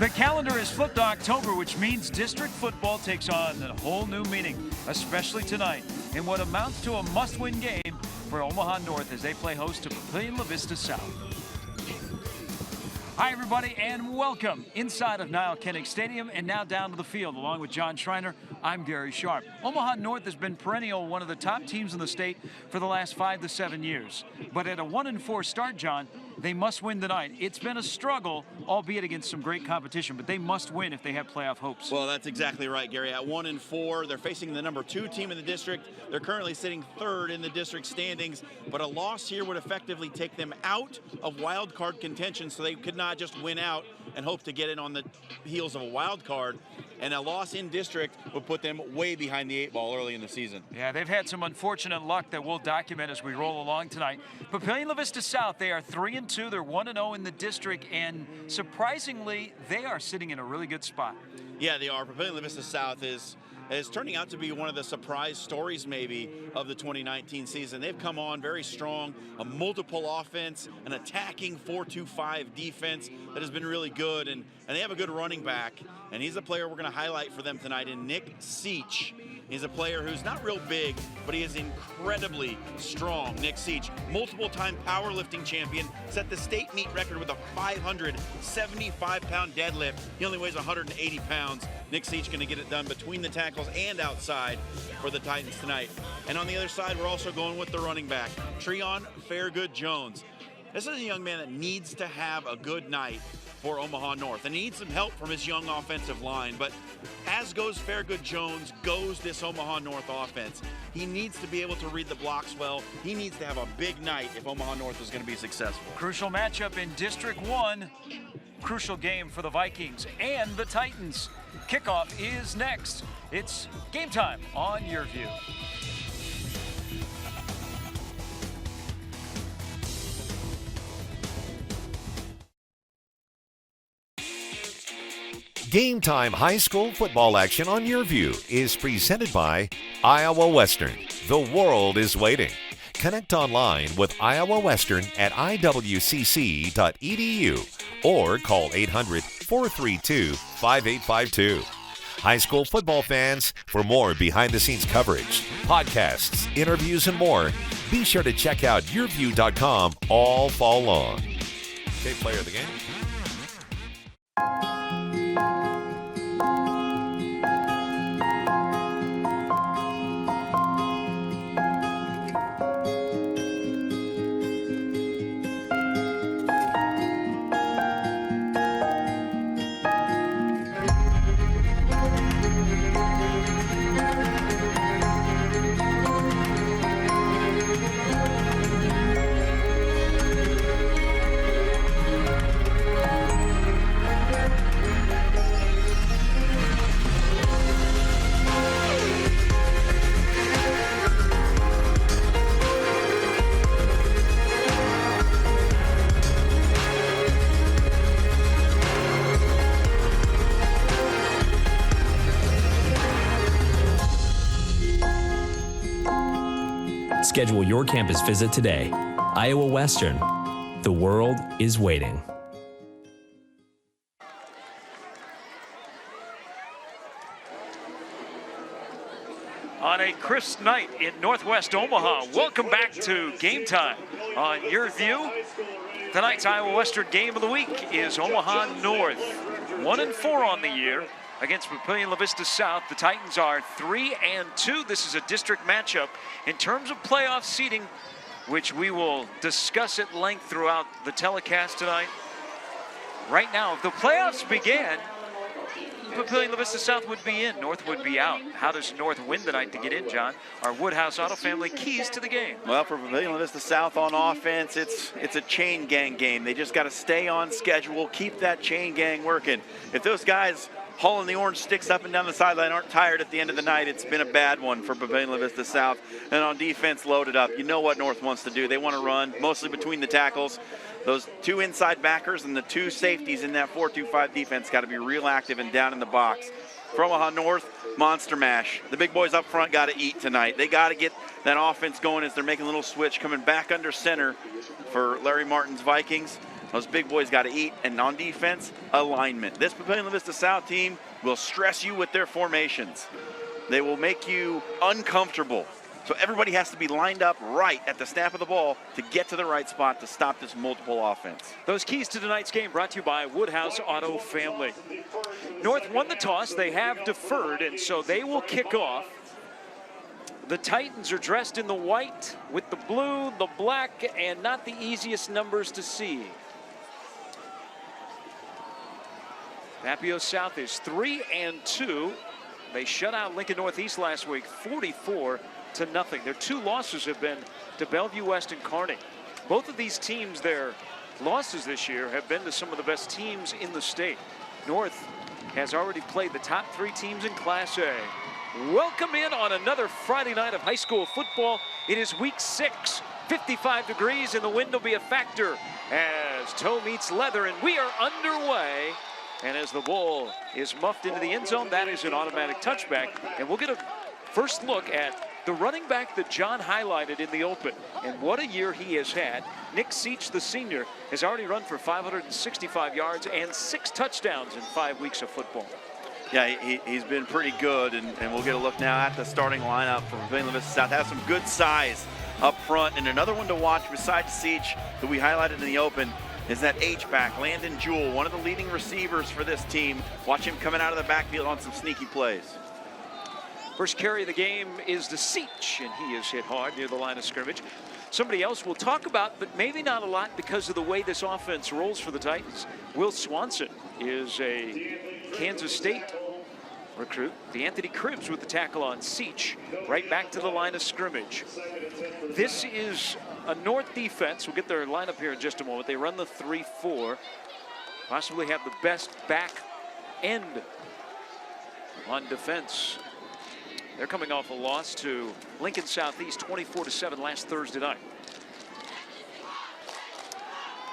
The calendar is flipped to October, which means district football takes on a whole new meaning, especially tonight, in what amounts to a must-win game for Omaha North as they play host to Papillion La Vista South. Hi, everybody, and welcome inside of Niall Kennick Stadium and now down to the field. Along with John Schreiner, I'm Gary Sharp. Omaha North has been perennial one of the top teams in the state for the last 5 to 7 years. But at a 1-4 start, John, they must win tonight. It's been a struggle, albeit against some great competition, but they must win if they have playoff hopes. Well, that's exactly right, Gary. At 1-4, they're facing the number 2 team in the district. They're currently sitting 3rd in the district standings, but a loss here would effectively take them out of wild card contention, so they could not just win out and hope to get in on the heels of a wild card. And a loss in district would put them way behind the 8 ball early in the season. Yeah, they've had some unfortunate luck that we'll document as we roll along tonight. Papillion La Vista South, they are 3-2. They're 1-0 in the district, and surprisingly, they are sitting in a really good spot. Yeah, they are. Papillion La Vista South is turning out to be one of the surprise stories maybe of the 2019 season. They've come on very strong, a multiple offense, an attacking 4-2-5 defense that has been really good, and they have a good running back, and he's a player we're going to highlight for them tonight in Nick Seach. He's a player who's not real big, but he is incredibly strong. Nick Seach, multiple-time powerlifting champion, set the state meet record with a 575-pound deadlift. He only weighs 180 pounds. Nick Seach going to get it done between the tackles and outside for the Titans tonight. And on the other side, we're also going with the running back, Treon Fairgood Jones. This is a young man that needs to have a good night for Omaha North, and he needs some help from his young offensive line. But as goes Fairgood Jones, goes this Omaha North offense. He needs to be able to read the blocks well. He needs to have a big night if Omaha North is going to be successful. Crucial matchup in District 1. Crucial game for the Vikings and the Titans. Kickoff is next. It's game time on YurView. Game Time high school football action on YurView is presented by Iowa Western. The world is waiting. Connect online with Iowa Western at iwcc.edu or call 800-432-5852. High school football fans, for more behind-the-scenes coverage, podcasts, interviews, and more, be sure to check out yourview.com all fall long. Okay, player of the game. Schedule your campus visit today. Iowa Western. The world is waiting. On a crisp night in Northwest Omaha, welcome back to Game Time on YurView. Tonight's Iowa Western game of the week is Omaha North. 1-4 on the year against Papillion La Vista South. The Titans are 3-2. This is a district matchup. In terms of playoff seeding, which we will discuss at length throughout the telecast tonight. Right now, if the playoffs began, Papillion La Vista South would be in, North would be out. How does North win tonight to get in, John? Our Woodhouse Auto family keys to the game. Well, for Papillion La Vista South on offense, it's a chain gang game. They just got to stay on schedule, keep that chain gang working. If those guys hauling the orange sticks up and down the sideline aren't tired at the end of the night, it's been a bad one for Papillion La Vista South. And on defense, loaded up. You know what North wants to do. They want to run, mostly between the tackles. Those 2 inside backers and the 2 safeties in that 4-2-5 defense got to be real active and down in the box. For Omaha North, monster mash. The big boys up front got to eat tonight. They got to get that offense going as they're making a little switch, coming back under center for Larry Martin's Vikings. Those big boys got to eat. And on defense, alignment. This Papillion La Vista South team will stress you with their formations. They will make you uncomfortable. So everybody has to be lined up right at the snap of the ball to get to the right spot to stop this multiple offense. Those keys to tonight's game brought to you by Woodhouse Auto Family. North won the toss. They have deferred, and so they will kick off. The Titans are dressed in the white with the blue, the black, and not the easiest numbers to see. Mapio South is 3-2. They shut out Lincoln Northeast last week, 44-0. Their two losses have been to Bellevue West and Kearney. Both of these teams, their losses this year have been to some of the best teams in the state. North has already played the top 3 teams in Class A. Welcome in on another Friday night of high school football. It is week 6, 55 degrees, and the wind will be a factor as toe meets leather, and we are underway. And as the ball is muffed into the end zone, that is an automatic touchback. And we'll get a first look at the running back that John highlighted in the open. And what a year he has had. Nick Seach, the senior, has already run for 565 yards and 6 touchdowns in 5 weeks of football. Yeah, he's been pretty good, and we'll get a look now at the starting lineup for Papillion La Vista South. Has some good size up front, and another one to watch besides Seach that we highlighted in the open is that H-back, Landon Jewell, one of the leading receivers for this team. Watch him coming out of the backfield on some sneaky plays. First carry of the game is to Seach, and he is hit hard near the line of scrimmage. Somebody else we'll talk about, but maybe not a lot because of the way this offense rolls for the Titans. Will Swanson is a Kansas State recruit. DeAnthony Cribbs with the tackle on Seach, right back to the line of scrimmage. This is a North defense. We'll get their lineup here in just a moment. They run the 3-4, possibly have the best back end on defense. They're coming off a loss to Lincoln Southeast 24-7 last Thursday night.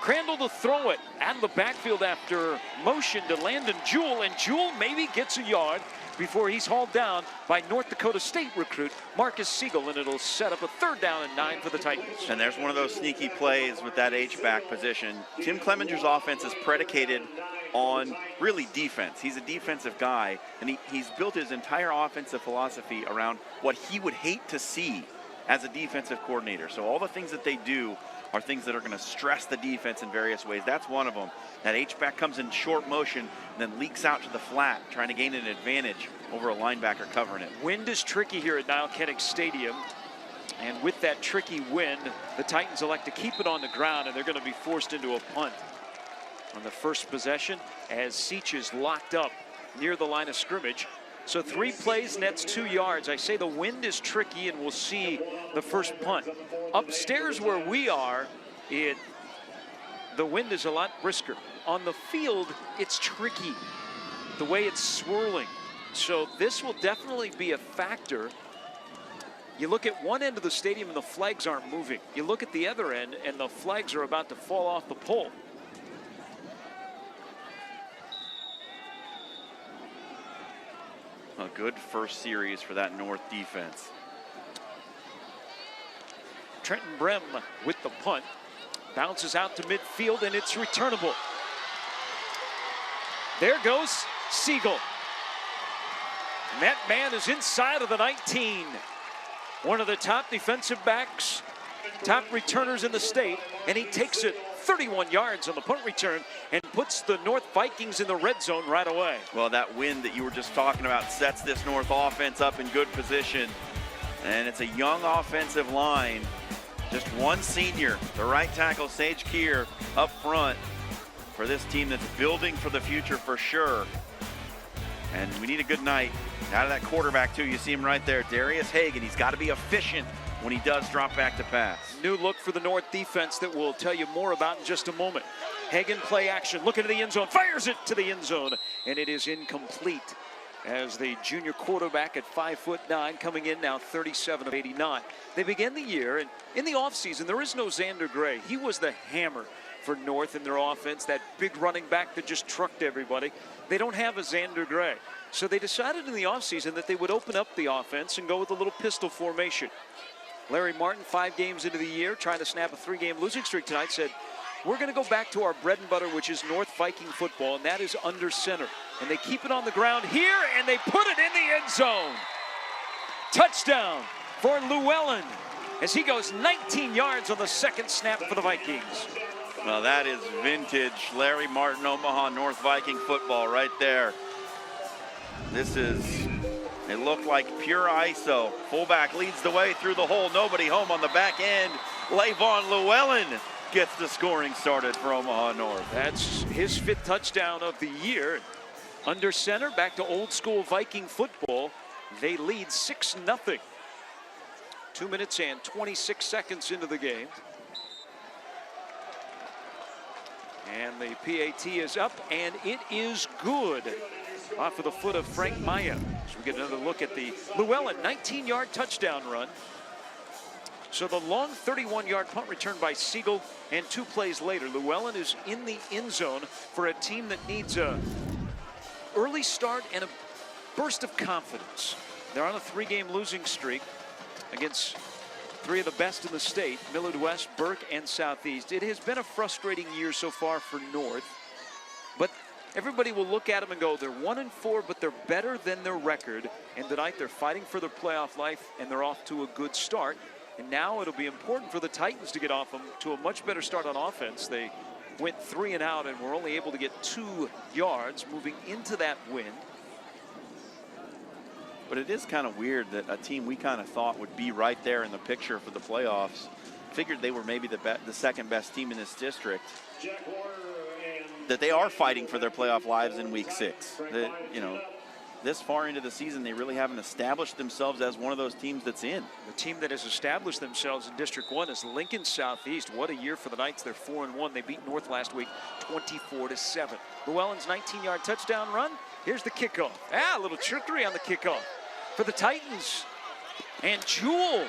Crandall to throw it out of the backfield after motion to Landon Jewell, and Jewell maybe gets a yard before he's hauled down by North Dakota State recruit Marcus Siegel, and it'll set up a 3rd down and 9 for the Titans. And there's one of those sneaky plays with that H-back position. Tim Clemenger's offense is predicated on really defense. He's a defensive guy, and he's built his entire offensive philosophy around what he would hate to see as a defensive coordinator. So all the things that they do are things that are going to stress the defense in various ways. That's one of them. That H-back comes in short motion and then leaks out to the flat, trying to gain an advantage over a linebacker covering it. Wind is tricky here at Niall Kennick Stadium. And with that tricky wind, the Titans elect to keep it on the ground, and they're going to be forced into a punt on the first possession as Seach is locked up near the line of scrimmage. So 3 plays, nets 2 yards. I say the wind is tricky, and we'll see the first punt. Upstairs where we are, the wind is a lot brisker. On the field, it's tricky, the way it's swirling. So this will definitely be a factor. You look at one end of the stadium and the flags aren't moving. You look at the other end and the flags are about to fall off the pole. A good first series for that North defense. Trenton Brem with the punt. Bounces out to midfield, and it's returnable. There goes Siegel. And that man is inside of the 19. One of the top defensive backs, top returners in the state, and he takes it 31 yards on the punt return and puts the North Vikings in the red zone right away. Well, that wind that you were just talking about sets this North offense up in good position. And it's a young offensive line. Just one senior, the right tackle, Sage Keir, up front for this team that's building for the future for sure. And we need a good night out of that quarterback, too. You see him right there, Darius Hagan. He's got to be efficient when he does drop back to pass. New look for the North defense that we'll tell you more about in just a moment. Hagan play action, looking to the end zone, fires it to the end zone, and it is incomplete. As the junior quarterback at 5'9", coming in now 37 of 89. They began the year, and in the offseason, there is no Xander Gray. He was the hammer for North in their offense, that big running back that just trucked everybody. They don't have a Xander Gray. So they decided in the offseason that they would open up the offense and go with a little pistol formation. Larry Martin, 5 games into the year, trying to snap a 3-game losing streak tonight, said, we're going to go back to our bread and butter, which is North Viking football, and that is under center. And they keep it on the ground here, and they put it in the end zone. Touchdown for Llewellyn as he goes 19 yards on the second snap for the Vikings. Well, that is vintage Larry Martin, Omaha North Viking football right there. It looked like pure ISO. Fullback leads the way through the hole. Nobody home on the back end. Lavon Llewellyn gets the scoring started for Omaha North. That's his 5th touchdown of the year. Under center, back to old school Viking football. They lead 6-0. 2 minutes and 26 seconds into the game. And the PAT is up, and it is good. Off of the foot of Frank Maya. So we get another look at the Llewellyn 19-yard touchdown run. So the long 31-yard punt return by Siegel, and 2 plays later, Llewellyn is in the end zone for a team that needs a early start and a burst of confidence. They're on a 3-game losing streak against 3 of the best in the state, Millard West, Burke, and Southeast. It has been a frustrating year so far for North, but everybody will look at them and go, they're 1-4, but they're better than their record. And tonight they're fighting for their playoff life, and they're off to a good start. And now it'll be important for the Titans to get off them to a much better start on offense. They went 3 and out and were only able to get 2 yards moving into that win. But it is kind of weird that a team we kind of thought would be right there in the picture for the playoffs, figured they were maybe the second best team in this district, that they are fighting for their playoff lives in week 6. That, you know, this far into the season, they really haven't established themselves as one of those teams that's in. The team that has established themselves in District 1 is Lincoln Southeast. What a year for the Knights. They're 4-1. They beat North last week 24-7. Llewellyn's 19-yard touchdown run. Here's the kickoff. A little trickery on the kickoff for the Titans. And Jewell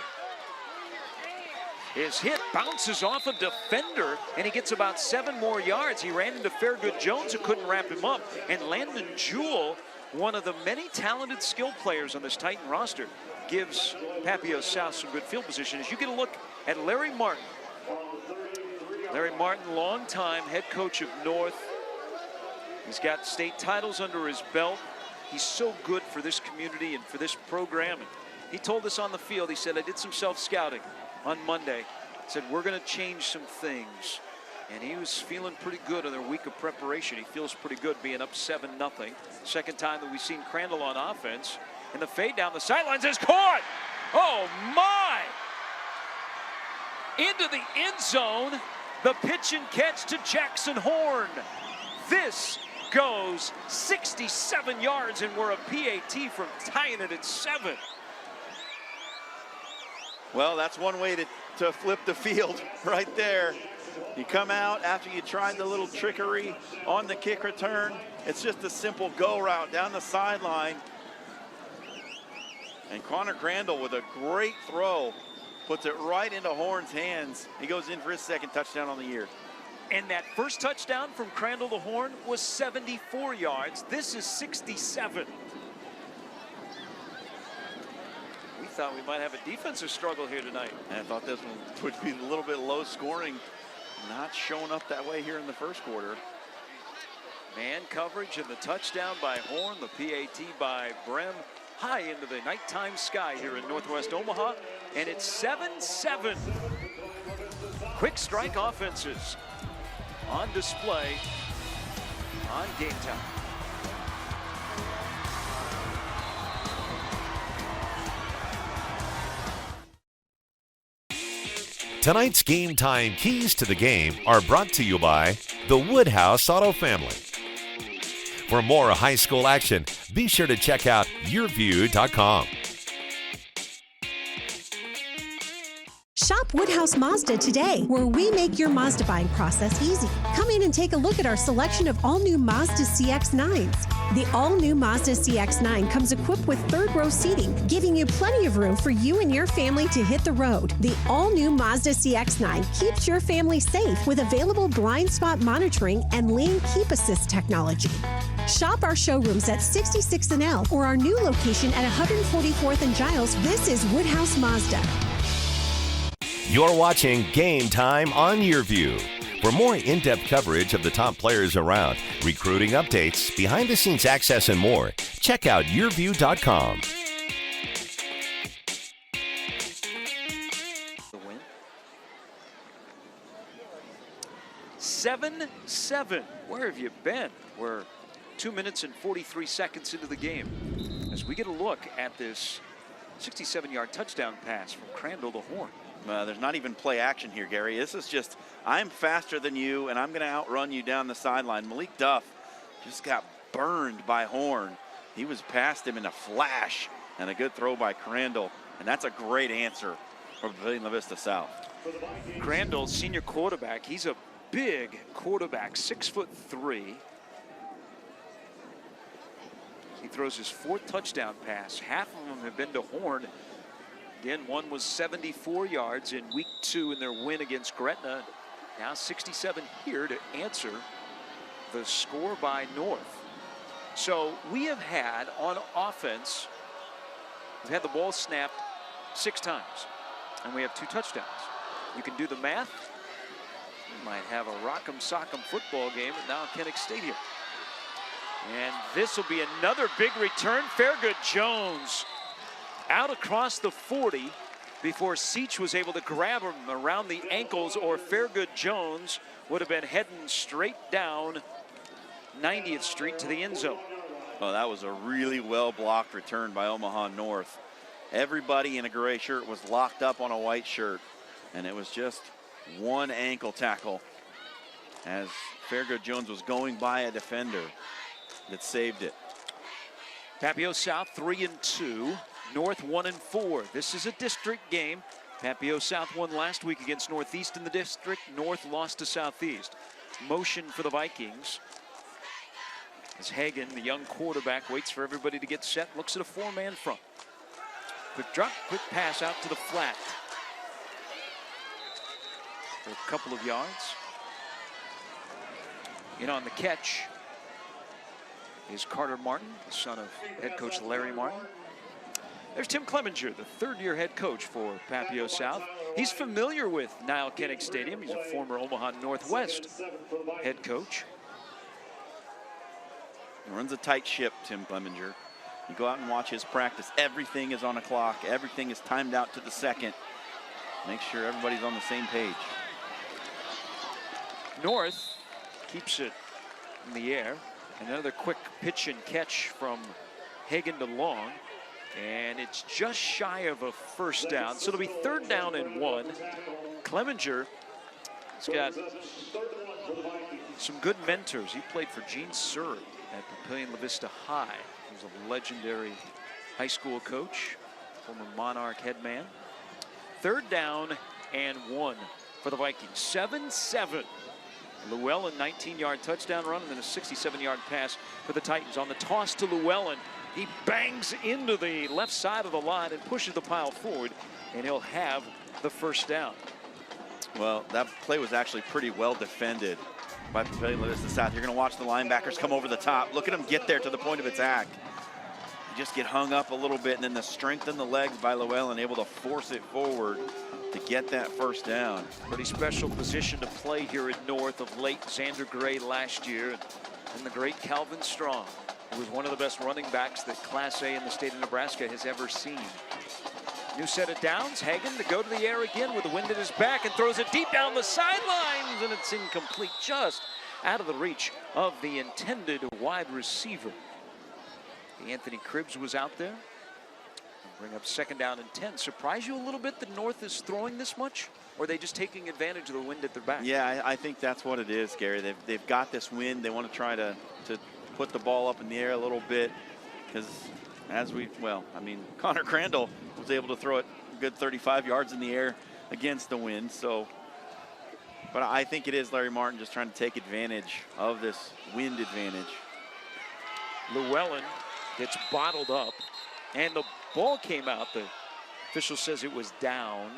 is hit, bounces off a defender, and he gets about 7 more yards. He ran into Fairgood Jones, who couldn't wrap him up. And Landon Jewell, one of the many talented skill players on this Titan roster, gives Papio South some good field position. As you get a look at Larry Martin. Larry Martin, longtime head coach of North. He's got state titles under his belt. He's so good for this community and for this program. And he told us on the field, he said, I did some self-scouting on Monday. Said, we're going to change some things. And he was feeling pretty good on their week of preparation. He feels pretty good being up 7-0. Second time that we've seen Crandall on offense. And the fade down the sidelines is caught. Oh, my. Into the end zone. The pitch and catch to Jackson Horn. This goes 67 yards, and we're a PAT from tying it at 7. Well, that's one way to flip the field right there. You come out after you tried the little trickery on the kick return. It's just a simple go route down the sideline. And Connor Crandall with a great throw puts it right into Horn's hands. He goes in for his 2nd touchdown on the year. And that first touchdown from Crandall to Horn was 74 yards. This is 67. We thought we might have a defensive struggle here tonight. And I thought this one would be a little bit low scoring. Not showing up that way here in the first quarter. Man coverage and the touchdown by Horn, the PAT by Brem, high into the nighttime sky here in Northwest Omaha. And it's 7-7. Quick strike offenses on display on Game Time. Tonight's Game Time keys to the game are brought to you by the Woodhouse Auto Family. For more high school action, be sure to check out yourview.com. Shop Woodhouse Mazda today, where we make your Mazda buying process easy. Come in and take a look at our selection of all-new Mazda CX-9s. The all-new Mazda CX-9 comes equipped with third-row seating, giving you plenty of room for you and your family to hit the road. The all-new Mazda CX-9 keeps your family safe with available blind spot monitoring and lane keep assist technology. Shop our showrooms at 66 and L or our new location at 144th and Giles. This is Woodhouse Mazda. You're watching Game Time on YourView. For more in-depth coverage of the top players around, recruiting updates, behind-the-scenes access, and more, check out yourview.com. 7-7. Where have you been? We're 2 minutes and 43 seconds into the game as we get a look at this 67-yard touchdown pass from Crandall to Horn. There's not even play action here, Gary. This is just, I'm faster than you, and I'm going to outrun you down the sideline. Malik Duff just got burned by Horn. He was past him in a flash, and a good throw by Crandall. And that's a great answer from Pavilion La Vista South. Crandall, senior quarterback, he's a big quarterback, 6'3". He throws his 4th touchdown pass. Half of them have been to Horn. Again, one was 74 yards in week 2 in their win against Gretna. Now 67 here to answer the score by North. So we have had on offense, we've had the ball snapped 6 times, and we have 2 touchdowns. You can do the math. We might have a rock'em sock'em football game at Niall Kinnick Stadium. And this will be another big return. Fairgood Jones out across the 40 before Seach was able to grab him around the ankles, or Fairgood Jones would have been heading straight down 90th Street to the end zone. Well, that was a really well-blocked return by Omaha North. Everybody in a gray shirt was locked up on a white shirt, and it was just one ankle tackle as Fairgood Jones was going by a defender that saved it. Papio South 3-2, North 1-4. This is a district game. Papio South won last week against Northeast in the district. North lost to Southeast. Motion for the Vikings as Hagan, the young quarterback, waits for everybody to get set. Looks at a 4-man front. Quick drop, quick pass out to the flat for a couple of yards. In on the catch is Carter Martin, the son of head coach Larry Martin. There's Tim Clemenger, the 3rd-year head coach for Papio South. He's familiar with Niall Kinnick Stadium. He's a former Omaha Northwest head coach. He runs a tight ship, Tim Clemenger. You go out and watch his practice. Everything is on a clock. Everything is timed out to the second. Make sure everybody's on the same page. North keeps it in the air. Another quick pitch and catch from Hagan to Long. And it's just shy of a first down. So it'll be 3rd down and 1. Clemenger has got some good mentors. He played for Gene Surrey at Papillion La Vista High. He was a legendary high school coach, former Monarch head man. 3rd down and 1 for the Vikings. 7-7. Llewellyn, 19-yard touchdown run, and then a 67-yard pass for the Titans. On the toss to Llewellyn, he bangs into the left side of the line and pushes the pile forward, and he'll have the first down. Well, that play was actually pretty well defended by Papillion La Vista South. You're going to watch the linebackers come over the top. Look at them get there to the point of attack. You just get hung up a little bit, and then the strength in the legs by Llewellyn able to force it forward to get that first down. Pretty special position to play here at North of late Xander Gray last year, and the great Calvin Strong, who was one of the best running backs that Class A in the state of Nebraska has ever seen. New set of downs. Hagan to go to the air again with the wind at his back and throws it deep down the sidelines, and it's incomplete, just out of the reach of the intended wide receiver. Anthony Cribbs was out there. Bring up 2nd down and 10. Surprise you a little bit that North is throwing this much? Or are they just taking advantage of the wind at their back? Yeah, I think that's what it is, Gary. They've got this wind. They want to try to put the ball up in the air a little bit, because Connor Crandall was able to throw it a good 35 yards in the air against the wind. So, but I think it is Larry Martin just trying to take advantage of this wind advantage. Llewellyn gets bottled up, and the ball came out. The official says it was down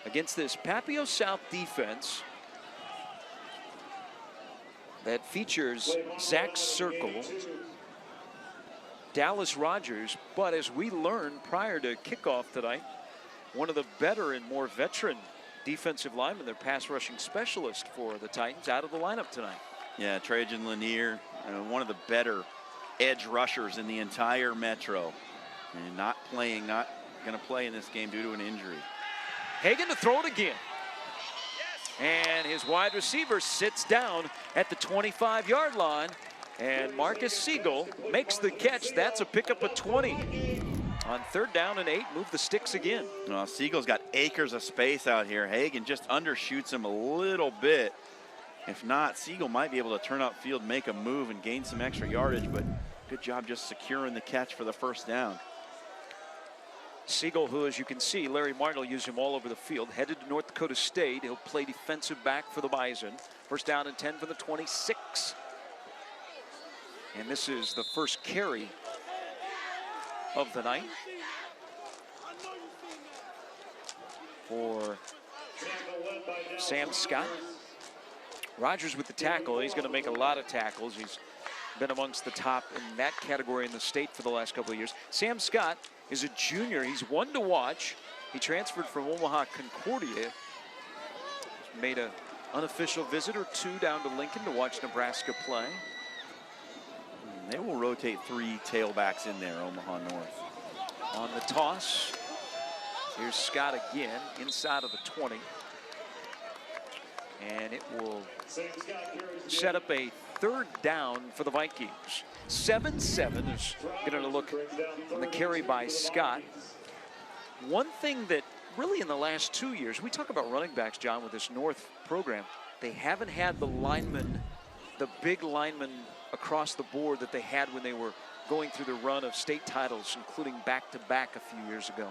against this Papio South defense that features Zach Circle, Dallas Rogers, but as we learned prior to kickoff tonight, one of the better and more veteran defensive lineman, their pass rushing specialist for the Titans, out of the lineup tonight. Yeah, Trajan Lanier, one of the better edge rushers in the entire Metro. And not going to play in this game due to an injury. Hagan to throw it again. And his wide receiver sits down at the 25-yard line. And Marcus Siegel makes the catch. That's a pickup of 20. On 3rd down and 8, move the sticks again. Well, Siegel's got acres of space out here. Hagan just undershoots him a little bit. If not, Siegel might be able to turn upfield, make a move, and gain some extra yardage. But good job just securing the catch for the 1st down. Siegel, who, as you can see, Larry Martin will use him all over the field, headed to North Dakota State. He'll play defensive back for the Bison. 1st down and 10 from the 26. And this is the first carry of the night for Sam Scott. Rogers with the tackle. He's going to make a lot of tackles. He's been amongst the top in that category in the state for the last couple of years. Sam Scott is a junior. He's one to watch. He transferred from Omaha Concordia. Made an unofficial visit or 2 down to Lincoln to watch Nebraska play. They will rotate 3 tailbacks in there, Omaha North. On the toss, here's Scott again, inside of the 20. And it will set up a 3rd down for the Vikings. 7-7 is going to look on the carry by Scott. One thing that really in the last 2 years, we talk about running backs, John, with this North program. They haven't had the linemen, the big linemen across the board that they had when they were going through the run of state titles, including back-to-back a few years ago.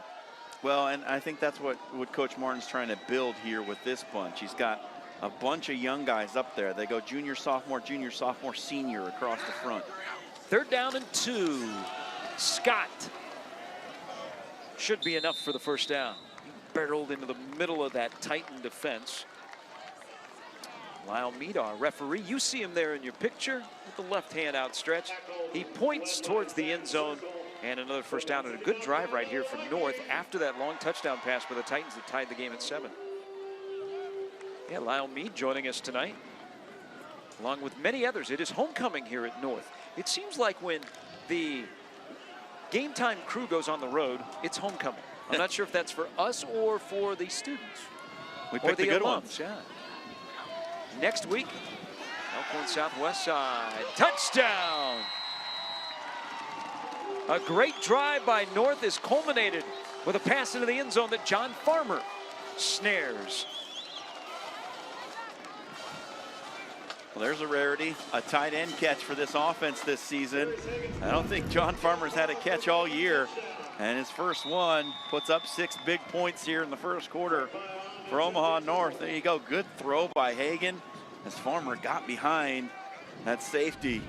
Well, and I think that's what Coach Martin's trying to build here with this bunch. He's got a bunch of young guys up there. They go junior, sophomore, senior across the front. 3rd down and 2. Scott should be enough for the 1st down. He barreled into the middle of that Titan defense. Lyle Mead, our referee, you see him there in your picture with the left hand outstretched. He points towards the end zone, and another 1st down, and a good drive right here from North after that long touchdown pass for the Titans that tied the game at 7. Yeah, Lyle Mead joining us tonight, along with many others. It is homecoming here at North. It seems like when the Game Time crew goes on the road, it's homecoming. I'm not sure if that's for us or for the students. We picked the good ones. Yeah. Next week, Elkhorn Southwest side, touchdown! A great drive by North is culminated with a pass into the end zone that John Farmer snares. Well, there's a rarity, a tight end catch for this offense this season. I don't think John Farmer's had a catch all year, and his first one puts up 6 big points here in the 1st quarter for Omaha North. There you go, good throw by Hagan as Farmer got behind that safety.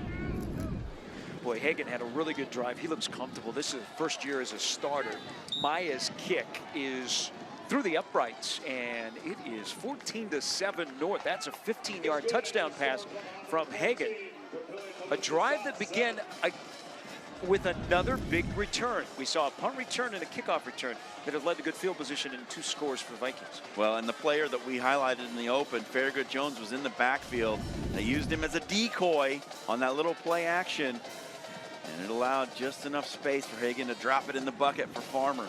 Boy, Hagan had a really good drive. He looks comfortable. This is his 1st year as a starter. Maya's kick is through the uprights, and it is 14-7 North. That's a 15-yard touchdown pass from Hagan. A drive that began with another big return. We saw a punt return and a kickoff return that have led to good field position and 2 scores for the Vikings. Well, and the player that we highlighted in the open, Farragut Jones, was in the backfield. They used him as a decoy on that little play action, and it allowed just enough space for Hagan to drop it in the bucket for Farmer.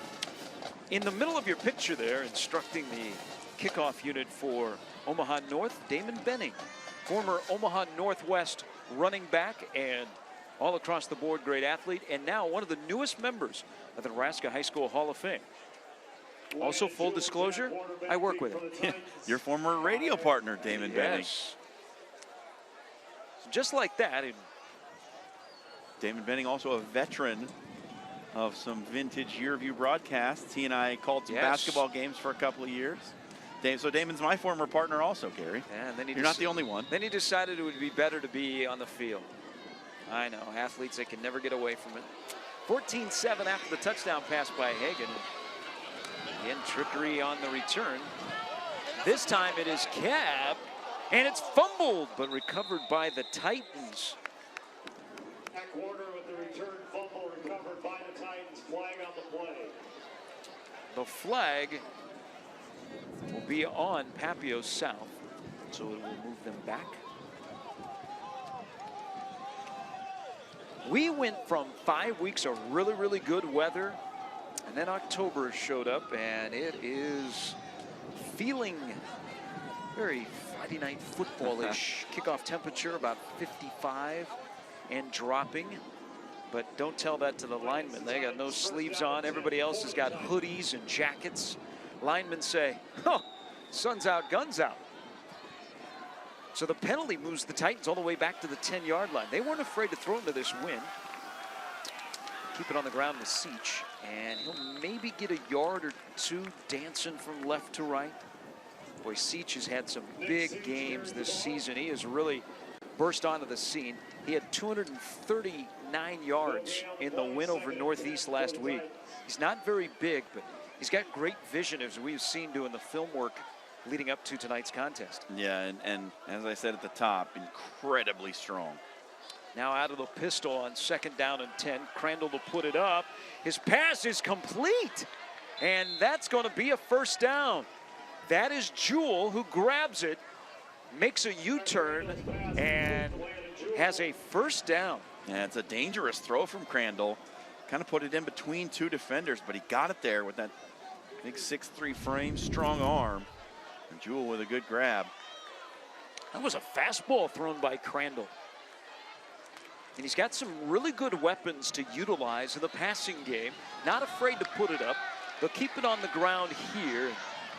In the middle of your picture there, instructing the kickoff unit for Omaha North, Damon Benning, former Omaha Northwest running back and all across the board great athlete, and now one of the newest members of the Nebraska High School Hall of Fame. Also, full disclosure, I work with him. Your former radio partner, Damon Benning. Yes. So just like that. Damon Benning, also a veteran of some vintage year view broadcasts. He and I called some basketball games for a couple of years. So Damon's my former partner also, Gary. Yeah, and then you're not the only one. Then he decided it would be better to be on the field. I know, athletes, they can never get away from it. 14-7 after the touchdown pass by Hagan. Again, trickery on the return. This time it is capped, and it's fumbled, but recovered by the Titans. Warner with the return fumble recovered by the Titans. Flag on the play. The flag will will be on Papio South, so it will move them back. We went from 5 weeks of really, really good weather, and then October showed up, and it is feeling very Friday night football-ish. Kickoff temperature about 55 and dropping. But don't tell that to the linemen. They got no sleeves on. Everybody else has got hoodies and jackets. Linemen say, oh, sun's out, guns out. So the penalty moves the Titans all the way back to the 10-yard line. They weren't afraid to throw into this wind. Keep it on the ground with Seach. And he'll maybe get a yard or two dancing from left to right. Boy, Seach has had some big games this season. He has really burst onto the scene. He had 239 yards in the win over Northeast last week. He's not very big, but he's got great vision, as we've seen doing the film work leading up to tonight's contest. Yeah, and as I said at the top, incredibly strong. Now out of the pistol on 2nd down and 10. Crandall to put it up. His pass is complete, and that's going to be a first down. That is Jewell who grabs it, makes a U-turn, and has a first down. Yeah, it's a dangerous throw from Crandall. Kind of put it in between two defenders, but he got it there with that big 6'3" frame, strong arm. And Jewell with a good grab. That was a fastball thrown by Crandall. And he's got some really good weapons to utilize in the passing game. Not afraid to put it up. They'll keep it on the ground here.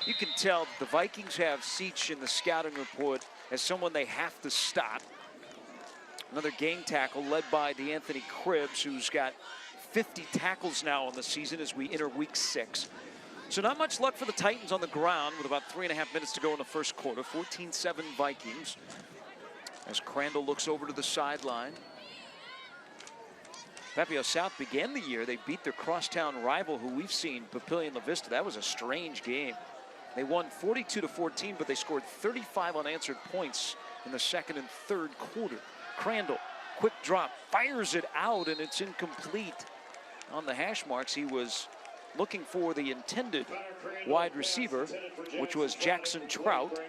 You can tell the Vikings have Seach in the scouting report as someone they have to stop. Another game tackle led by DeAnthony Cribbs, who's got 50 tackles now on the season as we enter week 6. So not much luck for the Titans on the ground with about 3.5 minutes to go in the first quarter. 14-7 Vikings. As Crandall looks over to the sideline. Papio South began the year. They beat their crosstown rival, who we've seen, Papillion La Vista. That was a strange game. They won 42-14, but they scored 35 unanswered points in the second and third quarter. Crandall, quick drop, fires it out, and it's incomplete. On the hash marks, he was looking for the intended wide receiver, which was Jackson Trout.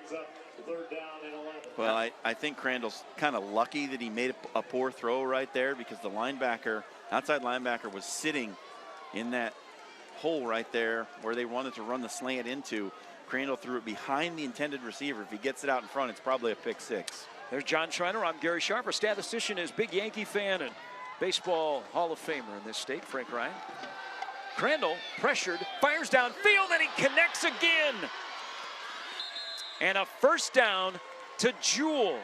Well, I think Crandall's kind of lucky that he made a poor throw right there, because the linebacker, outside linebacker, was sitting in that hole right there where they wanted to run the slant into. Crandall threw it behind the intended receiver. If he gets it out in front, it's probably a pick 6. There's John Schreiner. I'm Gary Sharp. Our statistician is big Yankee fan and baseball Hall of Famer in this state, Frank Ryan. Crandall, pressured, fires downfield, and he connects again. And a first down to Jewell,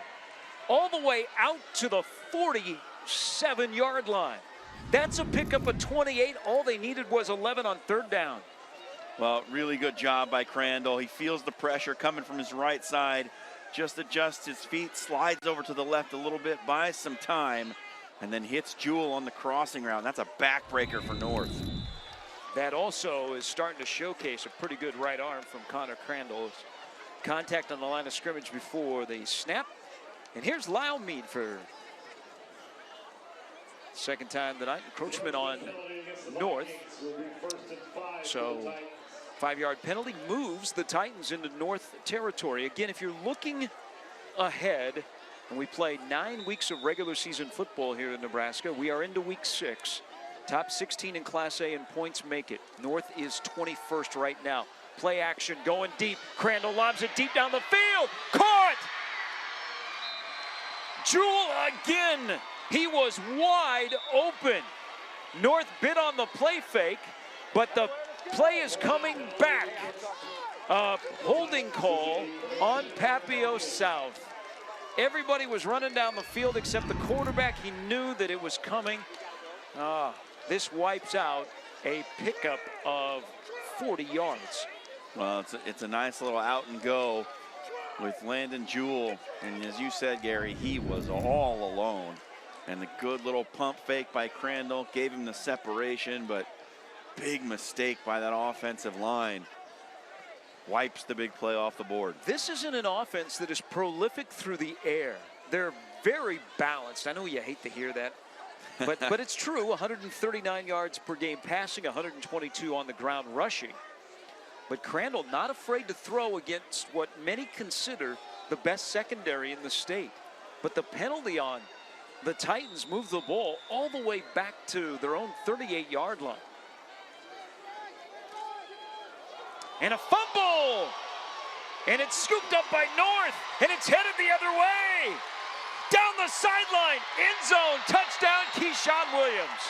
all the way out to the 47-yard line. That's a pickup of 28. All they needed was 11 on 3rd down. Well, really good job by Crandall. He feels the pressure coming from his right side, just adjusts his feet, slides over to the left a little bit, buys some time, and then hits Jewell on the crossing route. That's a backbreaker for North. That also is starting to showcase a pretty good right arm from Connor Crandall. Contact on the line of scrimmage before the snap. And here's Lyle Mead for second time tonight. Encroachment on North. So 5-yard penalty moves the Titans into North territory. Again, if you're looking ahead, and we play 9 weeks of regular season football here in Nebraska, we are into week 6. Top 16 in Class A in points make it. North is 21st right now. Play action going deep. Crandall lobs it deep down the field. Caught! Jewell again. He was wide open. North bit on the play fake, but the play is coming back. A holding call on Papio South. Everybody was running down the field except the quarterback. He knew that it was coming. This wipes out a pickup of 40 yards. Well, it's a nice little out and go with Landon Jewell. And as you said, Gary, he was all alone. And the good little pump fake by Crandall gave him the separation, but big mistake by that offensive line. Wipes the big play off the board. This isn't an offense that is prolific through the air. They're very balanced. I know you hate to hear that, but it's true. 139 yards per game passing, 122 on the ground rushing. But Crandall not afraid to throw against what many consider the best secondary in the state. But the penalty on the Titans moved the ball all the way back to their own 38-yard line. And a fumble! And it's scooped up by North, and it's headed the other way. Down the sideline, end zone, touchdown, Keyshawn Williams.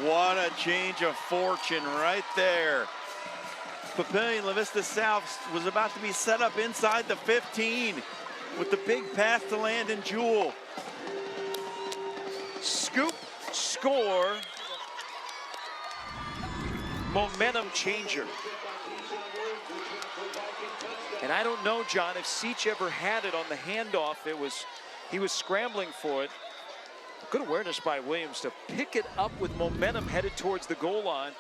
What a change of fortune right there. Papillion La Vista South was about to be set up inside the 15 with the big pass to Landon Jewell. Scoop, score, momentum changer. And I don't know, John, if Seach ever had it on the handoff. He was scrambling for it. Good awareness by Williams to pick it up with momentum headed towards the goal line.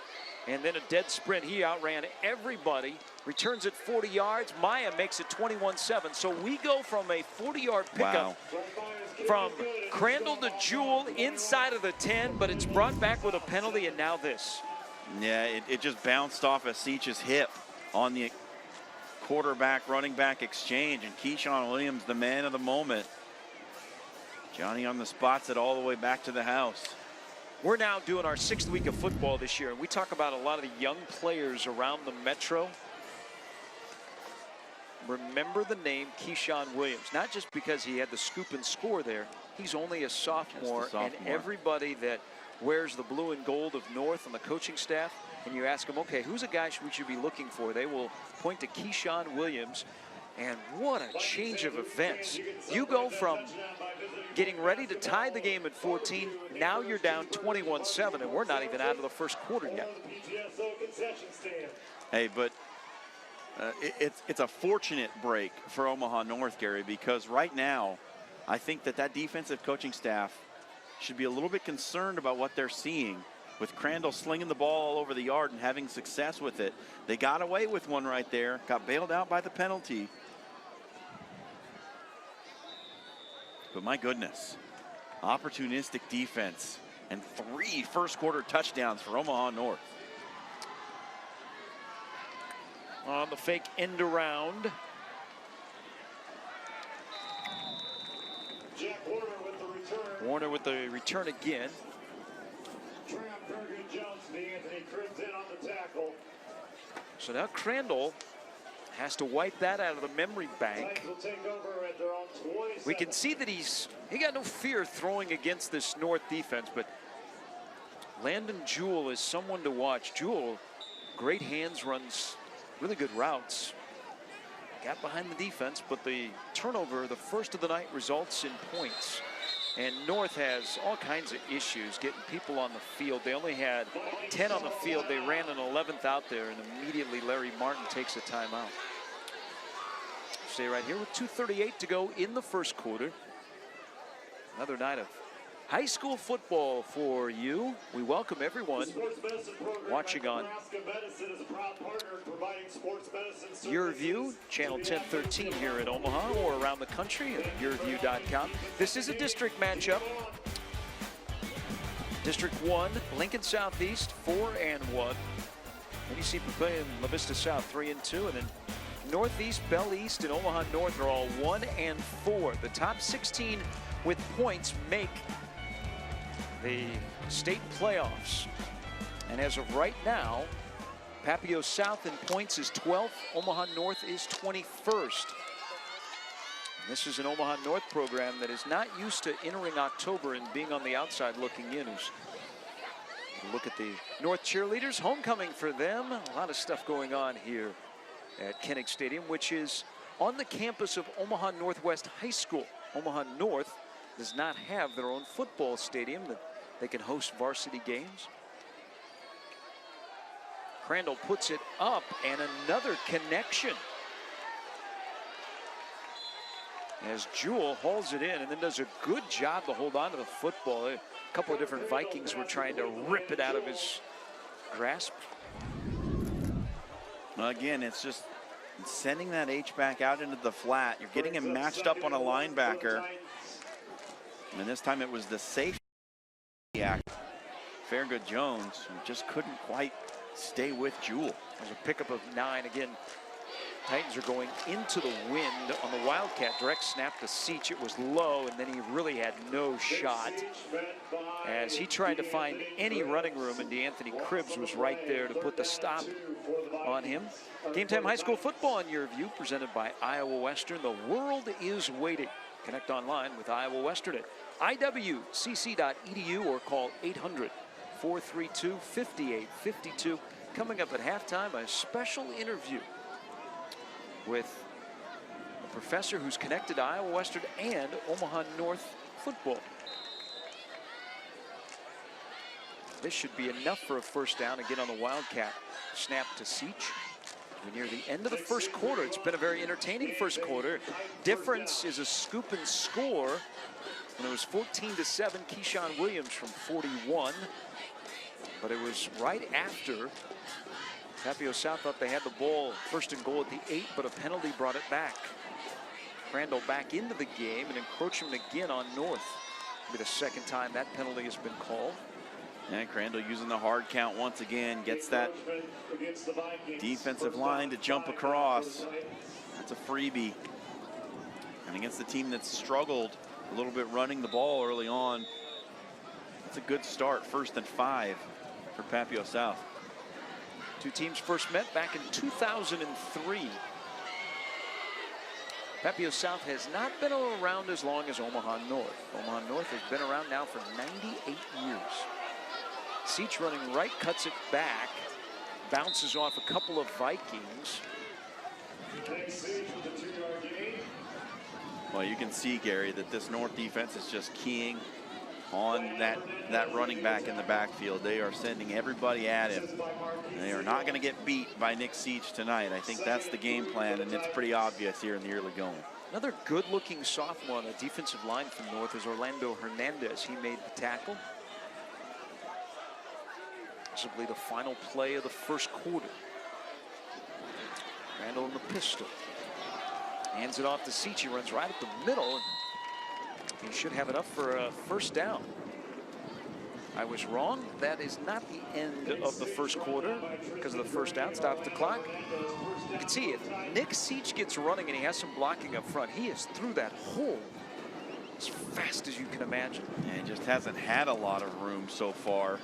And then a dead sprint. He outran everybody. Returns it 40 yards. Maya makes it 21-7. So we go from a 40-yard pickup from Crandall to Jewell inside of the 10, but it's brought back with a penalty, and now this. Yeah, it just bounced off of Seach's hip on the quarterback running back exchange, and Keyshawn Williams, the man of the moment. Johnny on the spots it all the way back to the house. We're now doing our 6th week of football this year, and we talk about a lot of the young players around the Metro. Remember the name Keyshawn Williams, not just because he had the scoop and score there. He's only a sophomore, and everybody that wears the blue and gold of North on the coaching staff, and you ask them, okay, who's a guy we should be looking for? They will point to Keyshawn Williams, and what a change of events. You go from getting ready to tie the game at 14, now you're down 21-7, and we're not even out of the first quarter yet. Hey, but it's a fortunate break for Omaha North, Gary, because right now, I think that defensive coaching staff should be a little bit concerned about what they're seeing with Crandall slinging the ball all over the yard and having success with it. They got away with one right there, got bailed out by the penalty. But my goodness, opportunistic defense and 3 first-quarter touchdowns for Omaha North. On the fake end around. Jack Warner with the return. Warner with the return again. So now Crandall has to wipe that out of the memory bank. We can see that he got no fear throwing against this North defense, but Landon Jewell is someone to watch. Jewell, great hands, runs really good routes. Got behind the defense, but the turnover, the first of the night, results in points. And North has all kinds of issues getting people on the field. They only had 10 on the field. They ran an 11th out there, and immediately Larry Martin takes a timeout. Stay right here with 2:38 to go in the first quarter. Another night of high school football for you. We welcome everyone watching on Your View, channel 1013 here in Omaha or around the country at yourview.com. This is a district matchup. District 1, Lincoln Southeast, 4-1. Then you see Papillion La Vista South, 3-2, and then Northeast, Bell East, and Omaha North are all 1-4. The top 16 with points make the state playoffs. And as of right now, Papio South in points is 12th. Omaha North is 21st. And this is an Omaha North program that is not used to entering October and being on the outside looking in. Look at the North cheerleaders. Homecoming for them. A lot of stuff going on here at Koenig Stadium, which is on the campus of Omaha Northwest High School. Omaha North does not have their own football stadium that they can host varsity games. Crandall puts it up, and another connection as Jewell hauls it in and then does a good job to hold on to the football. A couple of different Vikings were trying to rip it out of his grasp. Well, again, it's just sending that H-back out into the flat. You're getting him matched up on a linebacker. And this time it was the safety act, Fairgood Jones, who just couldn't quite stay with Jewell. There's a pickup of 9 again. Titans are going into the wind on the Wildcat. Direct snap to Seach. It was low, and then he really had no shot as he tried to find any running room, and DeAnthony Cribbs was right there to put the stop on him. Game Time High School football in your view, presented by Iowa Western. The world is waiting. Connect online with Iowa Western at iwcc.edu or call 800-432-5852. Coming up at halftime, a special interview with a professor who's connected to Iowa Western and Omaha North football. This should be enough for a first down again on the Wildcat. Snap to Seach. We're near the end of the first quarter. It's been a very entertaining first quarter. Difference is a scoop and score. When it was 14-7, Keyshawn Williams from 41. But it was right after Tapio South thought they had the ball first and goal at the 8, but a penalty brought it back. Crandall back into the game and encroachment again on North. It'll be the second time that penalty has been called. And Crandall using the hard count once again, gets that defensive line to jump across. That's a freebie. And against the team that's struggled a little bit running the ball early on, that's a good start, 1st and 5 for Tapio South. Two teams first met back in 2003. Tapio South has not been around as long as Omaha North. Omaha North has been around now for 98 years. Seach running right, cuts it back, bounces off a couple of Vikings. Well, you can see, Gary, that this North defense is just keying on that running back in the backfield. They are sending everybody at him. They are not going to get beat by Nick Seach tonight. I think that's the game plan, and it's pretty obvious here in the early going. Another good-looking sophomore on the defensive line from North is Orlando Hernandez. He made the tackle. Possibly the final play of the first quarter. Randall in the pistol. Hands it off to Seach. He runs right at the middle. He should have enough for a first down. I was wrong. That is not the end of the first quarter because of the first down. Stops the clock. You can see if Nick Seach gets running and he has some blocking up front, he is through that hole as fast as you can imagine. And he just hasn't had a lot of room so far.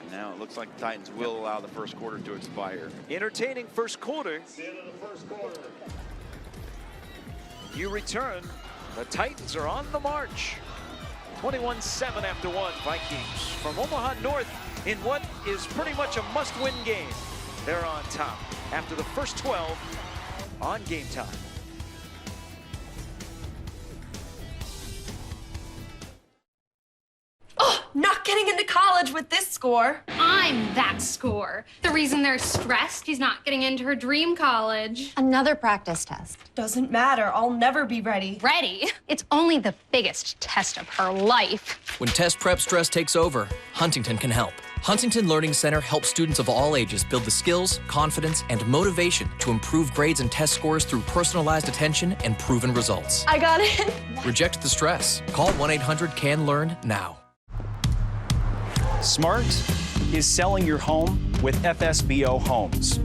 And now it looks like the Titans will allow the first quarter to expire. Entertaining first quarter. You return. The Titans are on the march. 21-7 after 1. Vikings from Omaha North in what is pretty much a must-win game. They're on top after the first 12 on Game Time. Oh, not getting into college with this score. I'm that score. The reason they're stressed, he's not getting into her dream college. Another practice test. Doesn't matter. I'll never be ready. Ready? It's only the biggest test of her life. When test prep stress takes over, Huntington can help. Huntington Learning Center helps students of all ages build the skills, confidence, and motivation to improve grades and test scores through personalized attention and proven results. I got it. Reject the stress. Call 1-800-CAN-LEARN now. Smart is selling your home with FSBO Homes.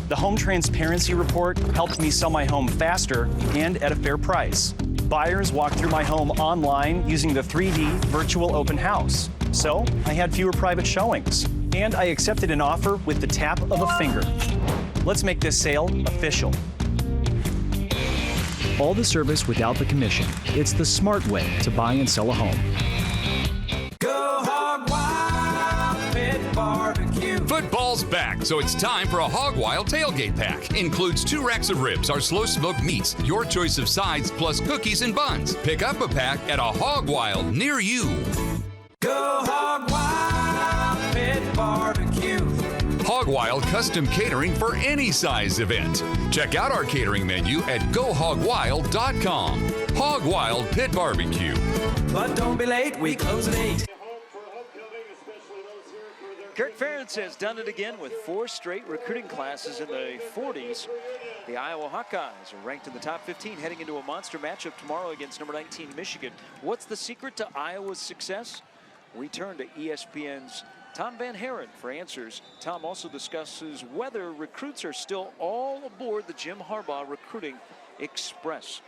The Home Transparency Report helped me sell my home faster and at a fair price. Buyers walked through my home online using the 3D virtual open house. So I had fewer private showings. And I accepted an offer with the tap of a finger. Let's make this sale official. All the service without the commission. It's the smart way to buy and sell a home. Football's back, so it's time for a Hog Wild tailgate pack. Includes 2 racks of ribs, our slow smoked meats, your choice of sides, plus cookies and buns. Pick up a pack at a Hog Wild near you. Go Hog Wild Pit Barbecue. Hog Wild custom catering for any size event. Check out our catering menu at gohogwild.com. Hog Wild Pit Barbecue. But don't be late, we close at 8. Kirk Ferentz has done it again with 4 straight recruiting classes in the 40s. The Iowa Hawkeyes are ranked in the top 15 heading into a monster matchup tomorrow against number 19 Michigan. What's the secret to Iowa's success? We turn to ESPN's Tom Van Haren for answers. Tom also discusses whether recruits are still all aboard the Jim Harbaugh Recruiting Express.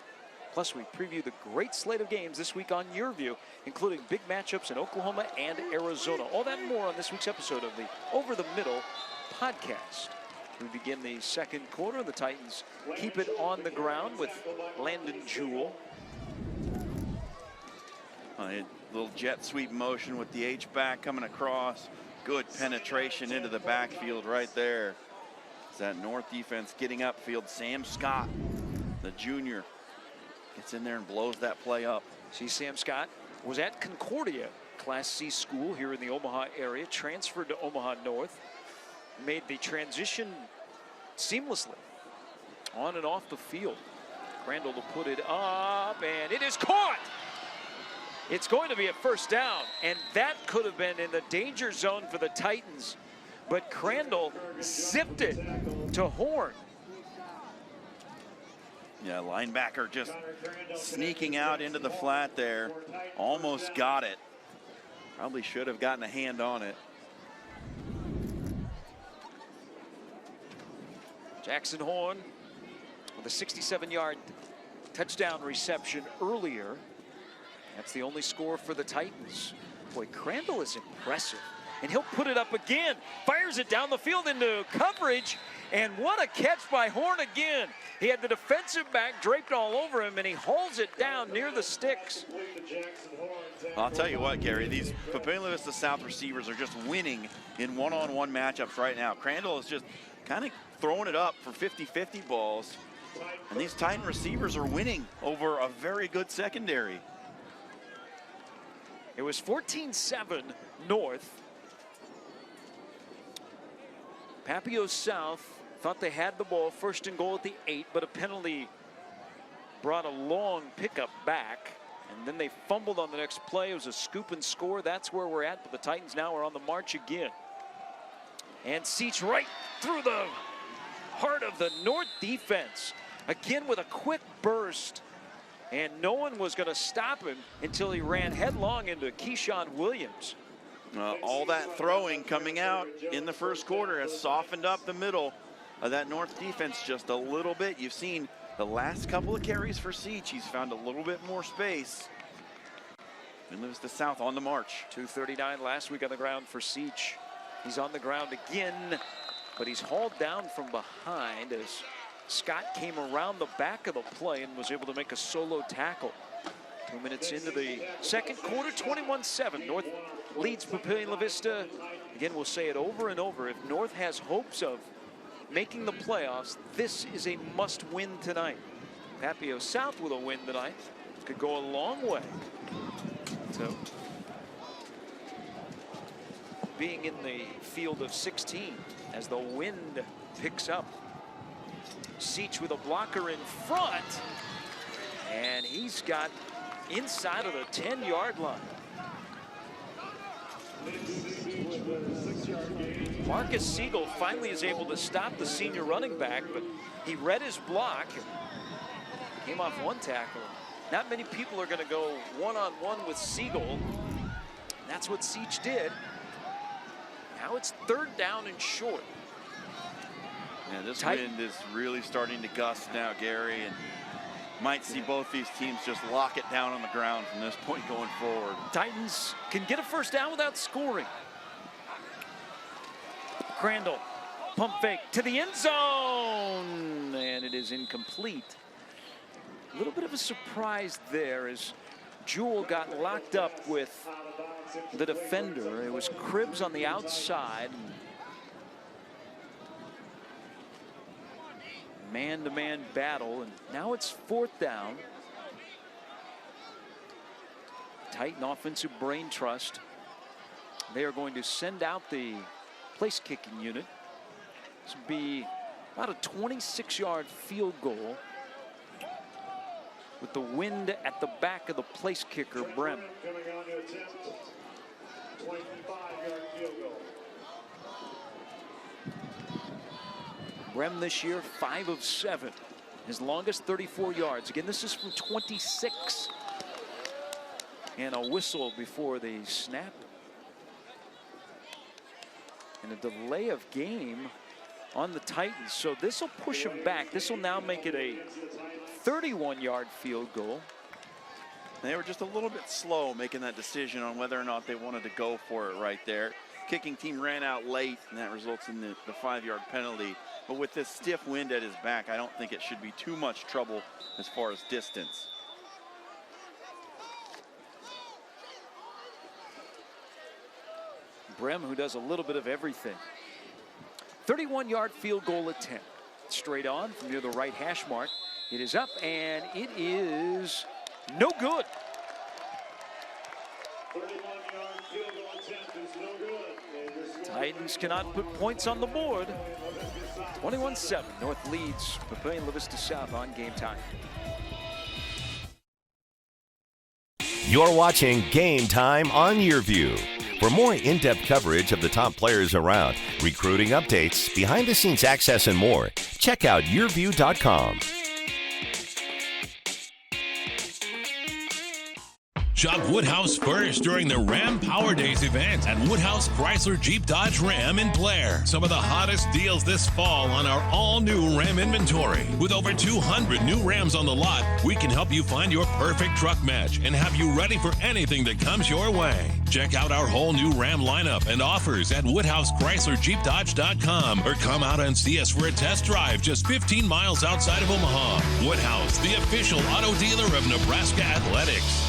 Plus, we preview the great slate of games this week on Your View, including big matchups in Oklahoma and Arizona. All that and more on this week's episode of the Over the Middle podcast. We begin the second quarter. The Titans keep it on the ground with Landon Jewell. A little jet sweep motion with the H-back coming across. Good penetration into the backfield right there. It's that North defense getting upfield. Sam Scott, the junior, gets in there and blows that play up. See, Sam Scott was at Concordia Class C school here in the Omaha area, transferred to Omaha North, made the transition seamlessly on and off the field. Crandall to put it up, and it is caught. It's going to be a first down, and that could have been in the danger zone for the Titans, but Crandall zipped it to Horn. Yeah, linebacker just sneaking out into the flat there. Almost got it. Probably should have gotten a hand on it. Jackson Horn with a 67-yard touchdown reception earlier. That's the only score for the Titans. Boy, Crandall is impressive. And he'll put it up again. Fires it down the field into coverage. And what a catch by Horn again. He had the defensive back draped all over him, and he hauls it down near the sticks. I'll tell you what, Gary, these Papillion Vista South receivers are just winning in one-on-one matchups right now. Crandall is just kind of throwing it up for 50-50 balls. And these Titan receivers are winning over a very good secondary. It was 14-7 North. Papio South thought they had the ball, first and goal at the 8, but a penalty brought a long pickup back. And then they fumbled on the next play. It was a scoop and score. That's where we're at, but the Titans now are on the march again. And Seach right through the heart of the North defense. Again with a quick burst. And no one was going to stop him until he ran headlong into Keyshawn Williams. All that throwing coming out in the first quarter has softened up the middle of that North defense just a little bit. You've seen the last couple of carries for Seach. He's found a little bit more space. And moves to South on the march. 2:39 last week on the ground for Seach. He's on the ground again, but he's hauled down from behind as Scott came around the back of the play and was able to make a solo tackle. 2 minutes into the second quarter, 21-7. North leads Papillion La Vista. Again, we'll say it over and over. If North has hopes of making the playoffs, this is a must-win tonight. Papio South with a win tonight could go a long way to being in the field of 16 as the wind picks up. Seach with a blocker in front, and he's got inside of the 10-yard line. Marcus Siegel finally is able to stop the senior running back, but he read his block and came off one tackle. Not many people are going to go one-on-one with Siegel. That's what Seach did. Now it's third down and short. Yeah, this wind is really starting to gust now, Gary, and might see both these teams just lock it down on the ground from this point going forward. Titans can get a first down without scoring. Crandall, pump fake to the end zone, and it is incomplete. A little bit of a surprise there as Jewell got locked up with the defender. It was Cribbs on the outside. Man-to-man battle, and now it's fourth down. Titan offensive brain trust. They are going to send out the place kicking unit. This will be about a 26-yard field goal with the wind at the back of the place kicker, Brem. Coming on to attempt 25-yard field goal. Brem this year, 5 of 7. His longest 34 yards. Again, this is from 26. And a whistle before the snap. and a delay of game on the Titans. So this will push them back. This will now make it a 31-yard field goal. They were just a little bit slow making that decision on whether or not they wanted to go for it right there. Kicking team ran out late, and that results in the 5-yard penalty. But with this stiff wind at his back, I don't think it should be too much trouble as far as distance. Brem, who does a little bit of everything. 31-yard field goal attempt. Straight on from near the right hash mark. It is up, and it is no good. 31-yard field goal attempt is no good. Titans cannot put points on the board. 21-7. North leads Papillion La Vista South on Game Time. You're watching Game Time on YourView. For more in-depth coverage of the top players around, recruiting updates, behind-the-scenes access, and more, check out YourView.com. Shop Woodhouse first during the Ram Power Days event at Woodhouse Chrysler Jeep Dodge Ram in Blair. Some of the hottest deals this fall on our all-new Ram inventory. With over 200 new Rams on the lot, we can help you find your perfect truck match and have you ready for anything that comes your way. Check out our whole new Ram lineup and offers at WoodhouseChryslerJeepDodge.com or come out and see us for a test drive just 15 miles outside of Omaha. Woodhouse, the official auto dealer of Nebraska Athletics.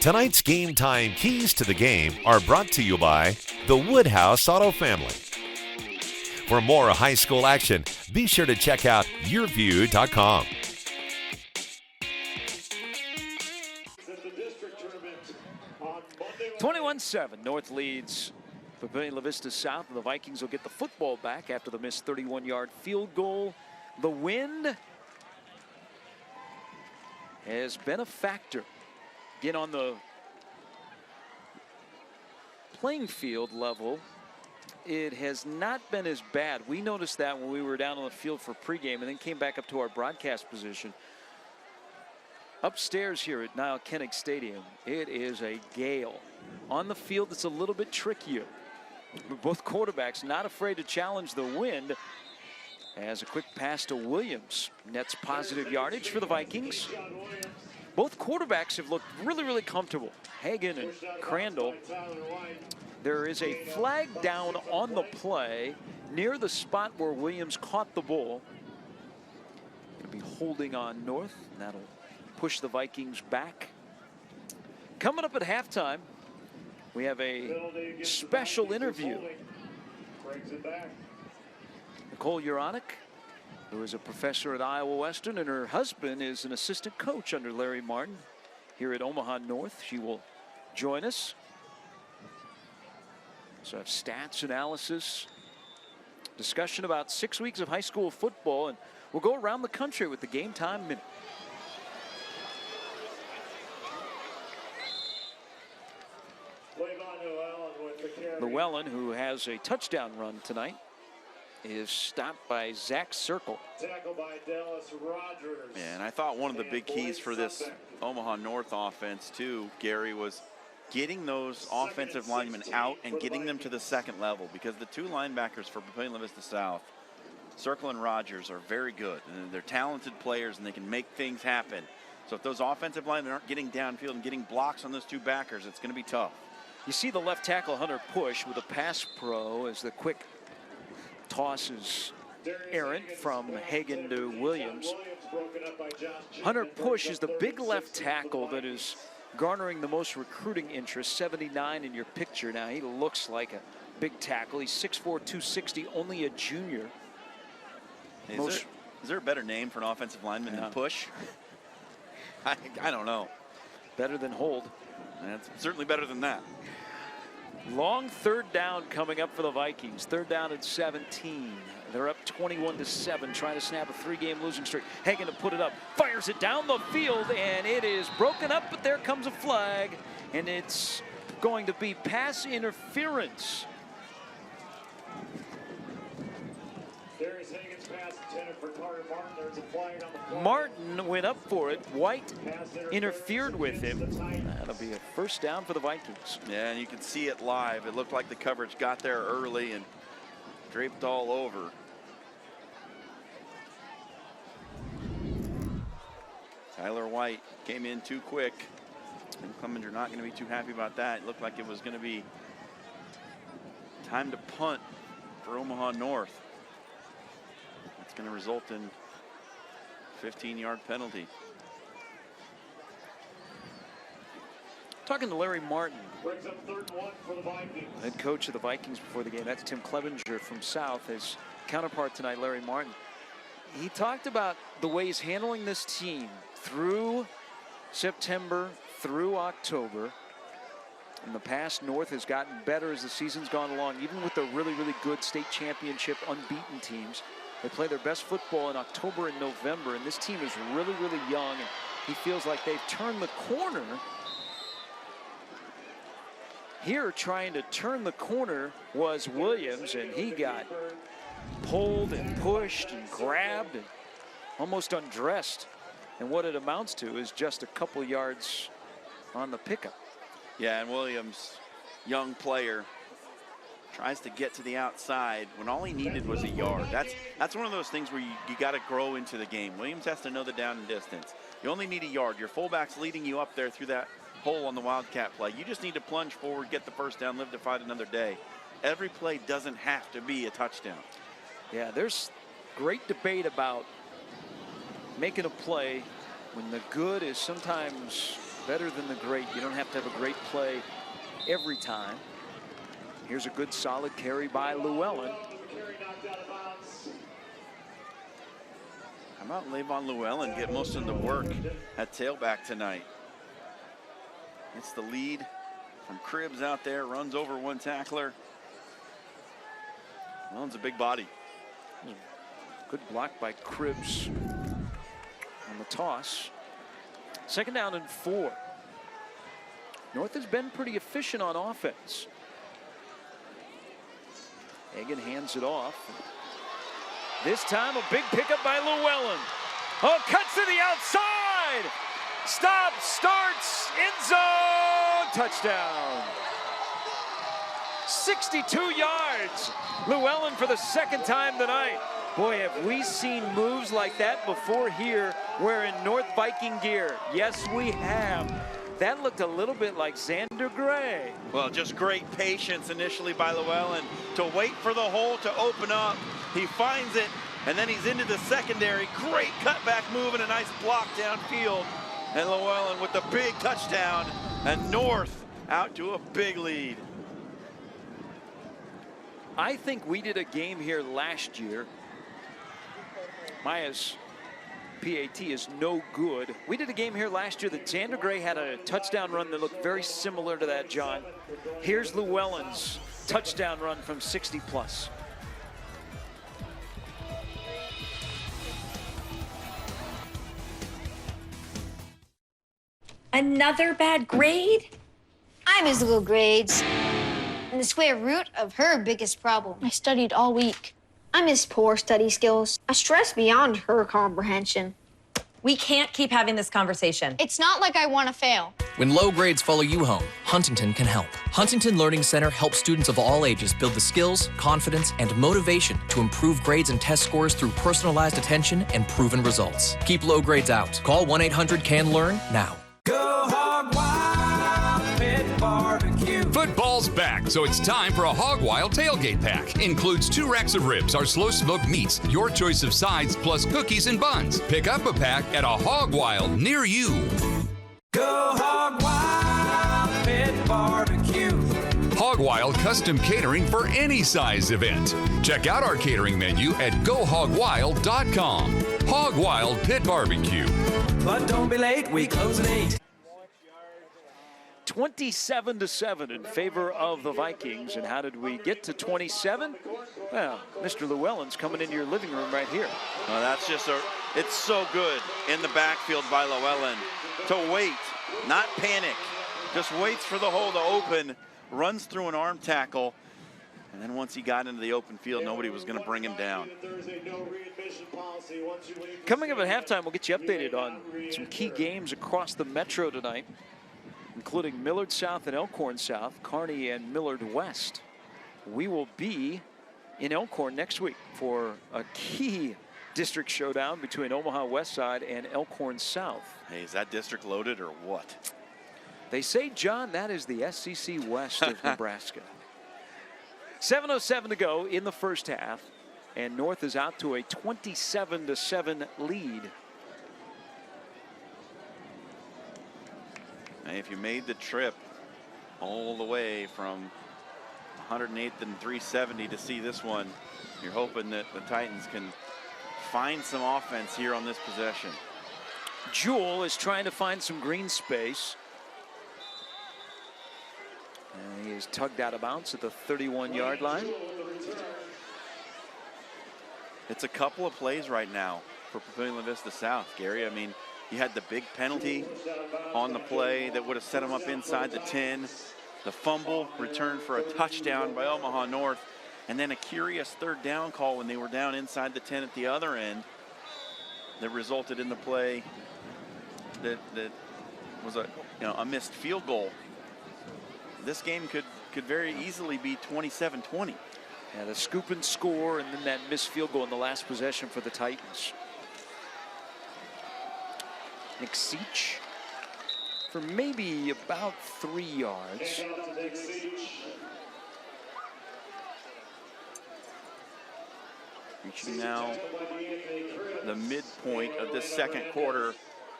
Tonight's Game Time keys to the game are brought to you by the Woodhouse Auto Family. For more high school action, be sure to check out YourView.com. 21-7. North leads Papillion La Vista South, and the Vikings will get the football back after the missed 31-yard field goal. The wind has been a factor. Again, on the playing field level, it has not been as bad. We noticed that when we were down on the field for pregame and then came back up to our broadcast position. Upstairs here at Niall Kennig Stadium, it is a gale. On the field, it's a little bit trickier. Both quarterbacks not afraid to challenge the wind. As a quick pass to Williams nets positive yardage for the Vikings. Both quarterbacks have looked really, really comfortable. Hagan and Crandall. There is a flag down on the play near the spot where Williams caught the ball. Going to be holding on North. And that'll push the Vikings back. Coming up at halftime, we have a special interview. Nicole Uronic, who is a professor at Iowa Western, and her husband is an assistant coach under Larry Martin here at Omaha North. She will join us. So I have stats, analysis, discussion about 6 weeks of high school football, and we'll go around the country with the Game Time Minute. Llewellyn, who has a touchdown run tonight, is stopped by Zach Circle. Tackled by Dallas Rogers. Yeah, and I thought one of the big keys for this Omaha North offense too, Gary, was getting those offensive linemen out and getting them to the second level, because the two linebackers for Papillion La Vista South, Circle and Rogers, are very good, and they're talented players and they can make things happen. So if those offensive linemen aren't getting downfield and getting blocks on those two backers, it's going to be tough. You see the left tackle Hunter Push with a pass pro as the quick toss is errant from Hagan to Williams. Hunter Push is the big left tackle that is garnering the most recruiting interest, 79 in your picture. Now he looks like a big tackle. He's 6'4", 260, only a junior. Is there a better name for an offensive lineman than Push? I don't know. Better than Hold. That's certainly better than that. Long third down coming up for the Vikings. Third down at 17. They're up 21-7, trying to snap a 3-game losing streak. Hagan to put it up, fires it down the field, and it is broken up, but there comes a flag, and it's going to be pass interference. Darius Hagan's pass intended Martin went up for it. White interfered with him. That'll be a first down for the Vikings. Yeah, and you can see it live. It looked like the coverage got there early and draped all over. Tyler White came in too quick. And Clemenger not going to be too happy about that. It looked like it was going to be time to punt for Omaha North. It's going to result in 15-yard penalty. Talking to Larry Martin, head coach of the Vikings before the game. That's Tim Clemenger from South, his counterpart tonight, Larry Martin. He talked about the way he's handling this team through September, through October. In the past, North has gotten better as the season's gone along, even with the really, really good state championship unbeaten teams. They play their best football in October and November, and this team is really, really young, and he feels like they've turned the corner. Here, trying to turn the corner was Williams, and he got pulled and pushed and grabbed and almost undressed. And what it amounts to is just a couple yards on the pickup. Yeah, and Williams, young player, tries to get to the outside when all he needed was a yard. That's one of those things where you got to grow into the game. Williams has to know the down and distance. You only need a yard. Your fullback's leading you up there through that hole on the Wildcat play. You just need to plunge forward, get the first down, live to fight another day. Every play doesn't have to be a touchdown. Yeah, there's great debate about making a play when the good is sometimes better than the great. You don't have to have a great play every time. Here's a good solid carry by Llewellyn. How about Levon Llewellyn get most of the work at tailback tonight? It's the lead from Cribbs out there, runs over one tackler. Llewellyn's a big body. Good block by Cribbs on the toss. Second down and 4. North has been pretty efficient on offense. Egan hands it off. This time a big pickup by Llewellyn. Oh, cuts to the outside. Stop, starts, end zone, touchdown. 62 yards. Llewellyn for the second time tonight. Boy, have we seen moves like that before here wearing North Viking gear. Yes, we have. That looked a little bit like Xander Gray. Well, just great patience initially by Llewellyn to wait for the hole to open up. He finds it, and then he's into the secondary. Great cutback move and a nice block downfield. And Llewellyn with the big touchdown, and North out to a big lead. I think we did a game here last year. Maya's PAT is no good. We did a game here last year that Xander Gray had a touchdown run that looked very similar to that, John. Here's Llewellyn's touchdown run from 60 plus. Another bad grade? I miss little grades and the square root of her biggest problem. I studied all week. I miss poor study skills. I stress beyond her comprehension. We can't keep having this conversation. It's not like I want to fail. When low grades follow you home, Huntington can help. Huntington Learning Center helps students of all ages build the skills, confidence, and motivation to improve grades and test scores through personalized attention and proven results. Keep low grades out. Call 1-800-CAN-LEARN now. Go Hog Wild Pit Barbecue. Football's back, so it's time for a Hog Wild tailgate pack. Includes 2 racks of ribs, our slow smoked meats, your choice of sides, plus cookies and buns. Pick up a pack at a Hog Wild near you. Go Hog Wild Pit Barbecue. Hog Wild custom catering for any size event. Check out our catering menu at gohogwild.com. Hog Wild Pit Barbecue. But don't be late, we close at 8. 27-7 in favor of the Vikings. And how did we get to 27? Well, Mr. Llewellyn's coming into your living room right here. Well, that's just it's so good in the backfield by Llewellyn to wait, not panic. Just waits for the hole to open, runs through an arm tackle, and then once he got into the open field, nobody was going to bring him down. Coming up at halftime, we'll get you updated on some key games across the Metro tonight, including Millard South and Elkhorn South, Kearney and Millard West. We will be in Elkhorn next week for a key district showdown between Omaha West Side and Elkhorn South. Hey, is that district loaded or what? They say, John, that is the SEC West of Nebraska. 7:07 to go in the first half, and North is out to a 27-7 lead. And if you made the trip all the way from 108th and 370 to see this one, you're hoping that the Titans can find some offense here on this possession. Jewell is trying to find some green space. And he is tugged out of bounds at the 31-yard line. It's a couple of plays right now for Pavilion Vista South, Gary. I mean, you had the big penalty on the play that would have set him up inside the 10. The fumble returned for a touchdown by Omaha North. And then a curious third down call when they were down inside the 10 at the other end that resulted in the play that was a missed field goal. This game could very easily be 27-20. Yeah, the scoop and score, and then that missed field goal in the last possession for the Titans. Nick Seach for maybe about 3 yards. Reaching now the midpoint of this second quarter,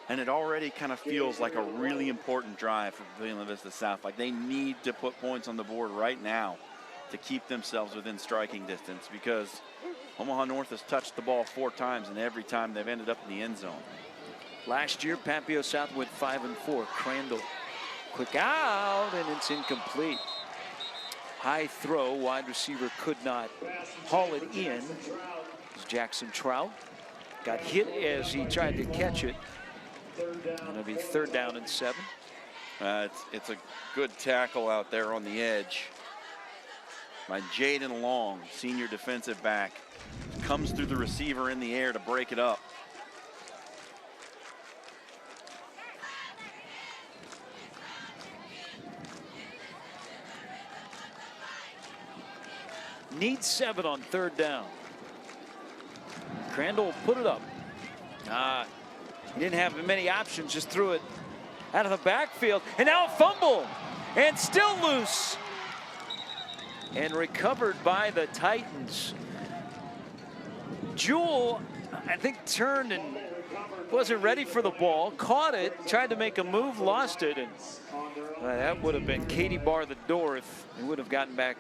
and it already kind of feels like a really important drive for Pavilion Vista South. Like they need to put points on the board right now to keep themselves within striking distance, because Omaha North has touched the ball 4 times, and every time they've ended up in the end zone. Last year, Papio South went 5-4. Crandall, quick out, and it's incomplete. High throw, wide receiver could not haul it in. Jackson Trout got hit as he tried to catch it. And it'll be 3rd down and 7. It's a good tackle out there on the edge by Jaden Long, senior defensive back. Comes through the receiver in the air to break it up. Needs 7 on 3rd down. Crandall put it up. He didn't have many options, just threw it out of the backfield. And now a fumble, and still loose. And recovered by the Titans. Jewell, I think, turned and wasn't ready for the ball, caught it, tried to make a move, lost it, and that would have been Katie bar the door if he would have gotten back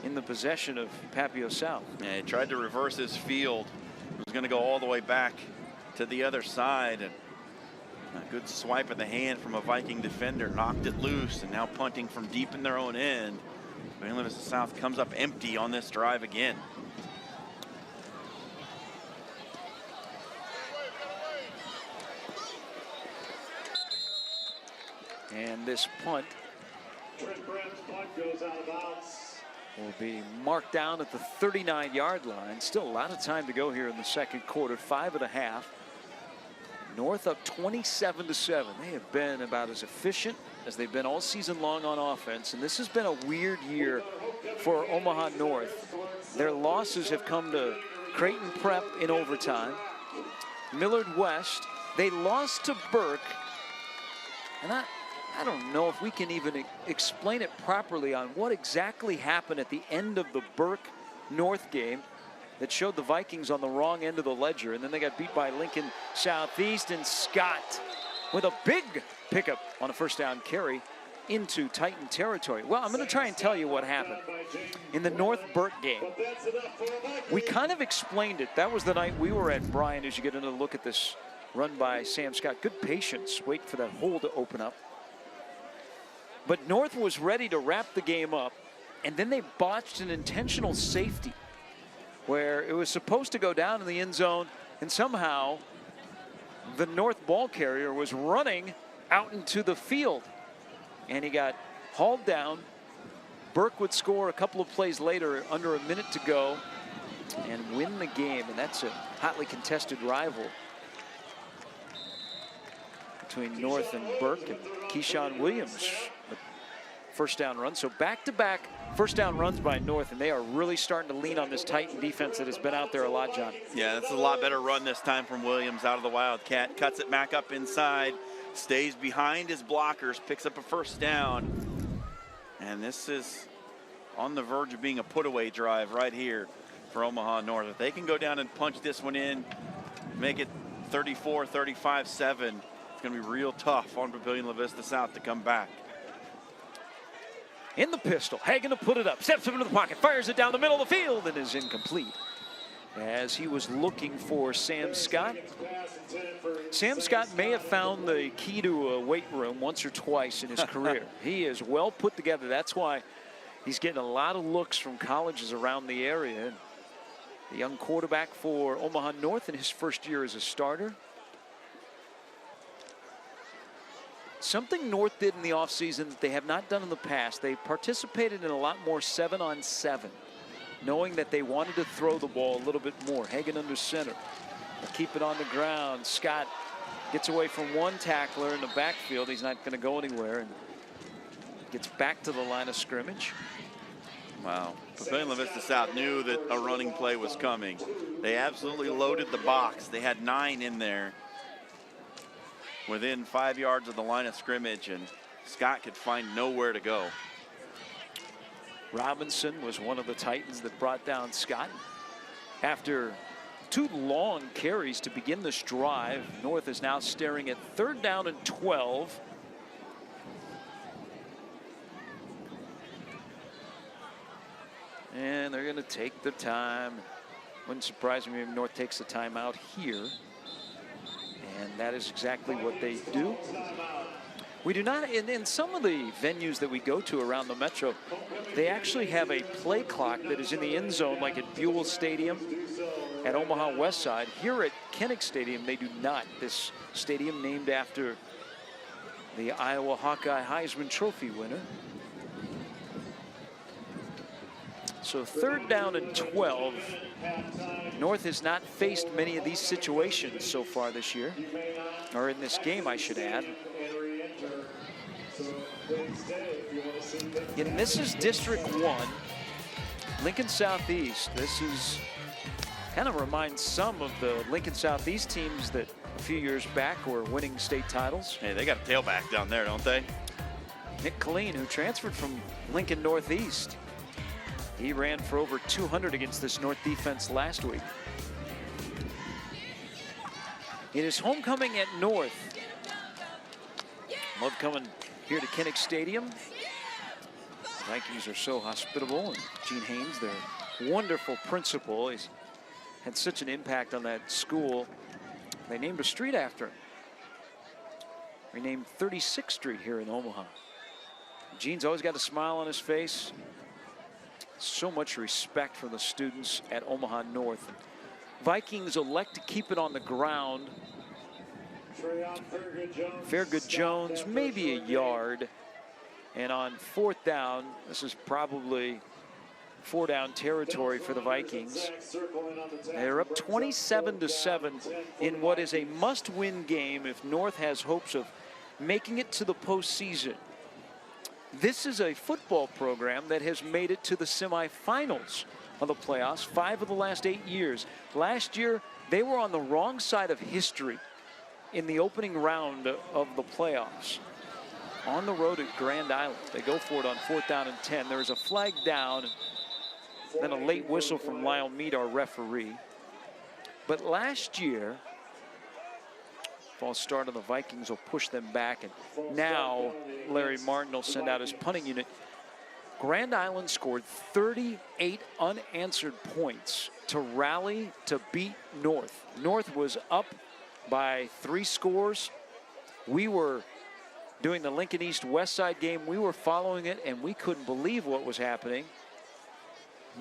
in the possession of Papio South. Yeah, he tried to reverse his field. He was going to go all the way back to the other side, and a good swipe of the hand from a Viking defender knocked it loose, and now punting from deep in their own end. Pavilion Vista South comes up empty on this drive again. And this punt will be marked down at the 39-yard line. Still a lot of time to go here in the second quarter. 5.5. North up 27-7. They have been about as efficient as they've been all season long on offense, and this has been a weird year for Omaha North. Their losses have come to Creighton Prep in overtime, Millard West. They lost to Burke, and I don't know if we can even explain it properly on what exactly happened at the end of the Burke North game that showed the Vikings on the wrong end of the ledger, and then they got beat by Lincoln Southeast, and Scott with a big pickup on a 1st down carry into Titan territory. Well, I'm going to try and tell you what happened in the North Burke game. We kind of explained it. That was the night we were at, Brian, as you get another look at this run by Sam Scott. Good patience, wait for that hole to open up. But North was ready to wrap the game up, and then they botched an intentional safety where it was supposed to go down in the end zone, and somehow the North ball carrier was running out into the field, and he got hauled down. Burke would score a couple of plays later, under a minute to go, and win the game. And that's a hotly contested rival between North and Burke, and Keyshawn Williams, the first down run. So back-to-back first down runs by North, and they are really starting to lean on this Titan defense that has been out there a lot, John. Yeah, that's a lot better run this time from Williams out of the Wildcat. Cuts it back up inside, stays behind his blockers, picks up a first down. And this is on the verge of being a put-away drive right here for Omaha North. If they can go down and punch this one in, make it 34, 35-7, it's going to be real tough on Pavilion La Vista South to come back. In the pistol, Hagan to put it up, steps up into the pocket, fires it down the middle of the field, and is incomplete as he was looking for Sam Scott. Sam Scott may have found the key to a weight room once or twice in his career. He is well put together. That's why he's getting a lot of looks from colleges around the area. The young quarterback for Omaha North in his first year as a starter. Something North did in the offseason that they have not done in the past. They participated in a lot more 7-on-7, knowing that they wanted to throw the ball a little bit more. Hagan under center. Keep it on the ground. Scott gets away from one tackler in the backfield. He's not going to go anywhere, and gets back to the line of scrimmage. Wow. Pavilion La Vista South knew that a running play was coming. They absolutely loaded the box. They had 9 in there within 5 yards of the line of scrimmage, and Scott could find nowhere to go. Robinson was one of the Titans that brought down Scott. After 2 long carries to begin this drive, North is now staring at 3rd down and 12. And they're going to take the time. Wouldn't surprise me if North takes the timeout here. And that is exactly what they do. We do not, in some of the venues that we go to around the Metro, they actually have a play clock that is in the end zone, like at Buell Stadium at Omaha West Side. Here at Kinnick Stadium, they do not. This stadium named after the Iowa Hawkeye Heisman Trophy winner. So 3rd down and 12. North has not faced many of these situations so far this year, or in this game, I should add. And this is District 1, Lincoln Southeast. This is kind of reminds some of the Lincoln Southeast teams that a few years back were winning state titles. Hey, they got a tailback down there, don't they? Nick Colleen, who transferred from Lincoln Northeast. He ran for over 200 against this North defense last week. It is homecoming at North. Love coming here to Kinnick Stadium. Vikings are so hospitable, and Gene Haynes, their wonderful principal, he's had such an impact on that school. They named a street after him. Renamed 36th Street here in Omaha. Gene's always got a smile on his face. So much respect for the students at Omaha North. Vikings elect to keep it on the ground. Fairgood Jones, maybe a yard. And on 4th down, this is probably 4-down territory for the Vikings. They're up 27-7 in what is a must-win game if North has hopes of making it to the postseason. This is a football program that has made it to the semifinals of the playoffs 5 of the last 8 years. Last year, they were on the wrong side of history in the opening round of the playoffs. On the road at Grand Island, they go for it on 4th down and 10. There's a flag down, and then a late whistle from Lyle Mead, our referee. But last year, false start on the Vikings will push them back, and now Larry Martin will send out his punting unit. Grand Island scored 38 unanswered points to rally to beat North. North was up by 3 scores. We were doing the Lincoln East West Side game. We were following it, and we couldn't believe what was happening.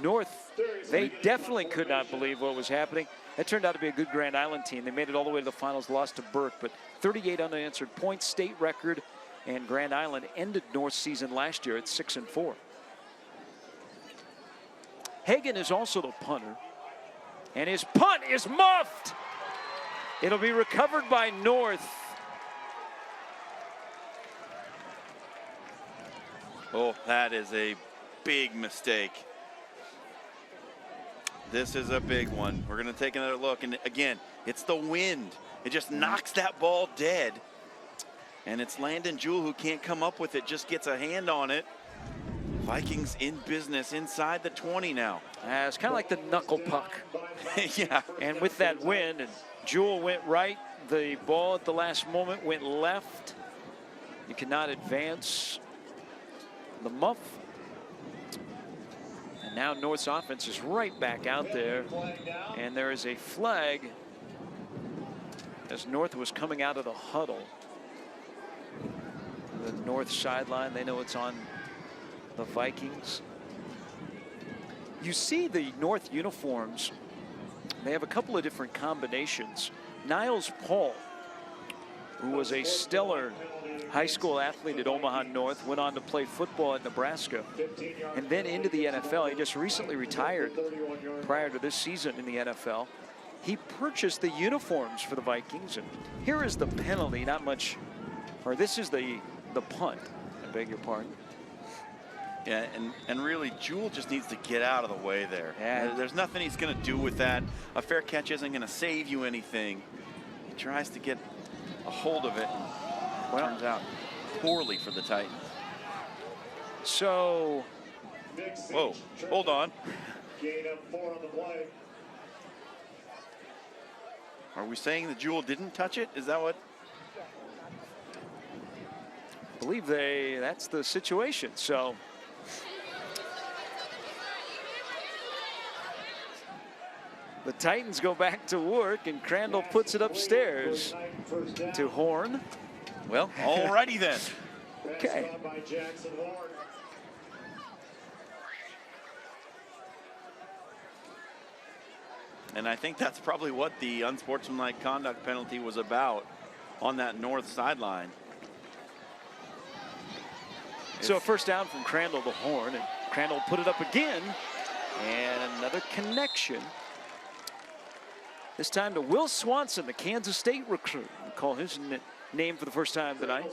North, they definitely could not believe what was happening. It turned out to be a good Grand Island team. They made it all the way to the finals, lost to Burke, but 38 unanswered points, state record, and Grand Island ended North's season last year at 6-4. Hagan is also the punter. And his punt is muffed. It'll be recovered by North. Oh, that is a big mistake. This is a big one. We're going to take another look. And again, it's the wind. It just knocks that ball dead. And it's Landon Jewell who can't come up with it, just gets a hand on it. Vikings in business inside the 20 now. It's kind of like the knuckle puck. Yeah. And with that wind, and Jewell went right. The ball at the last moment went left. You cannot advance the muff. And now North's offense is right back out there. And there is a flag as North was coming out of the huddle. The North sideline, they know it's on the Vikings. You see the North uniforms, they have a couple of different combinations. Niles Paul, who was a stellar high school athlete at Omaha North, went on to play football at Nebraska and then into the NFL. He just recently retired prior to this season in the NFL. He purchased the uniforms for the Vikings, and here is the penalty. Not much, or this is the punt, I beg your pardon. Yeah, and really, Jewell just needs to get out of the way there. Yeah. There's nothing he's going to do with that. A fair catch isn't going to save you anything. He tries to get a hold of it, and turns out poorly for the Titans. So, whoa, hold on. Gain of 4 on the play. Are we saying that Jewell didn't touch it? Is that what? I believe that's the situation. So the Titans go back to work, and Crandall puts it upstairs to Horn. Well, alrighty then. Okay. And I think that's probably what the unsportsmanlike conduct penalty was about on that North sideline. So a first down from Crandall to Horn, and Crandall put it up again, and another connection. This time to Will Swanson, the Kansas State recruit. We call his name for the first time tonight.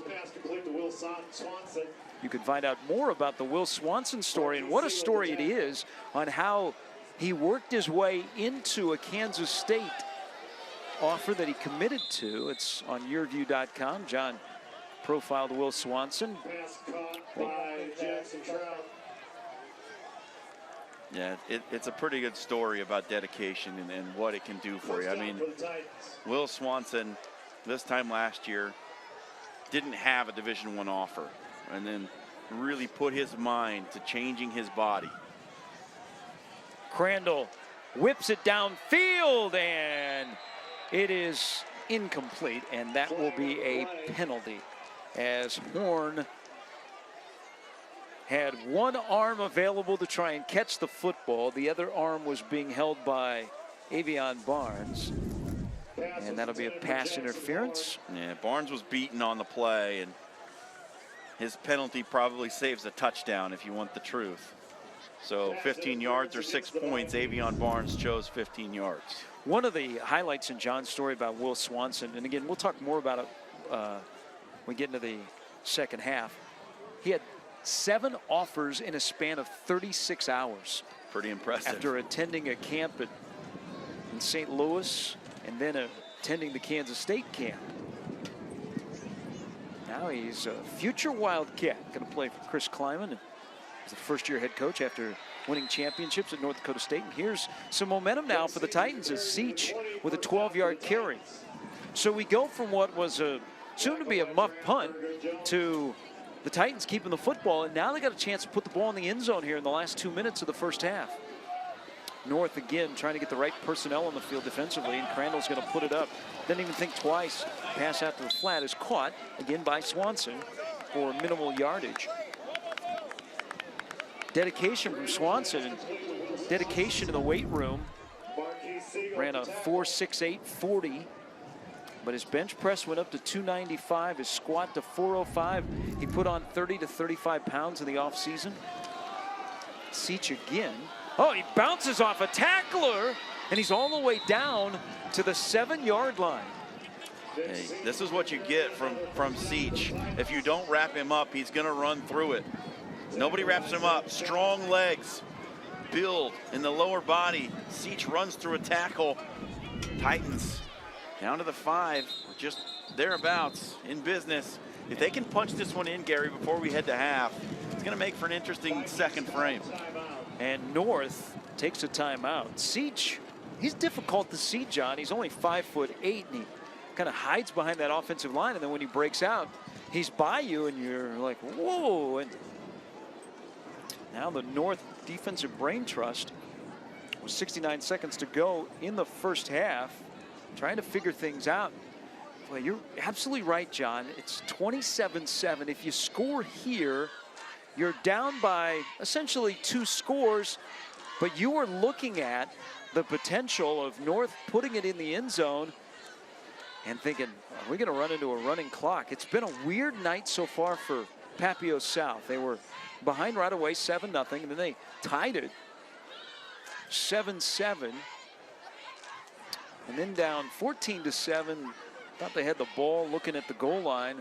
You can find out more about the Will Swanson story, and what a story it is on how he worked his way into a Kansas State offer that he committed to. It's on yourview.com. John profiled Will Swanson. Yeah, it's a pretty good story about dedication and what it can do for you. I mean, Will Swanson, this time last year, didn't have a Division I offer, and then really put his mind to changing his body. Crandall whips it downfield, and it is incomplete, and that will be a penalty, as Horn had one arm available to try and catch the football. The other arm was being held by Avion Barnes, and that'll be a pass interference. Yeah, Barnes was beaten on the play, and his penalty probably saves a touchdown if you want the truth. So 15 yards or 6 points. Avion Barnes chose 15 yards. One of the highlights in John's story about Will Swanson, and again, we'll talk more about it when we get into the second half. He had 7 offers in a span of 36 hours. Pretty impressive. After attending a camp in St. Louis and then attending the Kansas State camp. Now he's a future Wildcat, going to play for Chris Kleiman. He's the first-year head coach after winning championships at North Dakota State. And here's some momentum now for the Titans as Seach with a 12-yard carry. So we go from what was soon to be a muff punt to the Titans keeping the football, and now they got a chance to put the ball in the end zone here in the last 2 minutes of the first half. North again trying to get the right personnel on the field defensively, and Crandall's going to put it up. Didn't even think twice. Pass out to the flat is caught again by Swanson for minimal yardage. Dedication from Swanson, dedication in the weight room. Ran a 4.68 40. But his bench press went up to 295, his squat to 405. He put on 30 to 35 pounds in the offseason. Seach again. Oh, he bounces off a tackler and he's all the way down to the 7-yard line. Hey, this is what you get from Seach. If you don't wrap him up, he's going to run through it. Nobody wraps him up. Strong legs, build in the lower body. Seach runs through a tackle. Titans down to the 5, just thereabouts in business. If they can punch this one in, Gary, before we head to half, it's going to make for an interesting second frame. And North takes a timeout. Seach, he's difficult to see, John. He's only 5'8", and he kind of hides behind that offensive line. And then when he breaks out, he's by you, and you're like, whoa. And now the North defensive brain trust with 69 seconds to go in the first half, trying to figure things out. Well, you're absolutely right, John. It's 27-7. If you score here, you're down by essentially 2 scores, but you are looking at the potential of North putting it in the end zone and thinking, are we going to run into a running clock? It's been a weird night so far for Papio South. They were behind right away, 7-0, and then they tied it 7-7, and then down 14-7. Thought they had the ball looking at the goal line.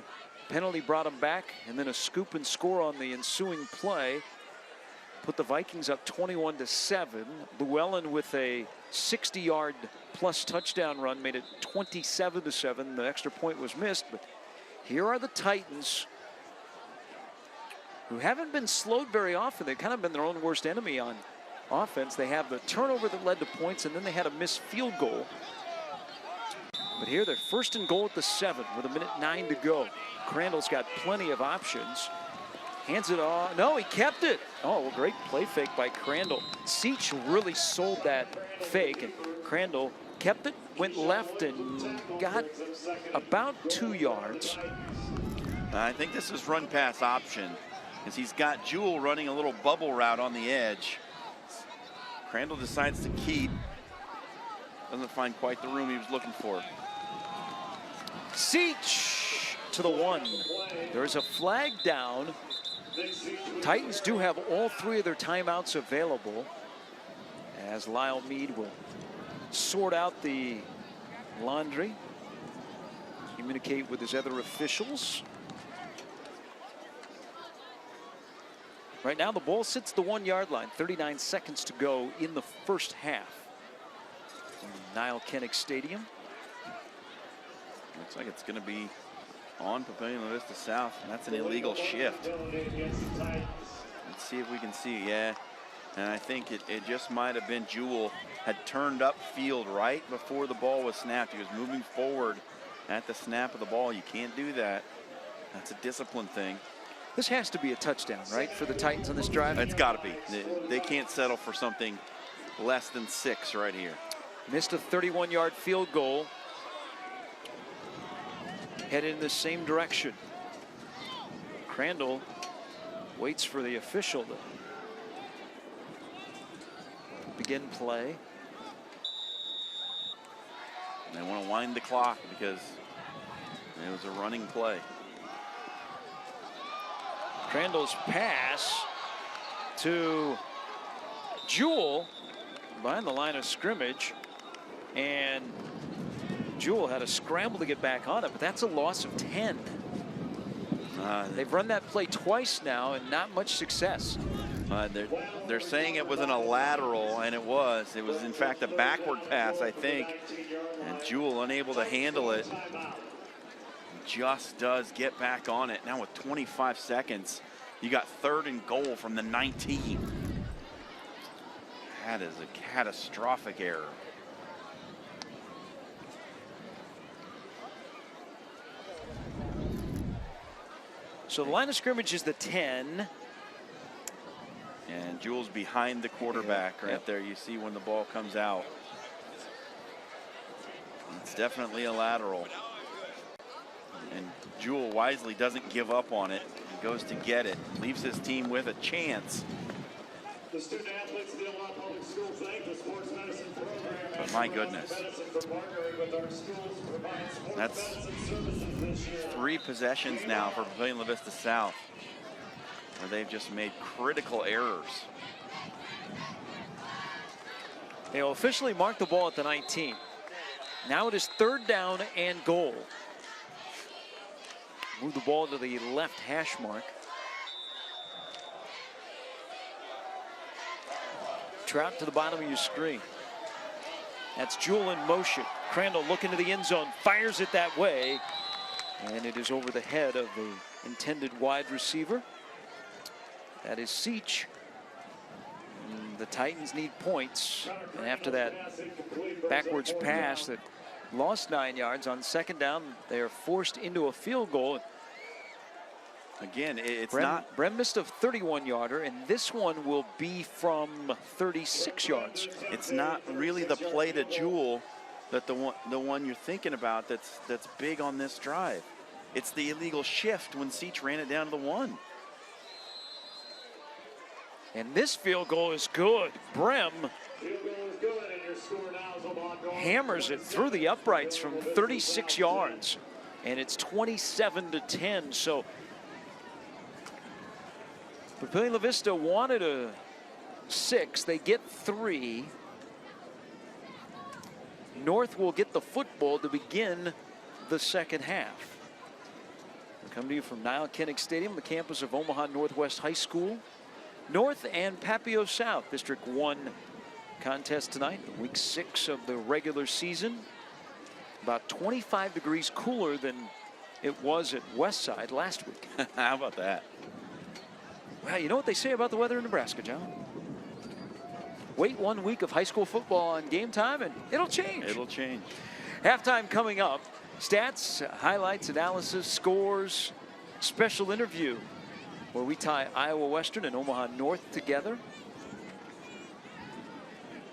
Penalty brought them back, and then a scoop and score on the ensuing play put the Vikings up 21-7. Llewellyn with a 60-yard plus touchdown run made it 27-7. The extra point was missed, but here are the Titans, who haven't been slowed very often. They've kind of been their own worst enemy on offense. They have the turnover that led to points, and then they had a missed field goal. But here they're 1st and goal at the 7 with 1:09 to go. Crandall's got plenty of options. Hands it off. No, he kept it. Oh, well, great play fake by Crandall. Seach really sold that fake, and Crandall kept it, went left, and got about 2 yards. I think this is run pass option, because he's got Jewell running a little bubble route on the edge. Crandall decides to keep. Doesn't find quite the room he was looking for. Seach to the 1. There's a flag down. Titans do have all 3 of their timeouts available, as Lyle Mead will sort out the laundry, communicate with his other officials. Right now the ball sits at the 1-yard line, 39 seconds to go in the first half. Niall Kennick Stadium. Looks like it's going to be on Papillion La Vista South, and that's an illegal shift. Let's see if we can see. Yeah, and I think it just might have been Jewell had turned up field right before the ball was snapped. He was moving forward at the snap of the ball. You can't do that. That's a discipline thing. This has to be a touchdown, right, for the Titans on this drive? It's got to be. They can't settle for something less than 6 right here. Missed a 31-yard field goal. Headed in the same direction. Crandall waits for the official to begin play. They want to wind the clock because it was a running play. Crandall's pass to Jewell behind the line of scrimmage, and Jewell had a scramble to get back on it, but that's a loss of 10. They've run that play twice now and not much success. They're saying it wasn't a lateral, and it was. It was in fact a backward pass, I think, and Jewell unable to handle it. Just does get back on it. Now with 25 seconds, you got 3rd and goal from the 19. That is a catastrophic error. So the line of scrimmage is the 10. And Jewell's behind the quarterback right there. You see when the ball comes out. It's definitely a lateral. And Jewell wisely doesn't give up on it. He goes to get it. Leaves his team with a chance. The student athletes of the Omaha Public Schools thank the sports medicine program. But my goodness. That's 3 possessions now for Papillion La Vista South, where they've just made critical errors. They'll officially mark the ball at the 19. Now it is 3rd down and goal. Move the ball to the left hash mark. Trout to the bottom of your screen. That's Jewell in motion. Crandall looking to the end zone, fires it that way, and it is over the head of the intended wide receiver. That is Seach. And the Titans need points, and after that backwards pass that lost 9 yards on 2nd down, they are forced into a field goal. Again, it's Brem missed a 31-yarder, and this one will be from 36 yards. It's not really the play to Jewell that the one you're thinking about that's big on this drive. It's the illegal shift when Seach ran it down to the 1. And this field goal is good. Brem hammers it through the uprights from 36 yards, and it's 27-10. So Papillion La Vista wanted a 6. They get 3. North will get the football to begin the second half. We come to you from Niall Kinnick Stadium, the campus of Omaha Northwest High School. North and Papio South, District 1 contest tonight, week 6 of the regular season. About 25 degrees cooler than it was at Westside last week. How about that? Well, you know what they say about the weather in Nebraska, John? Wait 1 week of high school football on Game Time, and it'll change. It'll change. Halftime coming up. Stats, highlights, analysis, scores, special interview where we tie Iowa Western and Omaha North together.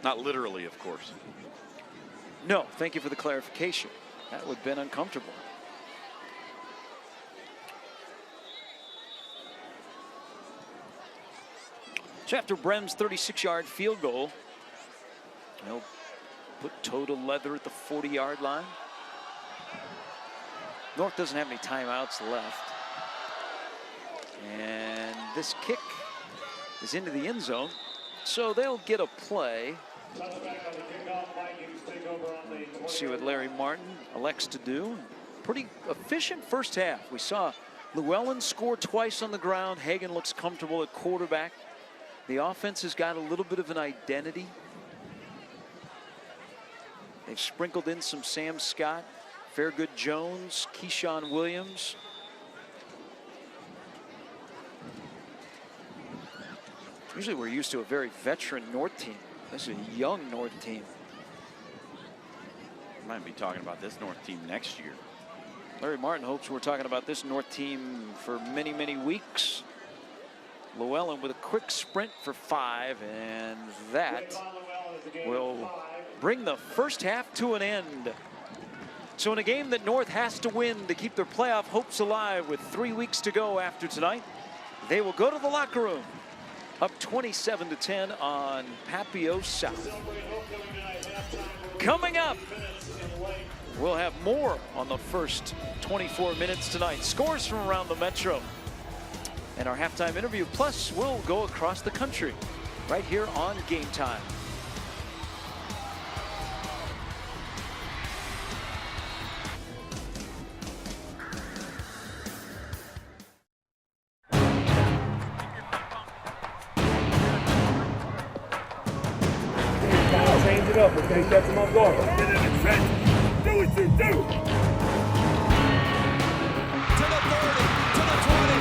Not literally, of course. No, thank you for the clarification. That would have been uncomfortable. So after Brem's 36-yard field goal, they'll put toe to leather at the 40-yard line. North doesn't have any timeouts left. And this kick is into the end zone, so they'll get a play. Let's see what Larry Martin elects to do. Pretty efficient first half. We saw Llewellyn score twice on the ground. Hagan looks comfortable at quarterback. The offense has got a little bit of an identity. They've sprinkled in some Sam Scott, Fairgood Jones, Keyshawn Williams. Usually we're used to a very veteran North team. This is a young North team. Might be talking about this North team next year. Larry Martin hopes we're talking about this North team for many, many weeks. Llewellyn with a quick sprint for 5, and that will bring the first half to an end. So in a game that North has to win to keep their playoff hopes alive with 3 weeks to go after tonight, they will go to the locker room up 27-10 on Papio South. Coming up, we'll have more on the first 24 minutes tonight. Scores from around the Metro. And our halftime interview, plus we'll go across the country right here on Game Time. Change it up, okay? Catch him off guard. Get in the trench. Do what you do. To the 30, to the 20.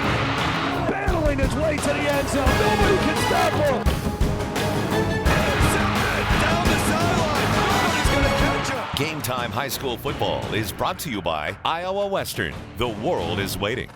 Battling his way to the end zone. Nobody can stop him. Down the sideline. Nobody's going to catch him. Game Time High School Football is brought to you by Iowa Western. The world is waiting.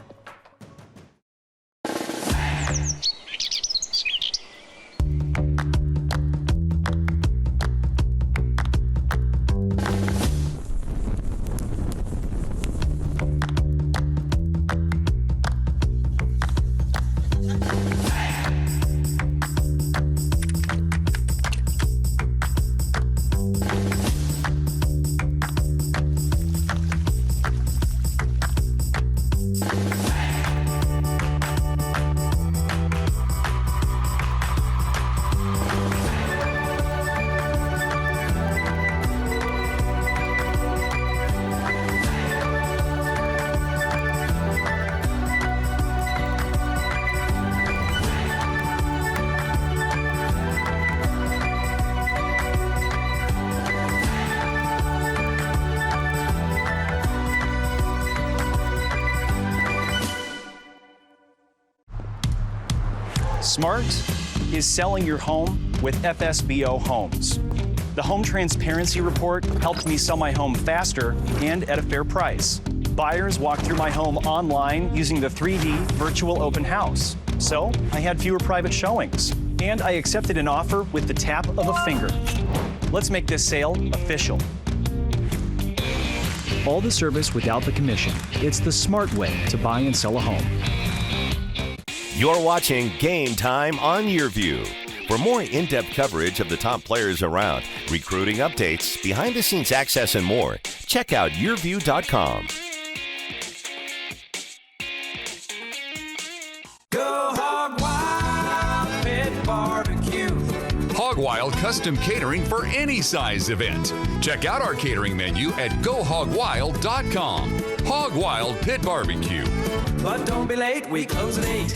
Smart is selling your home with FSBO Homes. The Home Transparency Report helped me sell my home faster and at a fair price. Buyers walked through my home online using the 3D virtual open house. So I had fewer private showings. And I accepted an offer with the tap of a finger. Let's make this sale official. All the service without the commission. It's the smart way to buy and sell a home. You're watching Game Time on YourView. For more in-depth coverage of the top players around, recruiting updates, behind-the-scenes access, and more, check out YourView.com. Go Hog Wild Pit Barbecue. Hog Wild custom catering for any size event. Check out our catering menu at GoHogWild.com. Hog Wild Pit Barbecue. But don't be late, we close at 8.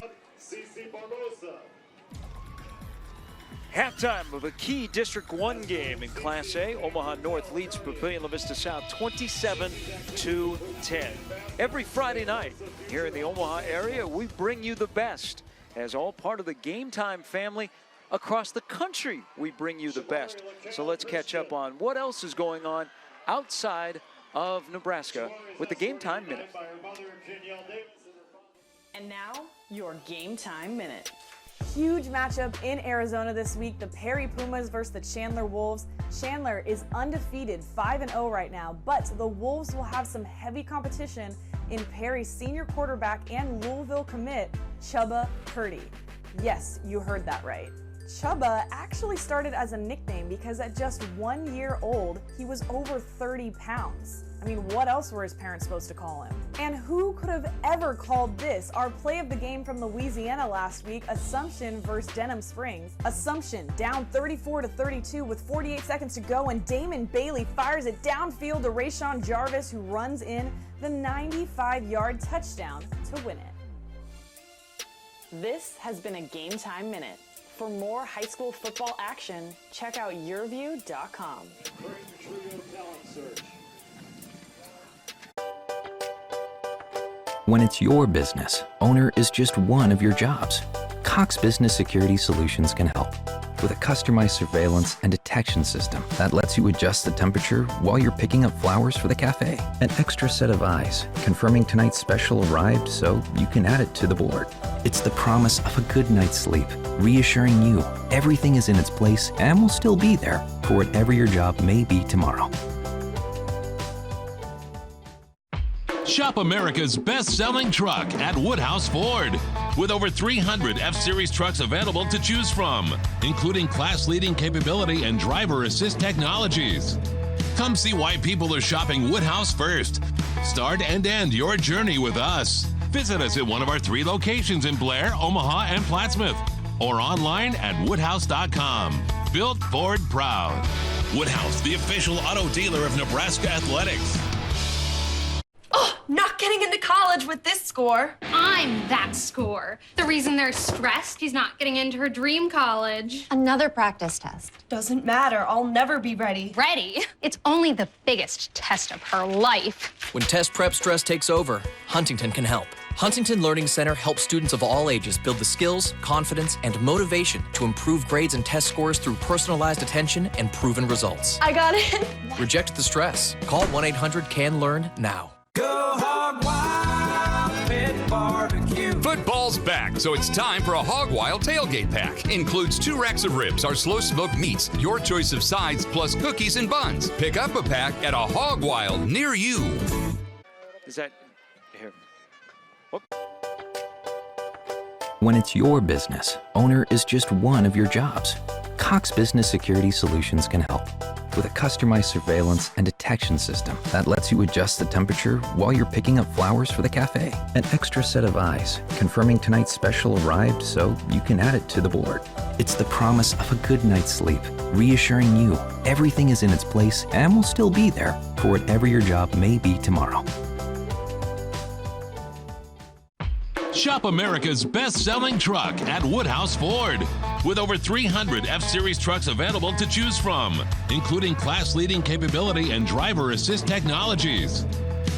Halftime of a key District 1 game in Class A. Omaha North leads Papillion La Vista South 27-10. Every Friday night here in the Omaha area, we bring you the best. As all part of the Game Time family across the country, we bring you the best. So let's catch up on what else is going on outside of Nebraska with the Game Time Minute. And now, your Game Time Minute. Huge matchup in Arizona this week. The Perry Pumas versus the Chandler Wolves. Chandler is undefeated, 5-0 right now, but the Wolves will have some heavy competition in Perry's senior quarterback and Louisville commit, Chubba Purdy. Yes, you heard that right. Chubba actually started as a nickname because at just 1 year old, he was over 30 pounds. I mean, what else were his parents supposed to call him? And who could have ever called this our play of the game from Louisiana last week, Assumption versus Denham Springs? Assumption down 34-32 with 48 seconds to go, and Damon Bailey fires it downfield to Rayshawn Jarvis, who runs in the 95-yard touchdown to win it. This has been a Game Time Minute. For more high school football action, check out YourView.com. When it's your business, owner is just one of your jobs. Cox Business Security Solutions can help with a customized surveillance and detection system that lets you adjust the temperature while you're picking up flowers for the cafe. An extra set of eyes confirming tonight's special arrived so you can add it to the board. It's the promise of a good night's sleep, reassuring you everything is in its place and will still be there for whatever your job may be tomorrow. Shop America's best-selling truck at Woodhouse Ford. With over 300 F-Series trucks available to choose from, including class-leading capability and driver assist technologies. Come see why people are shopping Woodhouse first. Start and end your journey with us. Visit us at one of our 3 locations in Blair, Omaha, and Plattsmouth, or online at woodhouse.com. Built Ford proud. Woodhouse, the official auto dealer of Nebraska Athletics. Oh, not getting into college with this score. I'm that score. The reason they're stressed, he's not getting into her dream college. Another practice test. Doesn't matter. I'll never be ready. Ready? It's only the biggest test of her life. When test prep stress takes over, Huntington can help. Huntington Learning Center helps students of all ages build the skills, confidence, and motivation to improve grades and test scores through personalized attention and proven results. I got it. Reject the stress. Call 1-800-CAN-LEARN now. Go Hog Wild Pit Barbecue. Football's back, so it's time for a Hog Wild tailgate pack. Includes 2 racks of ribs, our slow smoked meats, your choice of sides, plus cookies and buns. Pick up a pack at a Hog Wild near you. Is that here? Whoop. When it's your business, owner is just one of your jobs. Cox Business Security Solutions can help with a customized surveillance and detection system that lets you adjust the temperature while you're picking up flowers for the cafe. An extra set of eyes confirming tonight's special arrived so you can add it to the board. It's the promise of a good night's sleep, reassuring you everything is in its place and will still be there for whatever your job may be tomorrow. Shop America's best-selling truck at Woodhouse Ford. With over 300 F-Series trucks available to choose from, including class-leading capability and driver assist technologies.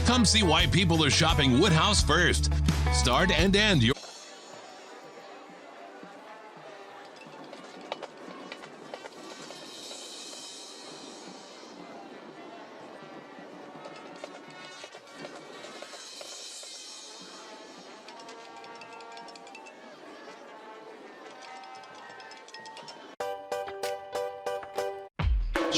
Come see why people are shopping Woodhouse first. Start and end your...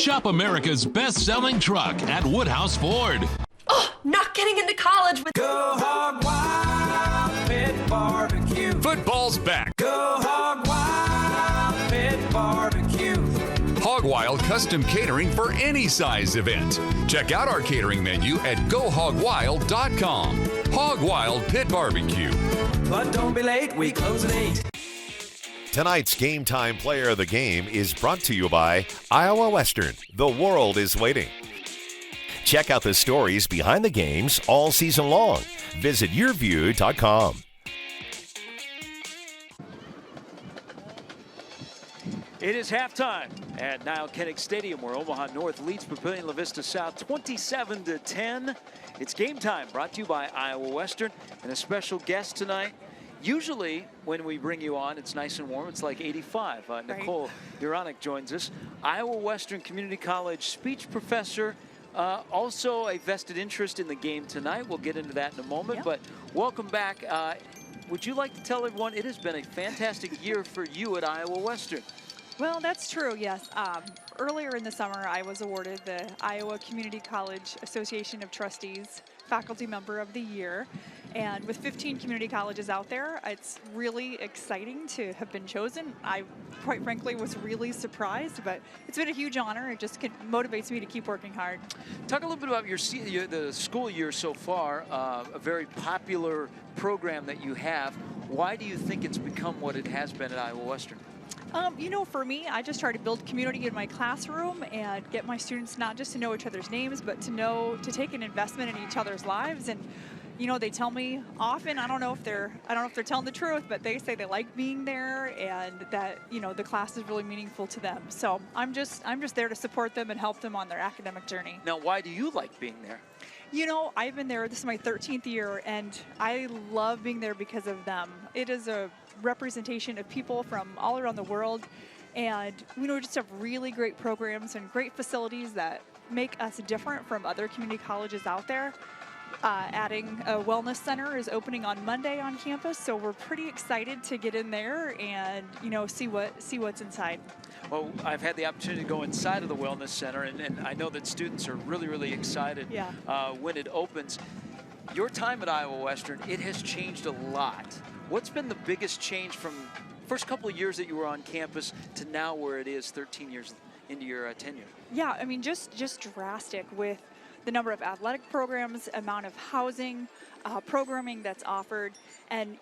Shop America's best-selling truck at Woodhouse Ford. Oh, not getting into college with Go Hog Wild Pit Barbecue. Football's back. Go Hog Wild Pit Barbecue. Hog Wild custom catering for any size event. Check out our catering menu at gohogwild.com. Hog Wild Pit Barbecue. But don't be late, we close at 8. Tonight's Game Time Player of the Game is brought to you by Iowa Western. The world is waiting. Check out the stories behind the games all season long. Visit yourview.com. It is halftime at Niall Kennick Stadium, where Omaha North leads Papillion La Vista South 27-10. It's Game Time, brought to you by Iowa Western, and a special guest tonight. Usually, when we bring you on, it's nice and warm. It's like 85. Nicole Uranic joins us. Iowa Western Community College speech professor, also a vested interest in the game tonight. We'll get into that in a moment, but welcome back. Would you like to tell everyone it has been a fantastic year for you at Iowa Western? Well, that's true, yes. Earlier in the summer, I was awarded the Iowa Community College Association of Trustees Faculty Member of the Year. And with 15 community colleges out there, it's really exciting to have been chosen. I, quite frankly, was really surprised, but it's been a huge honor. It just motivates me to keep working hard. Talk a little bit about the school year so far, a very popular program that you have. Why do you think it's become what it has been at Iowa Western? You know, for me, I just try to build community in my classroom and get my students not just to know each other's names, but to take an investment in each other's lives. And you know, they tell me often, I don't know if they're telling the truth, but they say they like being there and that, you know, the class is really meaningful to them. So I'm just there to support them and help them on their academic journey. Now, why do you like being there? You know, I've been there, this is my 13th year, and I love being there because of them. It is a representation of people from all around the world, and we just have really great programs and great facilities that make us different from other community colleges out there. Adding a wellness center is opening on Monday on campus, so we're pretty excited to get in there and see what's inside. Well, I've had the opportunity to go inside of the wellness center, and I know that students are really, really excited when it opens. Your time at Iowa Western, it has changed a lot. What's been the biggest change from first couple of years that you were on campus to now where it is 13 years into your tenure? Yeah, I mean, just drastic with the number of athletic programs, amount of housing, programming that's offered. And,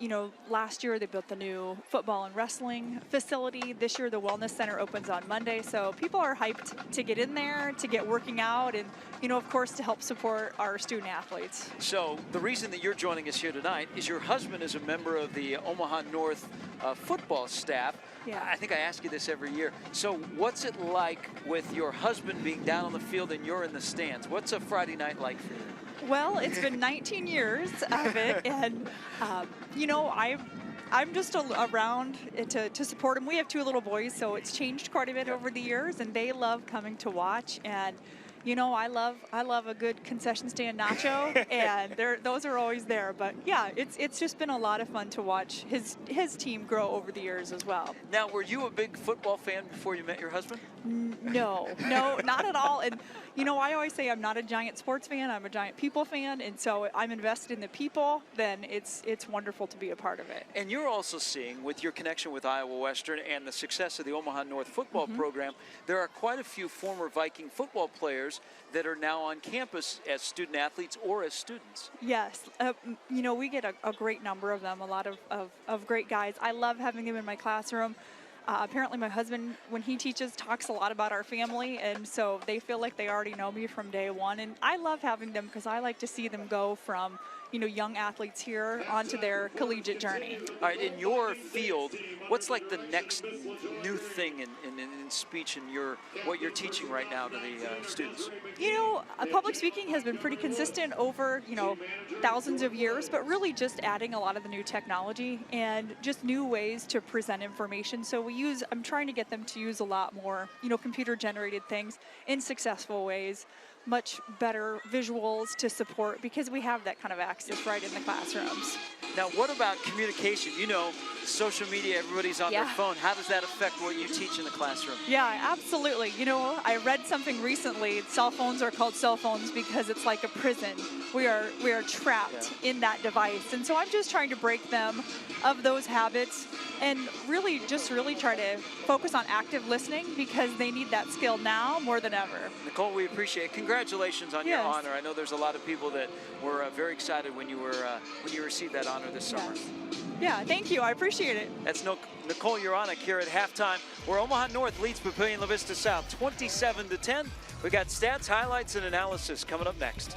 last year they built the new football and wrestling facility. This year the Wellness Center opens on Monday. So people are hyped to get in there, to get working out, and, of course, to help support our student athletes. So the reason that you're joining us here tonight is your husband is a member of the Omaha North football staff. Yeah. I think I ask you this every year. So what's it like with your husband being down on the field and you're in the stands? What's a Friday night like for you? Well, it's been 19 years of it, and I'm just around to support them. We have 2 little boys, so it's changed quite a bit over the years, and they love coming to watch. And I love a good concession stand nacho, and those are always there. But yeah, it's just been a lot of fun to watch his team grow over the years as well. Now, were you a big football fan before you met your husband? No, not at all. And I always say I'm not a giant sports fan. I'm a giant people fan, and so I'm invested in the people. Then it's wonderful to be a part of it. And you're also seeing, with your connection with Iowa Western and the success of the Omaha North football program, there are quite a few former Viking football players that are now on campus as student athletes or as students. Yes, we get a great number of them, a lot of great guys. I love having them in my classroom. Apparently my husband, when he teaches, talks a lot about our family, and so they feel like they already know me from day one. And I love having them because I like to see them go from young athletes here onto their collegiate journey. All right, in your field, what's like the next new thing in speech and what you're teaching right now to the students? Public speaking has been pretty consistent over, thousands of years, but really just adding a lot of the new technology and just new ways to present information. So I'm trying to get them to use a lot more, computer-generated things in successful ways. much better visuals to support because we have that kind of access right in the classrooms. Now, what about communication? You know, social media, everybody's on their phone. How does that affect what you teach in the classroom? Yeah, absolutely. You know, I read something recently. Cell phones are called cell phones because it's like a prison. We are trapped in that device. And so I'm just trying to break them of those habits and really try to focus on active listening because they need that skill now more than ever. Nicole, we appreciate it. Congratulations on your honor. I know there's a lot of people that were very excited when you received that honor this summer. Yeah, thank you. I appreciate it. That's Nicole Uranic here at halftime, where Omaha North leads Papillion La Vista South 27-10. We got stats, highlights, and analysis coming up next.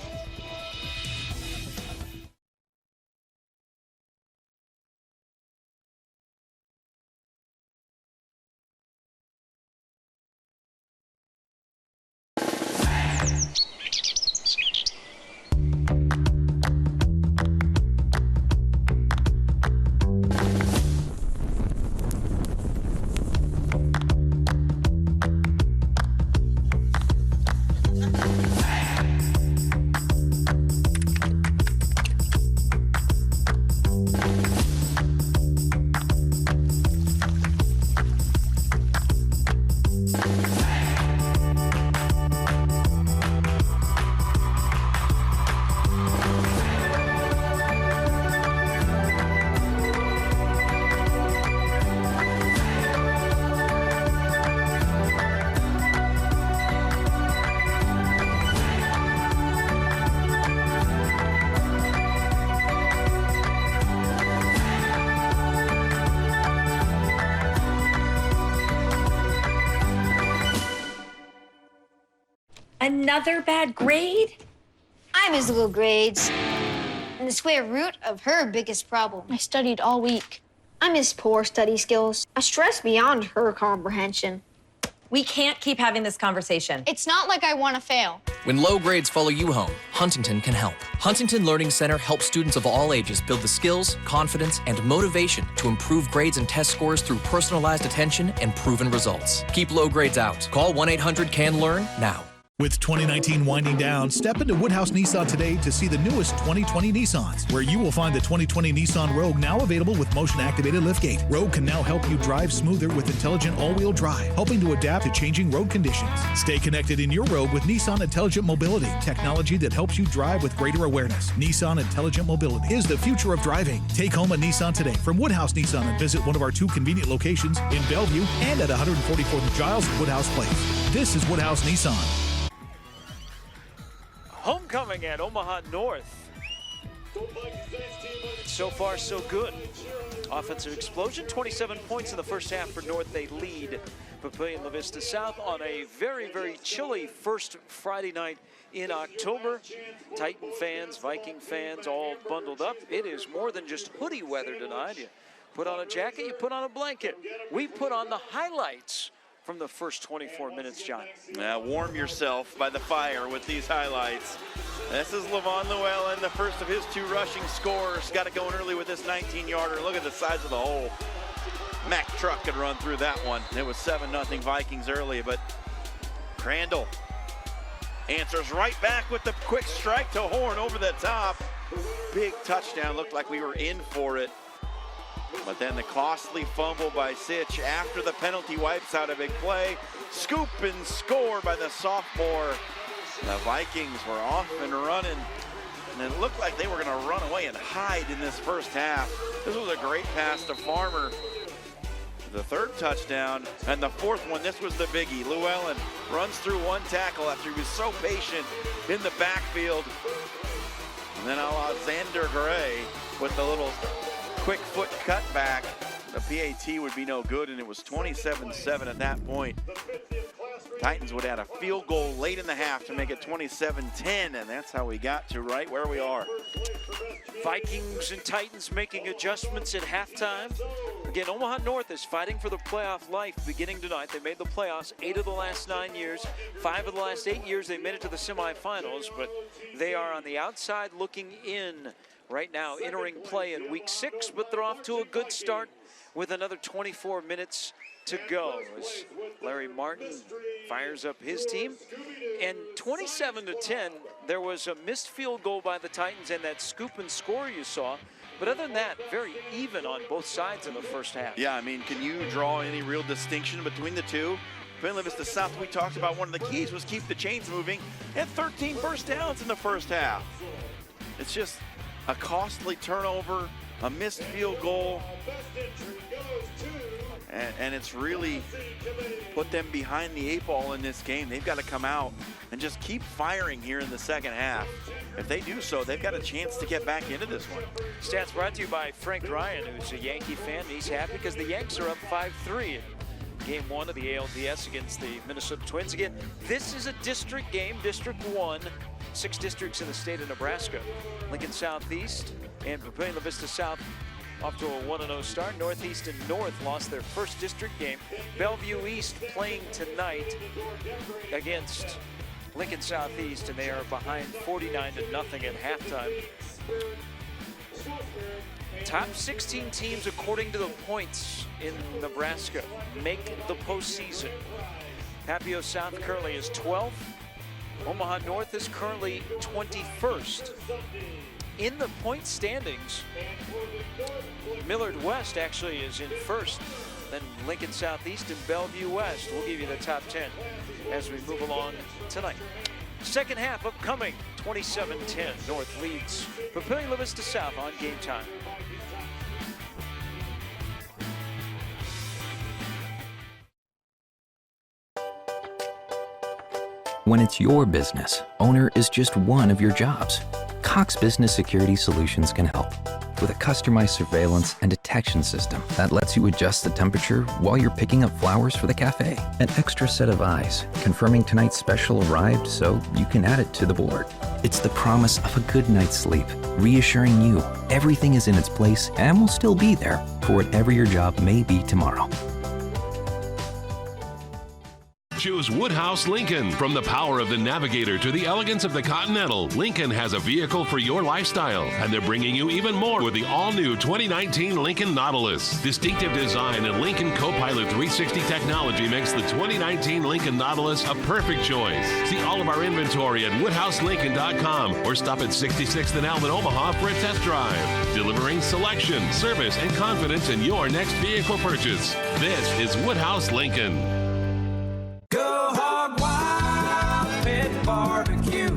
Another bad grade? I miss little grades. And the square root of her biggest problem. I studied all week. I miss poor study skills. I stress beyond her comprehension. We can't keep having this conversation. It's not like I want to fail. When low grades follow you home, Huntington can help. Huntington Learning Center helps students of all ages build the skills, confidence, and motivation to improve grades and test scores through personalized attention and proven results. Keep low grades out. Call 1-800-CAN-LEARN now. With 2019 winding down, step into Woodhouse Nissan today to see the newest 2020 Nissans, where you will find the 2020 Nissan Rogue now available with motion-activated liftgate. Rogue can now help you drive smoother with intelligent all-wheel drive, helping to adapt to changing road conditions. Stay connected in your Rogue with Nissan Intelligent Mobility, technology that helps you drive with greater awareness. Nissan Intelligent Mobility is the future of driving. Take home a Nissan today from Woodhouse Nissan and visit one of our 2 convenient locations in Bellevue and at 144th and Giles at Woodhouse Place. This is Woodhouse Nissan. Homecoming at Omaha North. So far, so good. Offensive explosion, 27 points in the first half for North. They lead Papillion La Vista South on a very, very chilly first Friday night in October. Titan fans, Viking fans, all bundled up. It is more than just hoodie weather tonight. You put on a jacket, you put on a blanket. We put on the highlights from the first 24 minutes, John. Warm yourself by the fire with these highlights. This is Levon Llewellyn, the first of his 2 rushing scores. Got it going early with this 19-yarder. Look at the size of the hole. Mack Truck could run through that one. It was 7-0 Vikings early, but Crandall answers right back with the quick strike to Horn over the top. Big touchdown. Looked like we were in for it. But then the costly fumble by Sitch after the penalty wipes out a big play. Scoop and score by the sophomore. The Vikings were off and running, and it looked like they were going to run away and hide in this first half. This was a great pass to Farmer. The 3rd touchdown, and the 4th one, this was the biggie. Llewellyn runs through 1 tackle after he was so patient in the backfield. And then a la Xander Gray with the little quick foot cutback. The PAT would be no good, and it was 27-7 at that point. Titans would add a field goal late in the half to make it 27-10, and that's how we got to right where we are. Vikings and Titans making adjustments at halftime. Again, Omaha North is fighting for the playoff life beginning tonight. They made the playoffs 8 of the last 9 years. 5 of the last 8 years they made it to the semifinals, but they are on the outside looking in right now entering play in week 6, but they're off to a good start with another 24 minutes to go as Larry Martin fires up his team. And 27-10, there was a missed field goal by the Titans and that scoop and score you saw. But other than that, very even on both sides in the first half. Yeah, I mean, can you draw any real distinction between the two? Papillion La Vista South, we talked about one of the keys was keep the chains moving. Had 13 first downs in the first half. It's just a costly turnover, a missed field goal. And it's really put them behind the 8 ball in this game. They've got to come out and just keep firing here in the second half. If they do so, they've got a chance to get back into this one. Stats brought to you by Frank Ryan, who's a Yankee fan. He's happy because the Yanks are up 5-3 in Game 1 of the ALDS against the Minnesota Twins. Again, this is a district game, District 1, 6 districts in the state of Nebraska. Lincoln Southeast and Papillion La Vista South off to a 1-0 start. Northeast and North lost their first district game. Bellevue East playing tonight against Lincoln Southeast, and they are behind 49-0 at halftime. Top 16 teams according to the points in Nebraska make the postseason. Papio South currently is 12th. Omaha North is currently 21st. In the point standings, Millard West actually is in first, then Lincoln Southeast and Bellevue West. We'll give you the top 10 as we move along tonight. Second half upcoming, 27-10. North leads Papillion La Vista South on Game Time. When it's your business, owner is just one of your jobs. Cox Business Security Solutions can help with a customized surveillance and detection system that lets you adjust the temperature while you're picking up flowers for the cafe. An extra set of eyes confirming tonight's special arrived so you can add it to the board. It's the promise of a good night's sleep, reassuring you everything is in its place and will still be there for whatever your job may be tomorrow. Choose Woodhouse Lincoln. From the power of the Navigator to the elegance of the Continental, Lincoln has a vehicle for your lifestyle. And they're bringing you even more with the all-new 2019 Lincoln Nautilus. Distinctive design and Lincoln Copilot 360 technology makes the 2019 Lincoln Nautilus a perfect choice. See all of our inventory at WoodhouseLincoln.com or stop at 66th and Elm in Omaha for a test drive. Delivering selection, service, and confidence in your next vehicle purchase. This is Woodhouse Lincoln.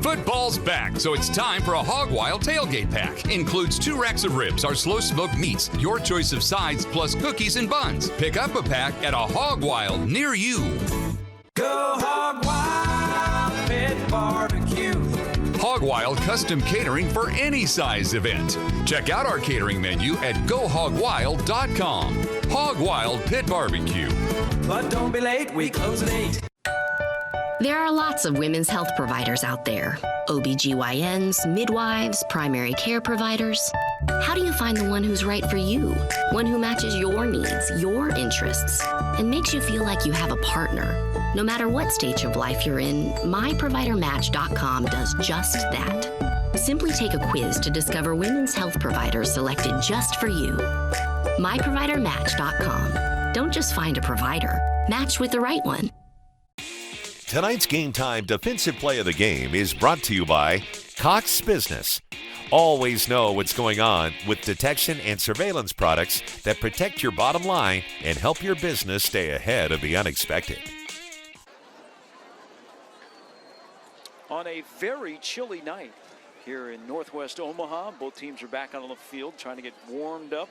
Football's back, so it's time for a Hog Wild tailgate pack. Includes 2 racks of ribs, our slow smoked meats, your choice of sides, plus cookies and buns. Pick up a pack at a Hog Wild near you. Go Hog Wild Pit Barbecue. Hog Wild custom catering for any size event. Check out our catering menu at GoHogWild.com. Hog Wild Pit Barbecue. But don't be late, we close at 8. There are lots of women's health providers out there. OBGYNs, midwives, primary care providers. How do you find the one who's right for you? One who matches your needs, your interests, and makes you feel like you have a partner. No matter what stage of life you're in, MyProviderMatch.com does just that. Simply take a quiz to discover women's health providers selected just for you. MyProviderMatch.com. Don't just find a provider, match with the right one. Tonight's Game Time defensive play of the game is brought to you by Cox Business. Always know what's going on with detection and surveillance products that protect your bottom line and help your business stay ahead of the unexpected. On a very chilly night here in Northwest Omaha, both teams are back on the field trying to get warmed up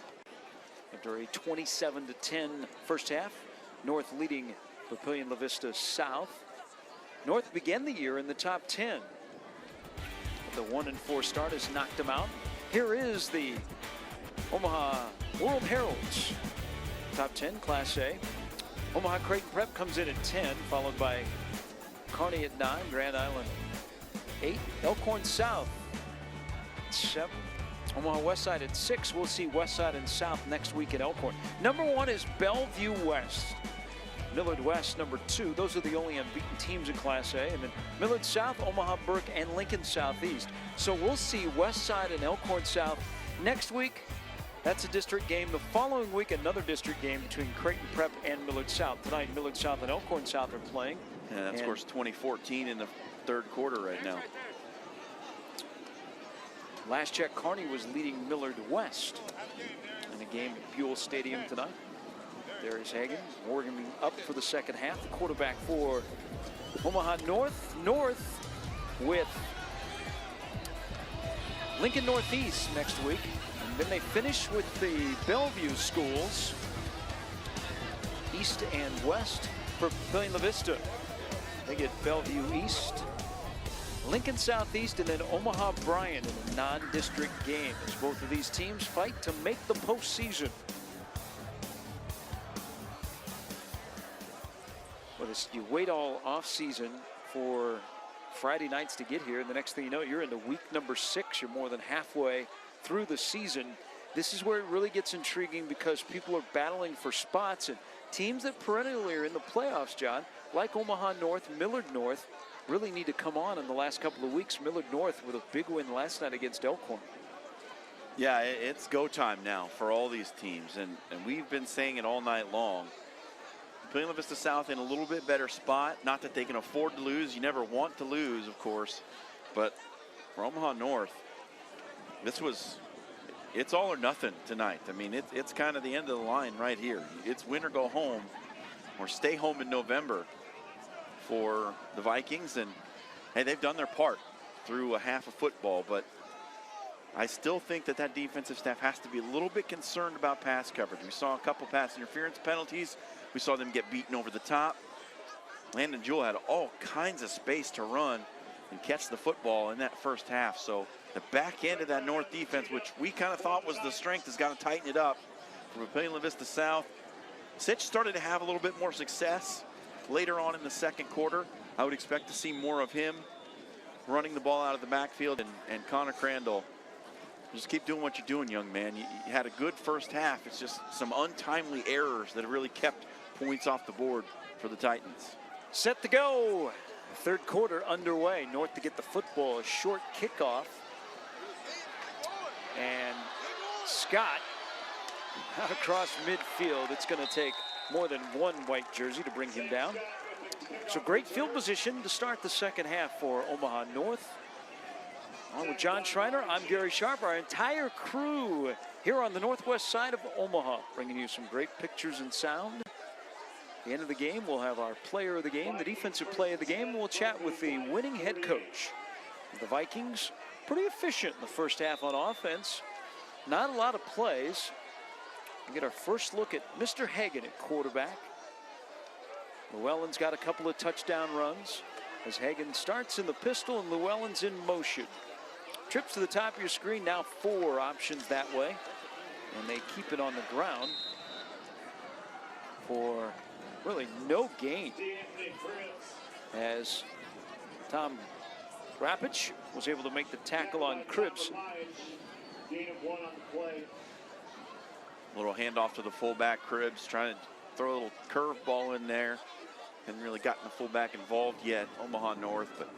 after a 27-10 first half. North leading Papillion La Vista South. North began the year in the top 10. The 1-4 start has knocked them out. Here is the Omaha World Heralds. Top 10, Class A. Omaha Creighton Prep comes in at 10, followed by Kearney at 9, Grand Island 8, Elkhorn South 7, Omaha Westside at 6. We'll see Westside and South next week at Elkhorn. Number 1 is Bellevue West. Millard West, number 2. Those are the only unbeaten teams in Class A. And then Millard South, Omaha Burke, and Lincoln Southeast. So we'll see West Side and Elkhorn South next week. That's a district game. The following week, another district game between Creighton Prep and Millard South. Tonight, Millard South and Elkhorn South are playing. Yeah, that's, of course, 2014 in the third quarter right now. Last check, Kearney was leading Millard West in a game at Buell Stadium tonight. There's Hagan warming up for the second half. The quarterback for Omaha North. North with Lincoln Northeast next week. And then they finish with the Bellevue schools, East and West, for Papillion La Vista. They get Bellevue East, Lincoln Southeast, and then Omaha Bryan in a non-district game as both of these teams fight to make the postseason. Well, you wait all off-season for Friday nights to get here, and the next thing you know, you're into week number 6. You're more than halfway through the season. This is where it really gets intriguing because people are battling for spots, and teams that perennially are in the playoffs, John, like Omaha North, Millard North, really need to come on in the last couple of weeks. Millard North with a big win last night against Elkhorn. Yeah, it's go time now for all these teams, and we've been saying it all night long. Papillion La Vista South in a little bit better spot. Not that they can afford to lose. You never want to lose, of course. But for Omaha North, it's all or nothing tonight. I mean, it's kind of the end of the line right here. It's win or go home or stay home in November for the Vikings. And, hey, they've done their part through a half of football. But I still think that defensive staff has to be a little bit concerned about pass coverage. We saw a couple pass interference penalties. We saw them get beaten over the top. Landon Jewell had all kinds of space to run and catch the football in that first half. So the back end of that North defense, which we kind of thought was the strength, has got to tighten it up. For Papillion La Vista South, Sitch started to have a little bit more success later on in the second quarter. I would expect to see more of him running the ball out of the backfield. And Connor Crandall, just keep doing what you're doing, young man. You had a good first half. It's just some untimely errors that have really kept points off the board for the Titans. Set to go. Third quarter underway. North to get the football. A short kickoff. And Scott out across midfield. It's going to take more than one white jersey to bring him down. So great field position to start the second half for Omaha North. Along with John Schreiner, I'm Gary Sharp. Our entire crew here on the northwest side of Omaha, bringing you some great pictures and sound. At the end of the game, we'll have our player of the game, the defensive play of the game, and we'll chat with the winning head coach. The Vikings, pretty efficient in the first half on offense. Not a lot of plays. We get our first look at Mr. Hagan at quarterback. Llewellyn's got a couple of touchdown runs as Hagan starts in the pistol and Llewellyn's in motion. Trips to the top of your screen, now 4 options that way. And they keep it on the ground for really no gain, as Tom Rapich was able to make the tackle on Cribbs. Little handoff to the fullback, Cribbs, trying to throw a little curveball in there. Hadn't really gotten the fullback involved yet, Omaha North, but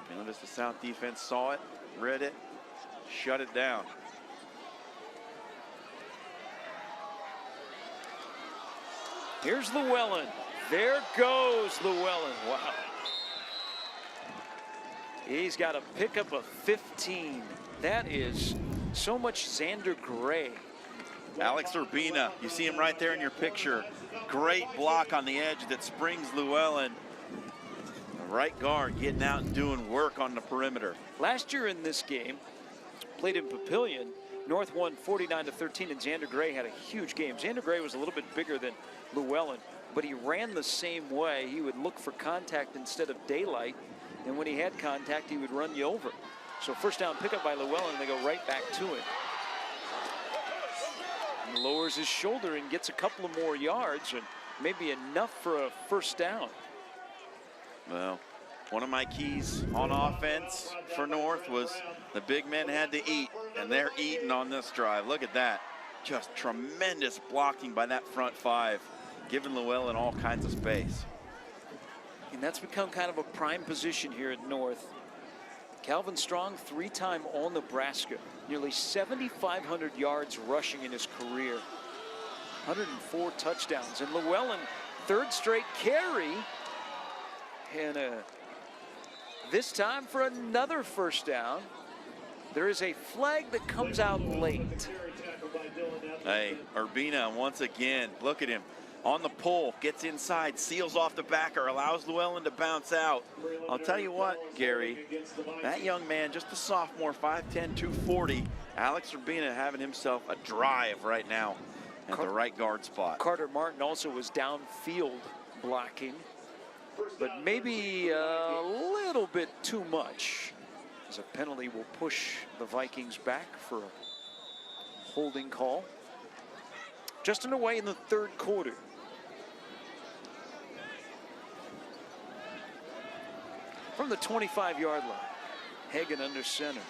Papillion La Vista South defense saw it, read it, shut it down. Here's Llewellyn. There goes Llewellyn. Wow. He's got a pickup of 15. That is so much Xander Gray. Alex Urbina, you see him right there in your picture. Great block on the edge that springs Llewellyn. The right guard getting out and doing work on the perimeter. Last year in this game, played in Papillion, North won 49-13, and Xander Gray had a huge game. Xander Gray was a little bit bigger than Llewellyn, but he ran the same way. He would look for contact instead of daylight, and when he had contact, he would run you over. So first down pickup by Llewellyn, and they go right back to him. He lowers his shoulder and gets a couple of more yards, and maybe enough for a first down. Well, one of my keys on offense for North was the big men had to eat, and they're eating on this drive. Look at that. Just tremendous blocking by that front 5. giving Llewellyn all kinds of space. And that's become kind of a prime position here at North. Calvin Strong, 3-time All-Nebraska, nearly 7,500 yards rushing in his career, 104 touchdowns. And Llewellyn, 3rd straight carry, and this time for another first down. There is a flag that comes out late. Hey, Urbina once again, look at him. On the pull, gets inside, seals off the backer, allows Llewellyn to bounce out. I'll tell you what, Gary, that young man, just a sophomore, 5'10", 240, Alex Urbina having himself a drive right now at the right guard spot. Carter Martin also was downfield blocking, but maybe a little bit too much, as a penalty will push the Vikings back for a holding call. Just underway in the 3rd quarter. From the 25-yard line, Hagan under center.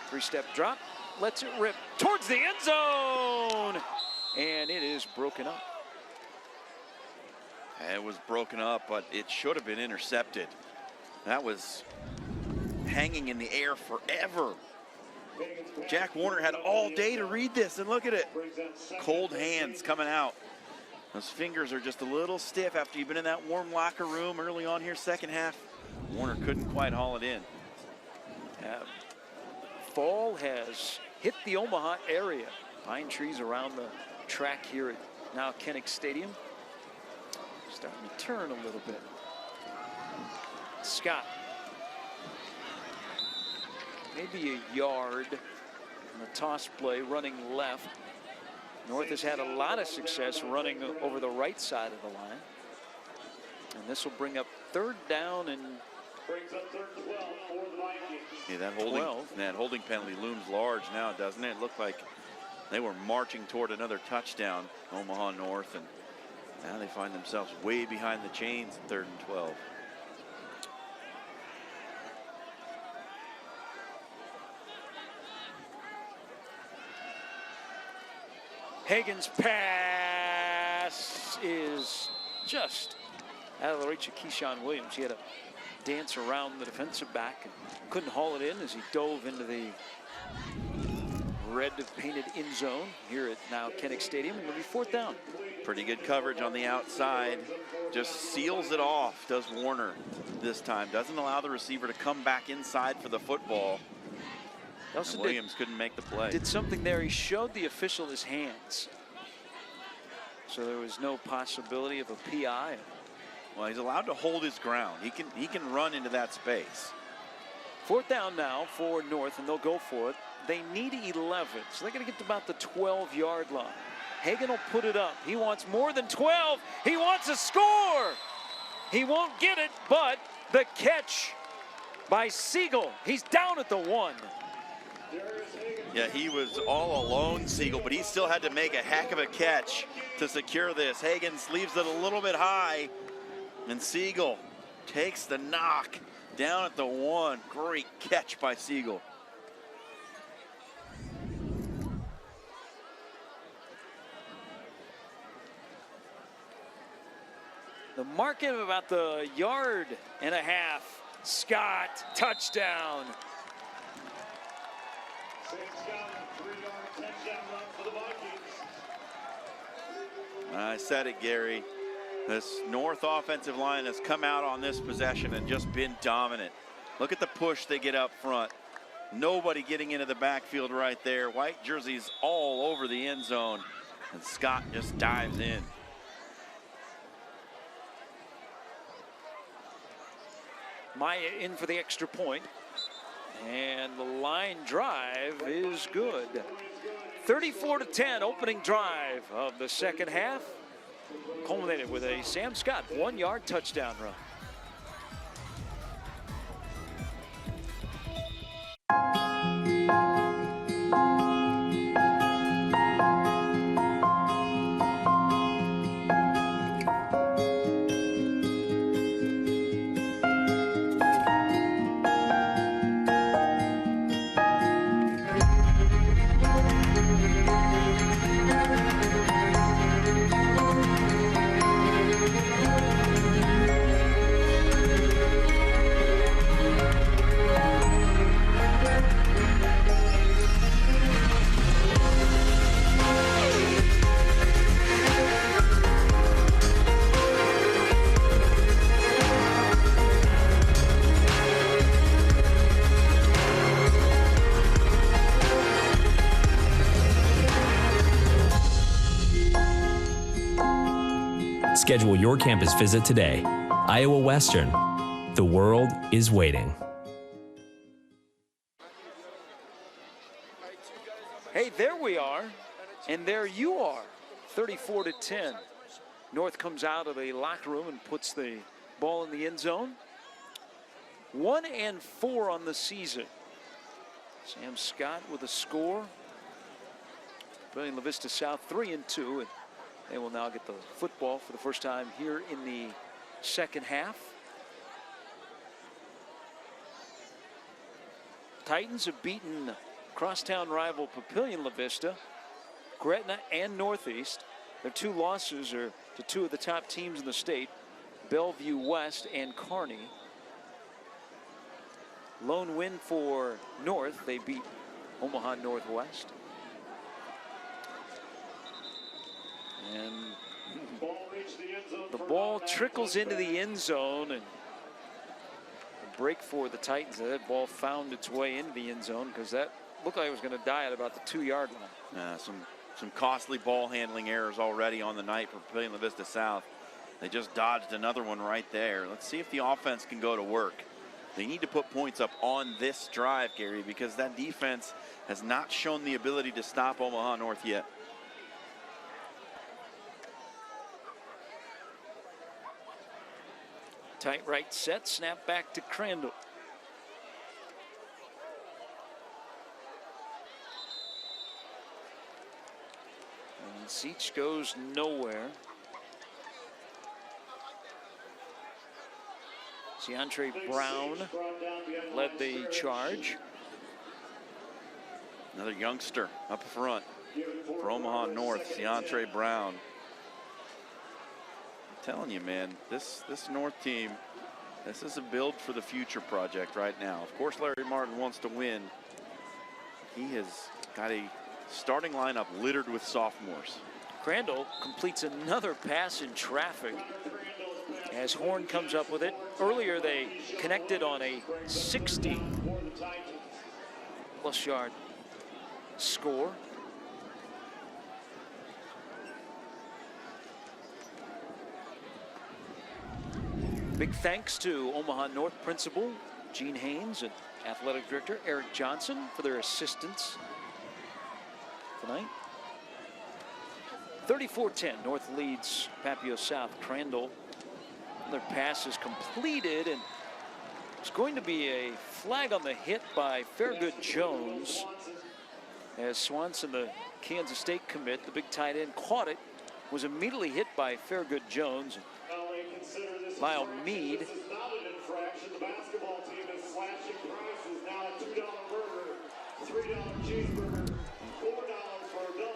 3-step drop, lets it rip towards the end zone, and it is broken up. It was broken up, but it should have been intercepted. That was hanging in the air forever. Jack Warner had all day to read this, and look at it. Cold hands coming out. Those fingers are just a little stiff after you've been in that warm locker room early on here, second half. Warner couldn't quite haul it in. Fall has hit the Omaha area. Pine trees around the track here at now Kinnick Stadium. Starting to turn a little bit. Scott. Maybe a yard on the toss play, running left. North has had a lot of success running over the right side of the line. And this will bring up 3rd down and yeah, that holding penalty looms large now, doesn't it? It looked like they were marching toward another touchdown, Omaha North, and now they find themselves way behind the chains at 3rd and 12. Hagan's pass is just out of the reach of Keyshawn Williams. He had a dance around the defensive back and couldn't haul it in as he dove into the red painted end zone here at now Kinnick Stadium. It'll be 4th down. Pretty good coverage on the outside. Just seals it off, does Warner this time. Doesn't allow the receiver to come back inside for the football. Williams couldn't make the play. Did something there. He showed the official his hands. So there was no possibility of a PI. Well, he's allowed to hold his ground. He can run into that space. 4th down now for North, and they'll go for it. They need 11, so they're going to get to about the 12-yard line. Hagan will put it up. He wants more than 12. He wants a score. He won't get it, but the catch by Siegel. He's down at the 1. Yeah, he was all alone, Siegel, but he still had to make a heck of a catch to secure this. Hagan leaves it a little bit high, and Siegel takes the knock down at the 1. Great catch by Siegel. The mark of about the 1.5 yards. Scott, touchdown. I said it, Gary. This North offensive line has come out on this possession and just been dominant. Look at the push they get up front. Nobody getting into the backfield right there. White jerseys all over the end zone, and Scott just dives in. Maya in for the extra point, and the line drive is good. 34-10 opening drive of the second half, culminated with a Sam Scott 1-yard touchdown run. Schedule your campus visit today. Iowa Western. The world is waiting. Hey, there we are, and there you are, 34-10. North comes out of the locker room and puts the ball in the end zone. 1-4 on the season. Sam Scott with a score. Brilliant La Vista South 3-2, and they will now get the football for the first time here in the second half. Titans have beaten crosstown rival Papillion La Vista, Gretna, and Northeast. Their 2 losses are to 2 of the top teams in the state, Bellevue West and Kearney. Lone win for North. They beat Omaha Northwest. And the ball trickles into the end zone, and a break for the Titans. That ball found its way into the end zone because that looked like it was going to die at about the 2-yard line. Some costly ball handling errors already on the night for Papillion La Vista South. They just dodged another one right there. Let's see if the offense can go to work. They need to put points up on this drive, Gary, because that defense has not shown the ability to stop Omaha North yet. Tight right set, snap back to Crandall. And Seach goes nowhere. Seantre Brown led the charge. Another youngster up front for Omaha North, Seantre Brown. I'm telling you, man, this North team, this is a build for the future project right now. Of course, Larry Martin wants to win. He has got a starting lineup littered with sophomores. Crandall completes another pass in traffic as Horn comes up with it. Earlier they connected on a 60+ yard score. Big thanks to Omaha North principal Gene Haynes and athletic director Eric Johnson for their assistance tonight. 34-10, North leads Papio South. Crandall, their pass is completed, and it's going to be a flag on the hit by Fairgood Jones as Swanson, the Kansas State commit, the big tight end, caught it, was immediately hit by Fairgood Jones. Lyle Mead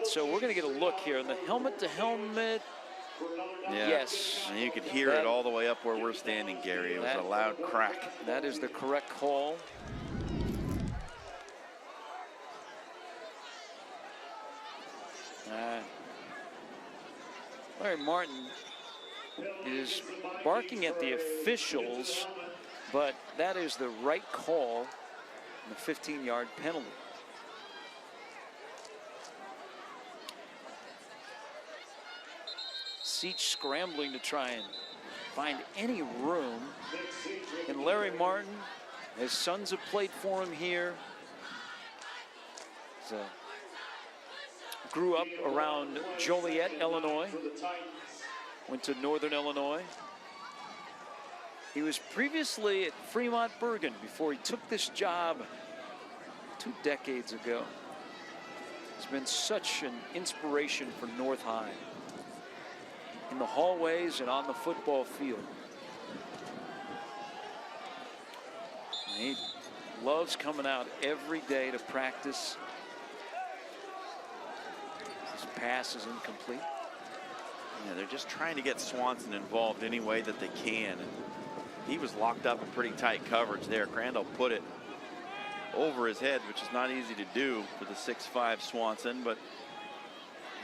so we're going to get a look here in the helmet to helmet. Yeah. Yes. And you could hear it all the way up where we're standing, Gary. It was a loud crack. That is the correct call. Larry Martin is barking at the officials, but that is the right call, the 15-yard penalty. Seach scrambling to try and find any room. And Larry Martin, his sons have played for him here. So, grew up around Joliet, Illinois. Went to Northern Illinois. He was previously at Fremont Bergen before he took this job 2 decades ago. He's been such an inspiration for North High in the hallways and on the football field. And he loves coming out every day to practice. His pass is incomplete. Yeah, they're just trying to get Swanson involved any way that they can. And he was locked up in pretty tight coverage there. Crandall put it over his head, which is not easy to do for the 6'5" Swanson, but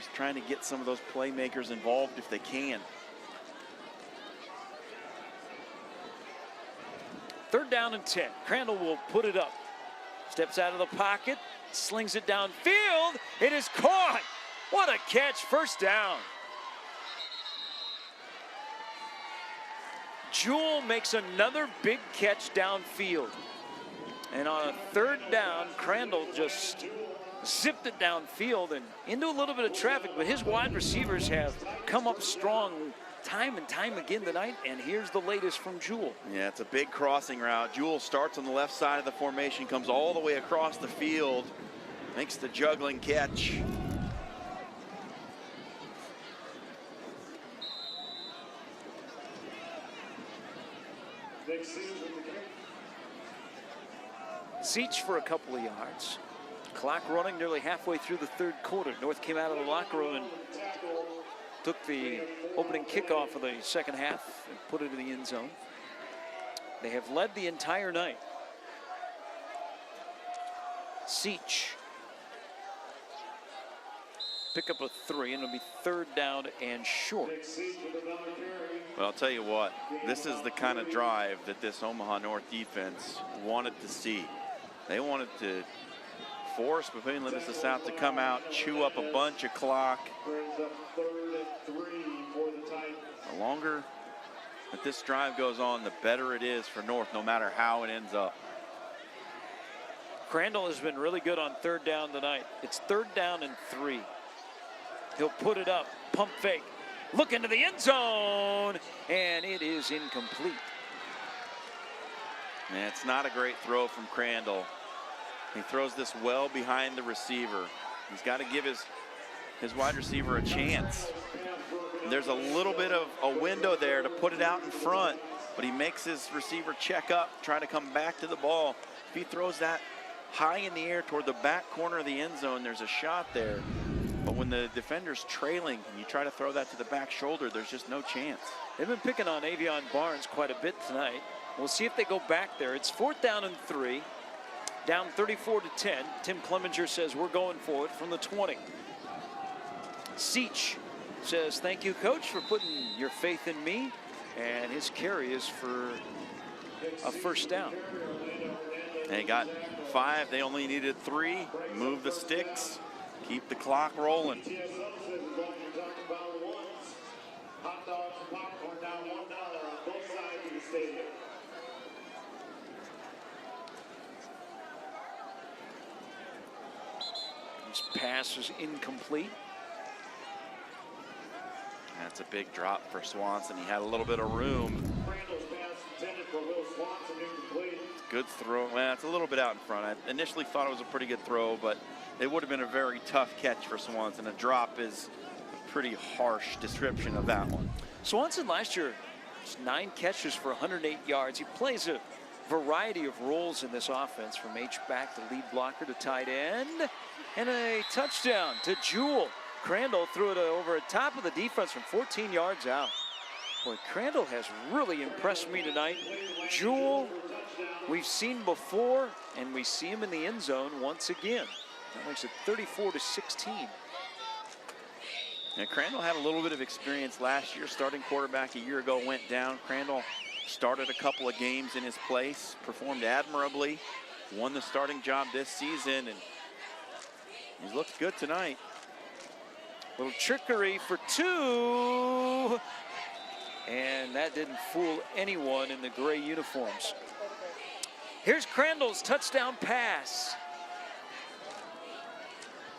just trying to get some of those playmakers involved if they can. 3rd down and 10. Crandall will put it up. Steps out of the pocket, slings it downfield. It is caught. What a catch, 1st down. Jewell makes another big catch downfield. And on a third down, Crandall just zipped it downfield and into a little bit of traffic, but his wide receivers have come up strong time and time again tonight, and here's the latest from Jewell. Yeah, it's a big crossing route. Jewell starts on the left side of the formation, comes all the way across the field, makes the juggling catch. Seach for a couple of yards. Clock running nearly halfway through the third quarter. North came out of the locker room and took the opening kickoff of the second half and put it in the end zone. They have led the entire night. Seach. Pick up a 3, and it'll be third down and short. Well, I'll tell you what, this is the kind of drive that this Omaha North defense wanted to see. They wanted to force Papillion-Livingston South to come out, chew up a bunch of clock. The longer that this drive goes on, the better it is for North, no matter how it ends up. Crandall has been really good on third down tonight. It's third down and 3. He'll put it up, pump fake, look into the end zone, and it is incomplete. And it's not a great throw from Crandall. He throws this well behind the receiver. He's got to give his wide receiver a chance. There's a little bit of a window there to put it out in front, but he makes his receiver check up, try to come back to the ball. If he throws that high in the air toward the back corner of the end zone, there's a shot there. But when the defender's trailing and you try to throw that to the back shoulder, there's just no chance. They've been picking on Avion Barnes quite a bit tonight. We'll see if they go back there. It's fourth down and 3, down 34-10. Tim Clemenger says we're going for it from the 20. Seach says, thank you, coach, for putting your faith in me. And his carry is for a first down. They got 5, they only needed 3. Move the sticks, keep the clock rolling. Hot dogs and popcorn down $1 on both sides of the stadium. This pass is incomplete. That's a big drop for Swanson. He had a little bit of room. Good throw. Well, it's a little bit out in front. I initially thought it was a pretty good throw, but it would have been a very tough catch for Swanson. A drop is a pretty harsh description of that one. Swanson last year, 9 catches for 108 yards. He plays a variety of roles in this offense, from H-back to lead blocker to tight end. And a touchdown to Jewell. Crandall threw it over the top of the defense from 14 yards out. Boy, Crandall has really impressed me tonight. Jewell, we've seen before, and we see him in the end zone once again. That makes it 34-16. Now, Crandall had a little bit of experience last year. Starting quarterback a year ago went down. Crandall started a couple of games in his place, performed admirably, won the starting job this season, and he's looked good tonight. Little trickery for 2. And that didn't fool anyone in the gray uniforms. Here's Crandall's touchdown pass.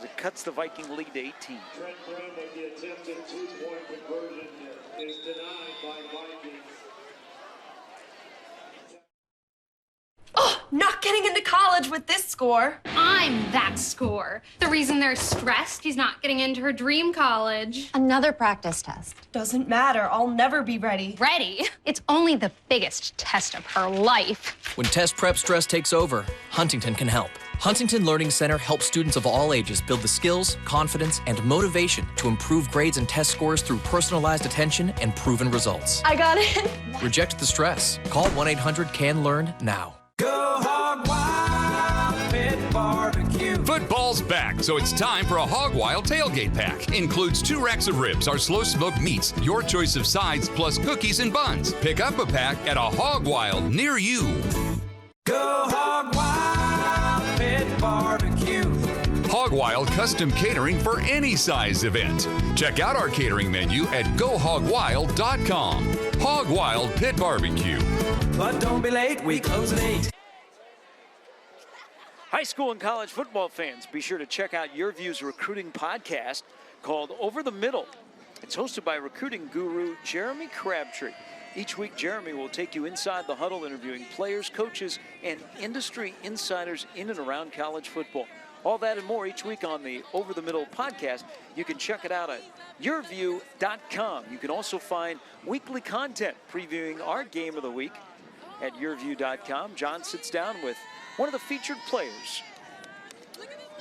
It cuts the Viking lead to 18. Trent Brand, the attempted 2-point conversion is denied by Vikings. Oh, not getting into college with this score. I'm that score. The reason they're stressed, he's not getting into her dream college. Another practice test. Doesn't matter. I'll never be ready. Ready? It's only the biggest test of her life. When test prep stress takes over, Huntington can help. Huntington Learning Center helps students of all ages build the skills, confidence, and motivation to improve grades and test scores through personalized attention and proven results. I got it. Reject the stress. Call 1-800-CAN-LEARN now. Go Hog Wild Pit Barbecue. Football's back, so it's time for a Hog Wild tailgate pack. Includes 2 racks of ribs, our slow smoked meats, your choice of sides, plus cookies and buns. Pick up a pack at a Hog Wild near you. Go Hog Wild Pit Barbecue. Hog Wild custom catering for any size event. Check out our catering menu at GoHogWild.com. Hog Wild Pit Barbecue. But don't be late, we close at 8. High school and college football fans, be sure to check out Your View's recruiting podcast called Over the Middle. It's hosted by recruiting guru Jeremy Crabtree. Each week, Jeremy will take you inside the huddle, interviewing players, coaches, and industry insiders in and around college football. All that and more each week on the Over the Middle podcast. You can check it out at yourview.com. You can also find weekly content previewing our game of the week at yourview.com. John sits down with one of the featured players.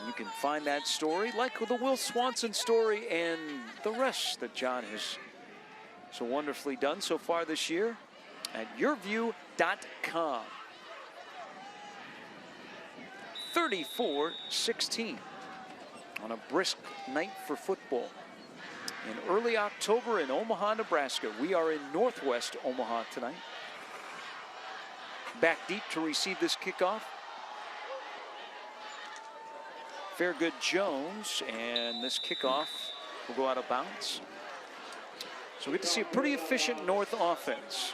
You can find that story, like the Will Swanson story and the rest that John has so wonderfully done so far this year, at yourview.com. 34-16 on a brisk night for football. In early October in Omaha, Nebraska. We are in northwest Omaha tonight. Back deep to receive this kickoff. Fairgood Jones, and this kickoff will go out of bounds. So we get to see a pretty efficient North offense.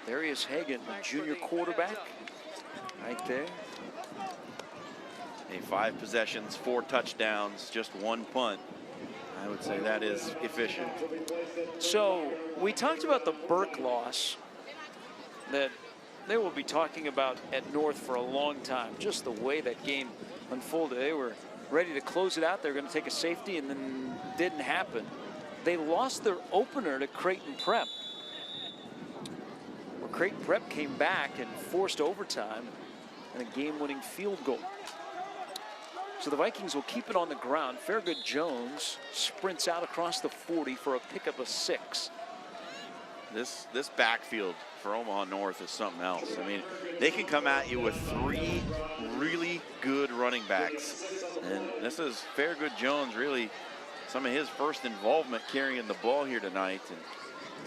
There is Hagan, the junior quarterback, right there. 5 possessions, 4 touchdowns, just 1 punt. I would say that is efficient. So we talked about the Burke loss that they will be talking about at North for a long time. Just the way that game unfolded. They were ready to close it out. They were going to take a safety, and then didn't happen. They lost their opener to Creighton Prep, where Creighton Prep came back and forced overtime and a game-winning field goal. So the Vikings will keep it on the ground. Fairgood Jones sprints out across the 40 for a pickup of 6. This backfield for Omaha North is something else. I mean, they can come at you with 3 really good running backs. And this is Fairgood Jones, really some of his first involvement carrying the ball here tonight. And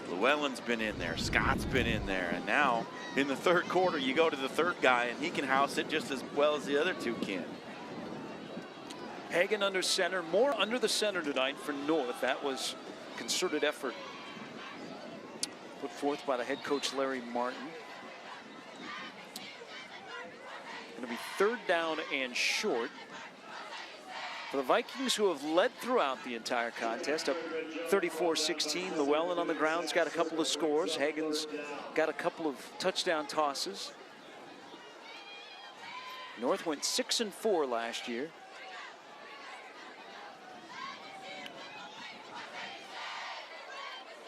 Llewellyn's been in there, Scott's been in there, and now in the third quarter, you go to the third guy, and he can house it just as well as the other 2 can. Hagan under center, more under the center tonight for North. That was concerted effort put forth by the head coach, Larry Martin. Going to be 3rd down and short for the Vikings, who have led throughout the entire contest, up 34-16. Llewellyn on the ground's got a couple of scores. Hagan's got a couple of touchdown tosses. North went 6-4 last year.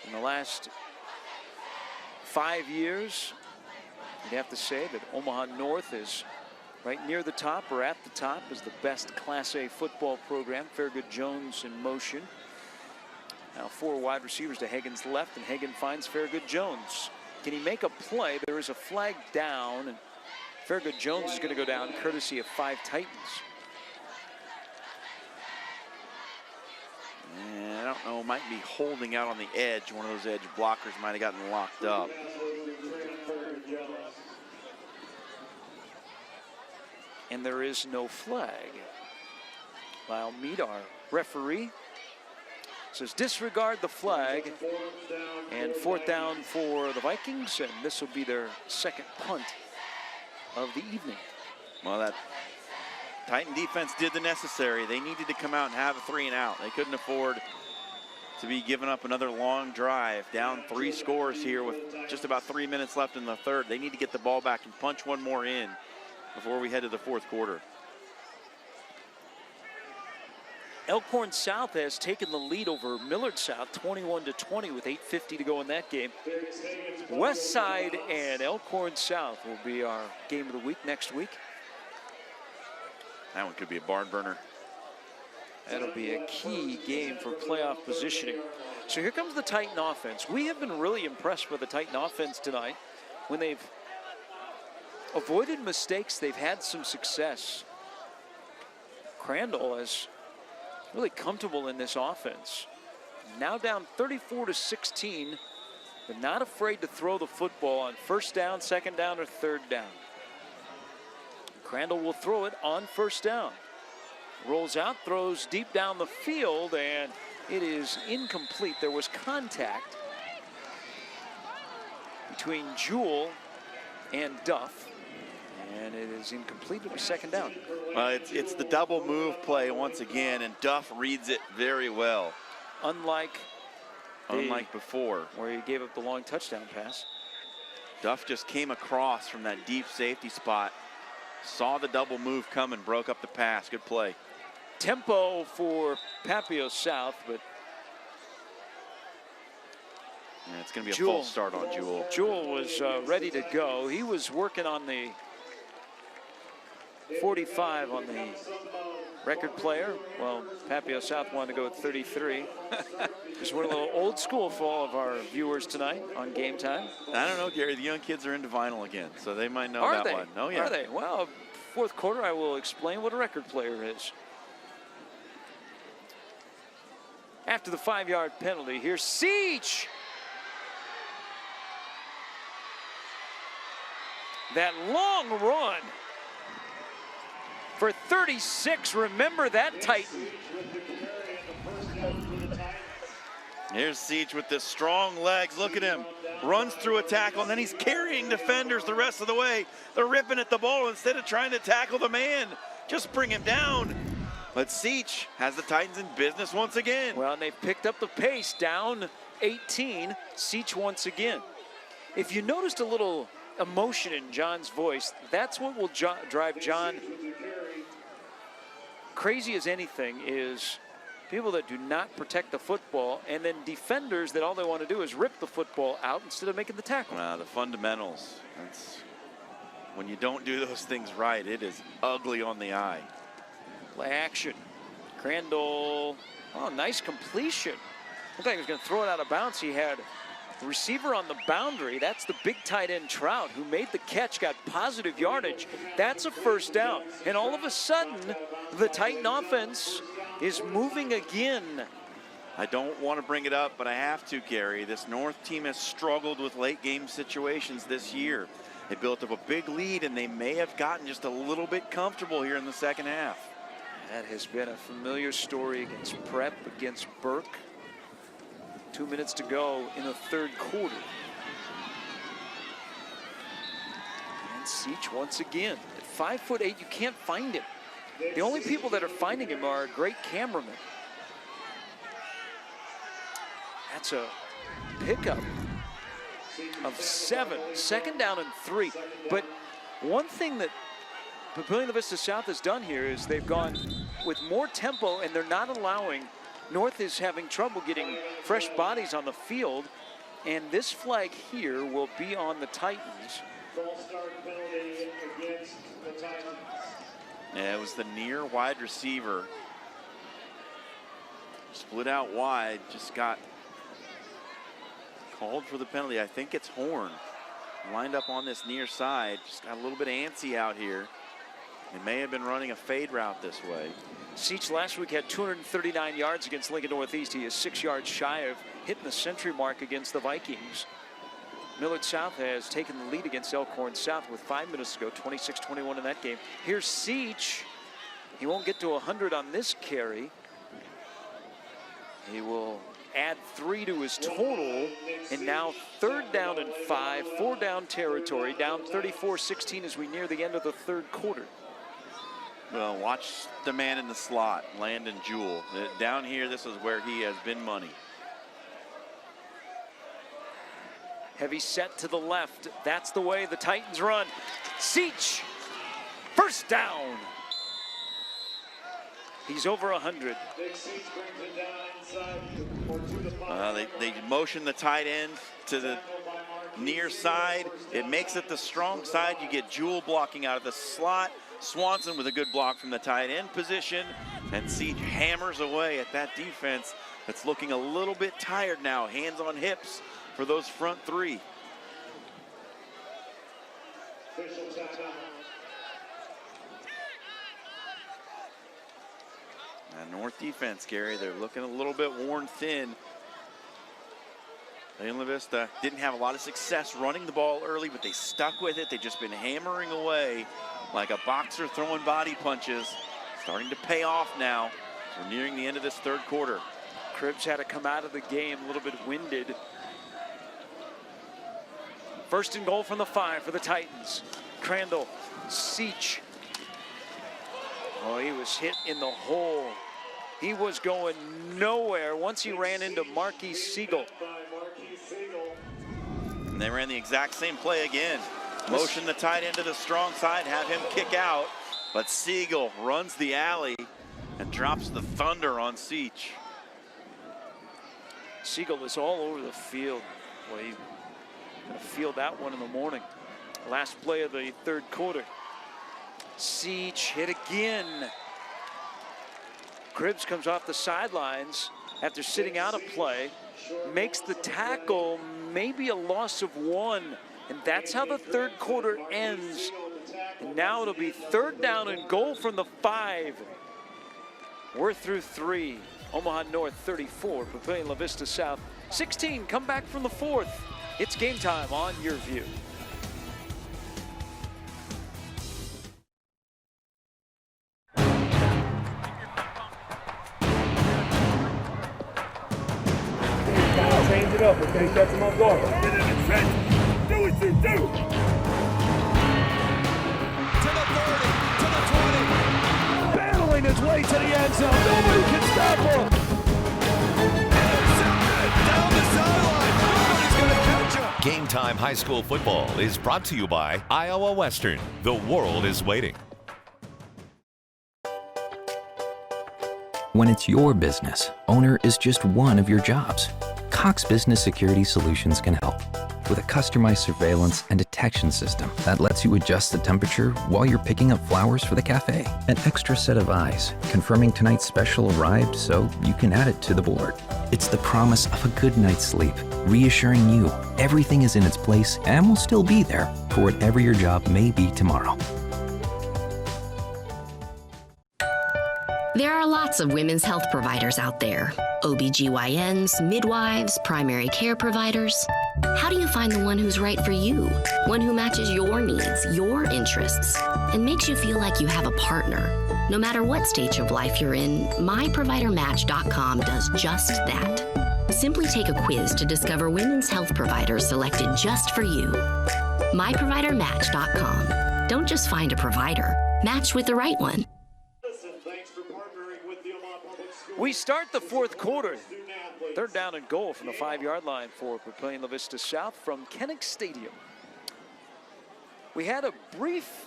In the last 5 years, you'd have to say that Omaha North is right near the top, or at the top, as the best Class A football program. Fairgood Jones in motion. Now 4 wide receivers to Hagan's left, and Hagan finds Fairgood Jones. Can he make a play? There is a flag down, and Fairgood Jones is going to go down courtesy of 5 Titans. And I don't know, might be holding out on the edge. One of those edge blockers might have gotten locked up. And there is no flag. Lyle Mead, our referee, says disregard the flag. And 4th down for the Vikings, and this will be their 2nd punt of the evening. Well, that Titan defense did the necessary. They needed to come out and have a 3 and out. They couldn't afford to be giving up another long drive. Down 3 scores here with just about 3 minutes left in the third. They need to get the ball back and punch one more in before we head to the 4th quarter. Elkhorn South has taken the lead over Millard South, 21-20, with 8:50 to go in that game. West Side and Elkhorn South will be our game of the week next week. That one could be a barn burner. That'll be a key game for playoff positioning. So here comes the Titan offense. We have been really impressed with the Titan offense tonight. When they've avoided mistakes, they've had some success. Crandall is really comfortable in this offense. Now down 34-16, but not afraid to throw the football on 1st down, 2nd down, or 3rd down. Crandall will throw it on first down. Rolls out, throws deep down the field, and it is incomplete. There was contact between Jewell and Duff, and it is incomplete. It'll be second down. It's the double move play once again, and Duff reads it very well. Unlike before, where he gave up the long touchdown pass. Duff just came across from that deep safety spot, saw the double move come and broke up the pass. Good play. Tempo for Papio South, but yeah, it's going to be a false start on Jewell. Jewell was ready to go. He was working on the 45 on the record player. Well, Papio South wanted to go at 33. Just went a little old school for all of our viewers tonight on Game Time. I don't know, Gary. The young kids are into vinyl again, so they might know Are that they? one. Oh, yeah. Are they? Well, fourth quarter, I will explain what a record player is. After the 5-yard penalty, here's Siege. That long run for 36. Remember that Titan. Here's Siege with the strong legs. Look at him. Runs through a tackle, and then he's carrying defenders the rest of the way. They're ripping at the ball instead of trying to tackle the man. Just bring him down. But Siege has the Titans in business once again. Well, and they've picked up the pace, down 18. Siege once again. If you noticed a little emotion in John's voice, that's what will drive John crazy as anything, is people that do not protect the football, and then defenders that all they want to do is rip the football out instead of making the tackle. The fundamentals. That's, when you don't do those things right, it is ugly on the eye. Play action. Crandall, oh, nice completion. Looked like he was going to throw it out of bounds. He had the receiver on the boundary. That's the big tight end Trout, who made the catch, got positive yardage. That's a first down. And all of a sudden, the Titan offense is moving again. I don't want to bring it up, but I have to, Gary. This North team has struggled with late game situations this year. They built up a big lead, and they may have gotten just a little bit comfortable here in the second half. That has been a familiar story against Prep, against Burke. 2 minutes to go in the third quarter. And Siege once again. At 5'8", you can't find him. The only people that are finding him are great cameramen. That's a pickup of 7. Second down and 3. But one thing that Papillion La Vista South has done here is they've gone with more tempo, and they're not allowing. North is having trouble getting fresh bodies on the field, and this flag here will be on the Titans. False start penalty against the Titans. Yeah, it was the near wide receiver. Split out wide, just got called for the penalty. I think it's Horn. Lined up on this near side, just got a little bit antsy out here. They may have been running a fade route this way. Siege last week had 239 yards against Lincoln Northeast. He is 6 yards shy of hitting the century mark against the Vikings. Millard South has taken the lead against Elkhorn South with 5 minutes to go, 26-21 in that game. Here's Siege. He won't get to 100 on this carry. He will add 3 to his total, and now third down and 5, 4 down territory, down 34-16 as we near the end of the third quarter. Well, watch the man in the slot, Landon Jewell. Down here, this is where he has been money. Heavy set to the left. That's the way the Titans run. Siege, first down. He's over 100. They motion the tight end to the near side. It makes it the strong side. You get Jewell blocking out of the slot. Swanson with a good block from the tight end position. And Siege hammers away at that defense that's looking a little bit tired now. Hands on hips for those front 3. North defense, Gary, they're looking a little bit worn thin. La Vista didn't have a lot of success running the ball early, but they stuck with it. They've just been hammering away like a boxer throwing body punches. Starting to pay off now. We're nearing the end of this third quarter. Cribbs had to come out of the game a little bit winded. First and goal from the 5 for the Titans. Crandall, Seach. Oh, he was hit in the hole. He was going nowhere once he ran into Marquis Siegel. And they ran the exact same play again. Motion the tight end to the strong side, have him kick out. But Siegel runs the alley and drops the thunder on Seach. Siegel is all over the field. Boy, he's gonna field that one in the morning. Last play of the third quarter. Seach hit again. Cribbs comes off the sidelines after sitting out a play, makes the tackle, maybe a loss of 1, and that's how the third quarter ends. And now it'll be third down and goal from the 5. We're through 3. Omaha North 34, Papillion La Vista South 16. Come back from the 4th. It's game time on Your View. Change it up, okay? Catch him off guard. Get in the trench. Do what you do. To the 30, to the 20. Battling his way to the end zone. Nobody can stop him. Intercepted down the sideline. Nobody's going to catch him. Game Time High School Football is brought to you by Iowa Western. The world is waiting. When it's your business, owner is just one of your jobs. Cox Business Security Solutions can help with a customized surveillance and detection system that lets you adjust the temperature while you're picking up flowers for the cafe. An extra set of eyes confirming tonight's special arrived so you can add it to the board. It's the promise of a good night's sleep, reassuring you everything is in its place and will still be there for whatever your job may be tomorrow. There are lots of women's health providers out there. OBGYNs, midwives, primary care providers. How do you find the one who's right for you? One who matches your needs, your interests, and makes you feel like you have a partner. No matter what stage of life you're in, MyProviderMatch.com does just that. Simply take a quiz to discover women's health providers selected just for you. MyProviderMatch.com. Don't just find a provider, match with the right one. We start the 4th quarter. Third down and goal from the 5-yard line for Papillion La Vista South from Kennick Stadium. We had a brief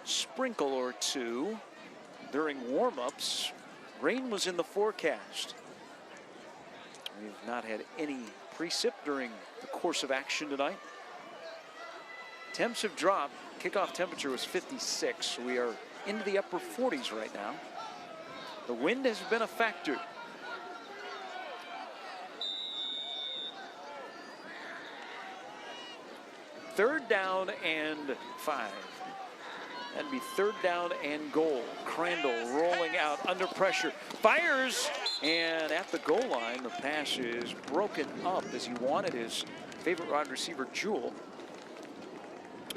sprinkle or two during warm-ups. Rain was in the forecast. We've not had any precip during the course of action tonight. Temps have dropped. Kickoff temperature was 56, so we are into the upper 40s right now. The wind has been a factor. Third down and 5. That'd be third down and goal. Crandall rolling out under pressure. Fires, and at the goal line, the pass is broken up as he wanted his favorite wide receiver, Jewell.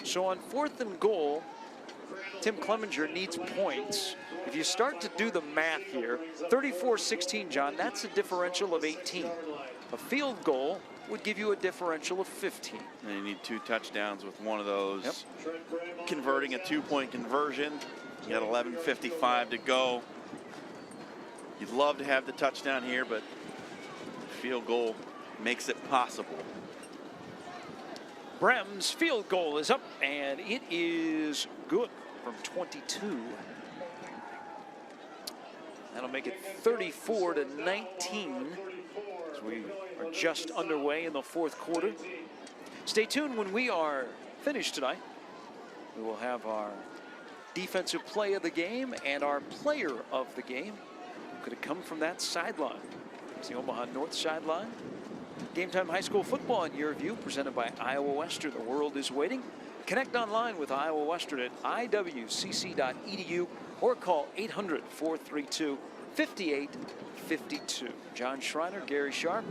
So on 4th and goal, Tim Clemenger needs points. If you start to do the math here, 34-16, John, that's a differential of 18. A field goal would give you a differential of 15. And you need 2 touchdowns with one of those. Yep. Converting a 2-point conversion. You got 11:55 to go. You'd love to have the touchdown here, but field goal makes it possible. Brem's field goal is up, and it is good from 22. That'll make it 34-19 as we are just underway in the 4th quarter. Stay tuned. When we are finished tonight, we will have our defensive play of the game and our player of the game. Could have come from that sideline. It's the Omaha North sideline. Game Time High School Football in Your View, presented by Iowa Western. The world is waiting. Connect online with Iowa Western at iwcc.edu or call 800-432-5852. John Schreiner, Gary Sharp.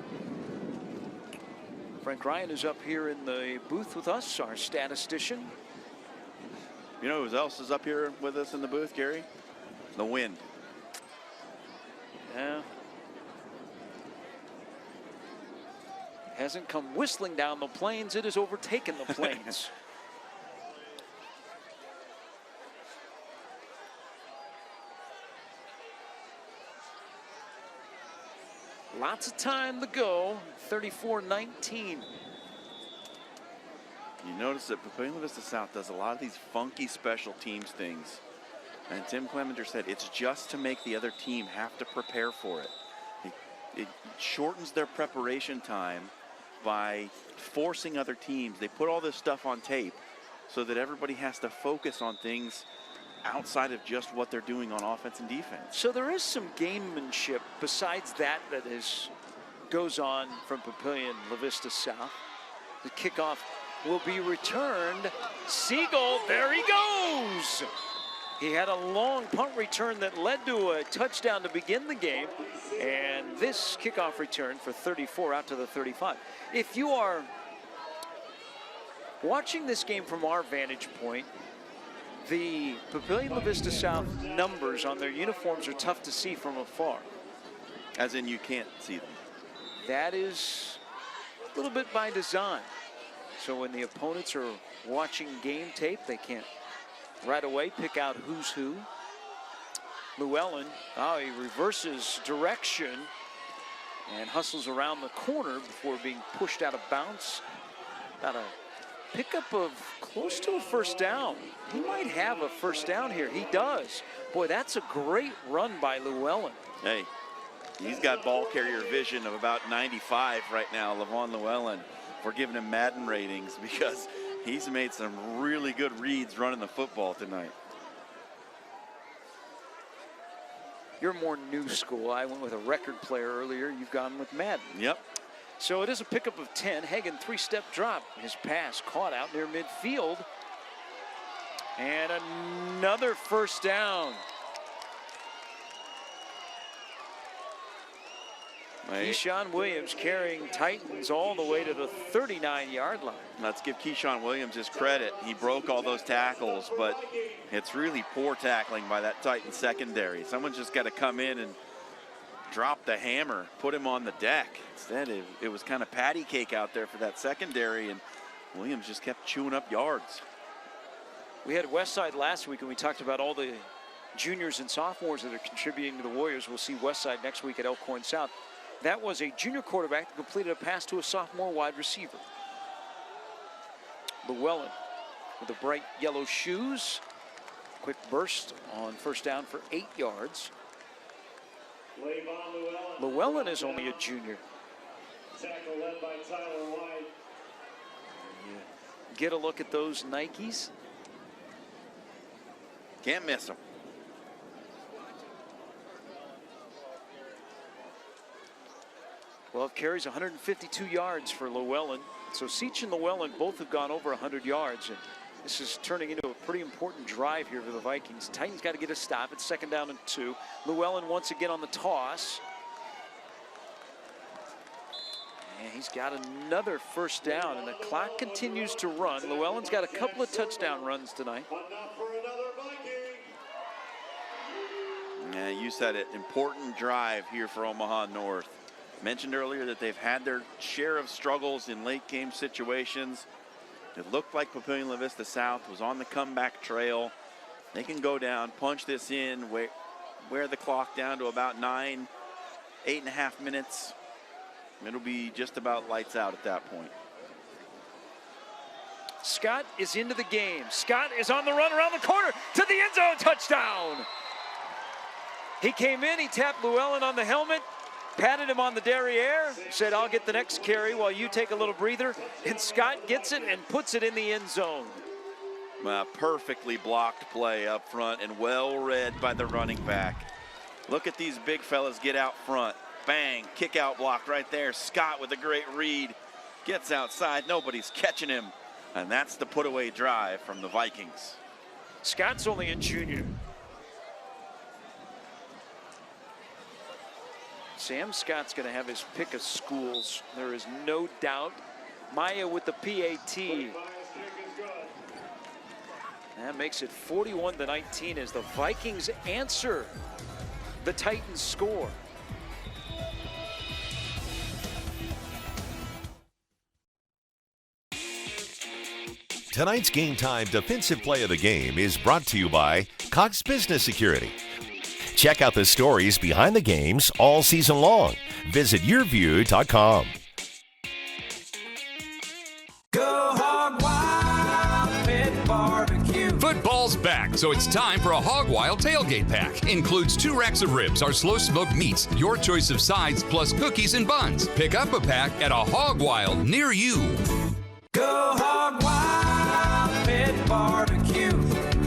Frank Ryan is up here in the booth with us, our statistician. You know who else is up here with us in the booth, Gary? The wind. Yeah. Hasn't come whistling down the plains, it has overtaken the plains. Lots of time to go, 34-19. You notice that Papillion Vista South does a lot of these funky special teams things. And Tim Clemenger said it's just to make the other team have to prepare for it. It shortens their preparation time by forcing other teams. They put all this stuff on tape so that everybody has to focus on things outside of just what they're doing on offense and defense. So there is some gamemanship besides that goes on from Papillion La Vista South. The kickoff will be returned. Siegel, there he goes. He had a long punt return that led to a touchdown to begin the game. And this kickoff return for 34 out to the 35. If you are watching this game from our vantage point, the Papillion La Vista South numbers on their uniforms are tough to see from afar. As in you can't see them. That is a little bit by design. So when the opponents are watching game tape, they can't right away pick out who's who. Llewellyn, he reverses direction and hustles around the corner before being pushed out of bounds. Got a pickup of close to a first down. He might have a first down here. He does. Boy, that's a great run by Llewellyn. Hey, he's got ball carrier vision of about 95 right now, Levon Llewellyn. We're giving him Madden ratings because he's made some really good reads running the football tonight. You're more new school. I went with a record player earlier. You've gone with Madden. Yep. So it is a pickup of 10. Hagan, three-step drop. His pass caught out near midfield. And another first down. Keyshawn Williams carrying Titans all the way to the 39-yard line. Let's give Keyshawn Williams his credit. He broke all those tackles, but it's really poor tackling by that Titan secondary. Someone's just got to come in and drop the hammer, put him on the deck. Instead, it was kind of patty cake out there for that secondary, and Williams just kept chewing up yards. We had Westside last week, and we talked about all the juniors and sophomores that are contributing to the Warriors. We'll see Westside next week at Elkhorn South. That was a junior quarterback that completed a pass to a sophomore wide receiver. Llewellyn with the bright yellow shoes. Quick burst on first down for 8 yards. Llewellyn is only a junior. Tackle led by Tyler White. Get a look at those Nikes. Can't miss them. 12 carries, 152 yards for Llewellyn. So Seach and Llewellyn both have gone over 100 yards. And this is turning into a pretty important drive here for the Vikings. Titans got to get a stop. It's 2nd down and 2. Llewellyn once again on the toss. And he's got another first down, and the clock continues to run. Llewellyn's got a couple of touchdown runs tonight. Yeah, you said it. Important drive here for Omaha North. Mentioned earlier that they've had their share of struggles in late game situations. It looked like Papillion La Vista South was on the comeback trail. They can go down, punch this in, wear the clock down to about 8.5 minutes. It'll be just about lights out at that point. Scott is into the game. Scott is on the run around the corner to the end zone, touchdown. He came in, he tapped Llewellyn on the helmet, patted him on the derriere, said, I'll get the next carry while you take a little breather. And Scott gets it and puts it in the end zone. Perfectly blocked play up front and well read by the running back. Look at these big fellas get out front. Bang, kick out block right there. Scott with a great read. Gets outside, nobody's catching him. And that's the put away drive from the Vikings. Scott's only a junior. Sam Scott's going to have his pick of schools. There is no doubt. Maya with the PAT. That makes it 41-19 as the Vikings answer the Titans score. Tonight's Game Time defensive play of the game is brought to you by Cox Business Security. Check out the stories behind the games all season long. Visit yourview.com. Go Hog Wild Pit Barbecue. Football's back, so it's time for a Hog Wild tailgate pack. Includes 2 racks of ribs, our slow smoked meats, your choice of sides, plus cookies and buns. Pick up a pack at a Hog Wild near you. Go Hog Wild Pit Barbecue.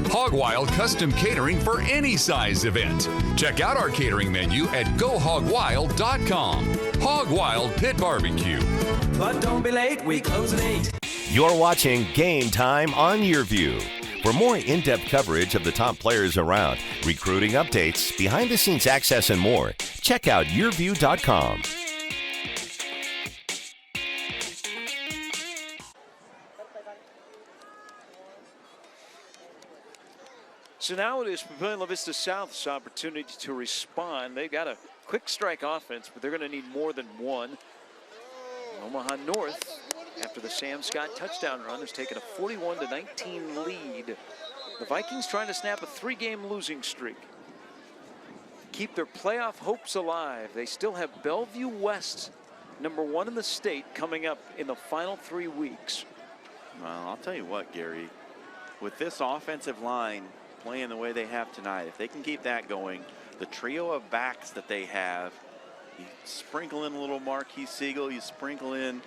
Hog Wild custom catering for any size event. Check out our catering menu at gohogwild.com. Hog Wild Pit Barbecue. But don't be late, we close at 8. You're watching Game Time on YourView. For more in-depth coverage of the top players around, recruiting updates, behind-the-scenes access, and more, check out yourview.com. So now it is Papillion La Vista South's opportunity to respond. They've got a quick strike offense, but they're going to need more than one. Omaha North, after the Sam Scott touchdown run, has taken a 41-19 lead. The Vikings trying to snap a 3-game losing streak. Keep their playoff hopes alive. They still have Bellevue West, #1 in the state, coming up in the final 3 weeks. Well, I'll tell you what, Gary, with this offensive line playing the way they have tonight, if they can keep that going, the trio of backs that they have, you sprinkle in a little Marquis Siegel, you sprinkle in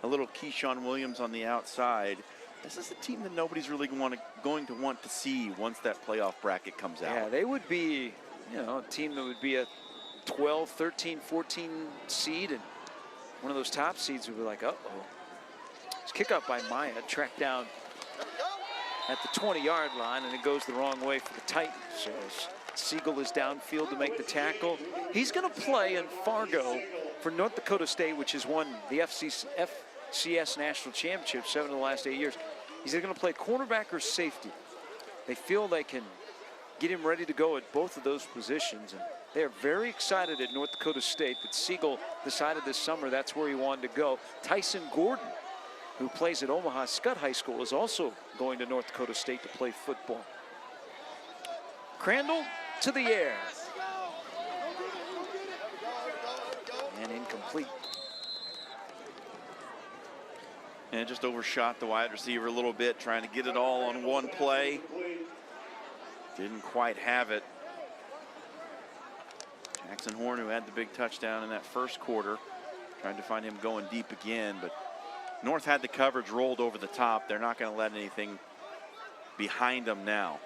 a little Keyshawn Williams on the outside, this is a team that nobody's really going to want to see once that playoff bracket comes out. Yeah, they would be, you know, a team that would be a 12, 13, 14 seed, and one of those top seeds would be like, uh-oh. It's kickoff by Maya, tracked down at the 20-yard line, and it goes the wrong way for the Titans. So Siegel is downfield to make the tackle. He's going to play in Fargo for North Dakota State, which has won the FCS National Championship 7 of the last 8 years. He's either going to play cornerback or safety. They feel they can get him ready to go at both of those positions, and they are very excited at North Dakota State that Siegel decided this summer that's where he wanted to go. Tyson Gordon, who plays at Omaha Scott High School, is also going to North Dakota State to play football. Crandall to the air. And incomplete. And just overshot the wide receiver a little bit, trying to get it all on one play. Didn't quite have it. Jackson Horn, who had the big touchdown in that first quarter, trying to find him going deep again, but North had the coverage rolled over the top. They're not going to let anything behind them now.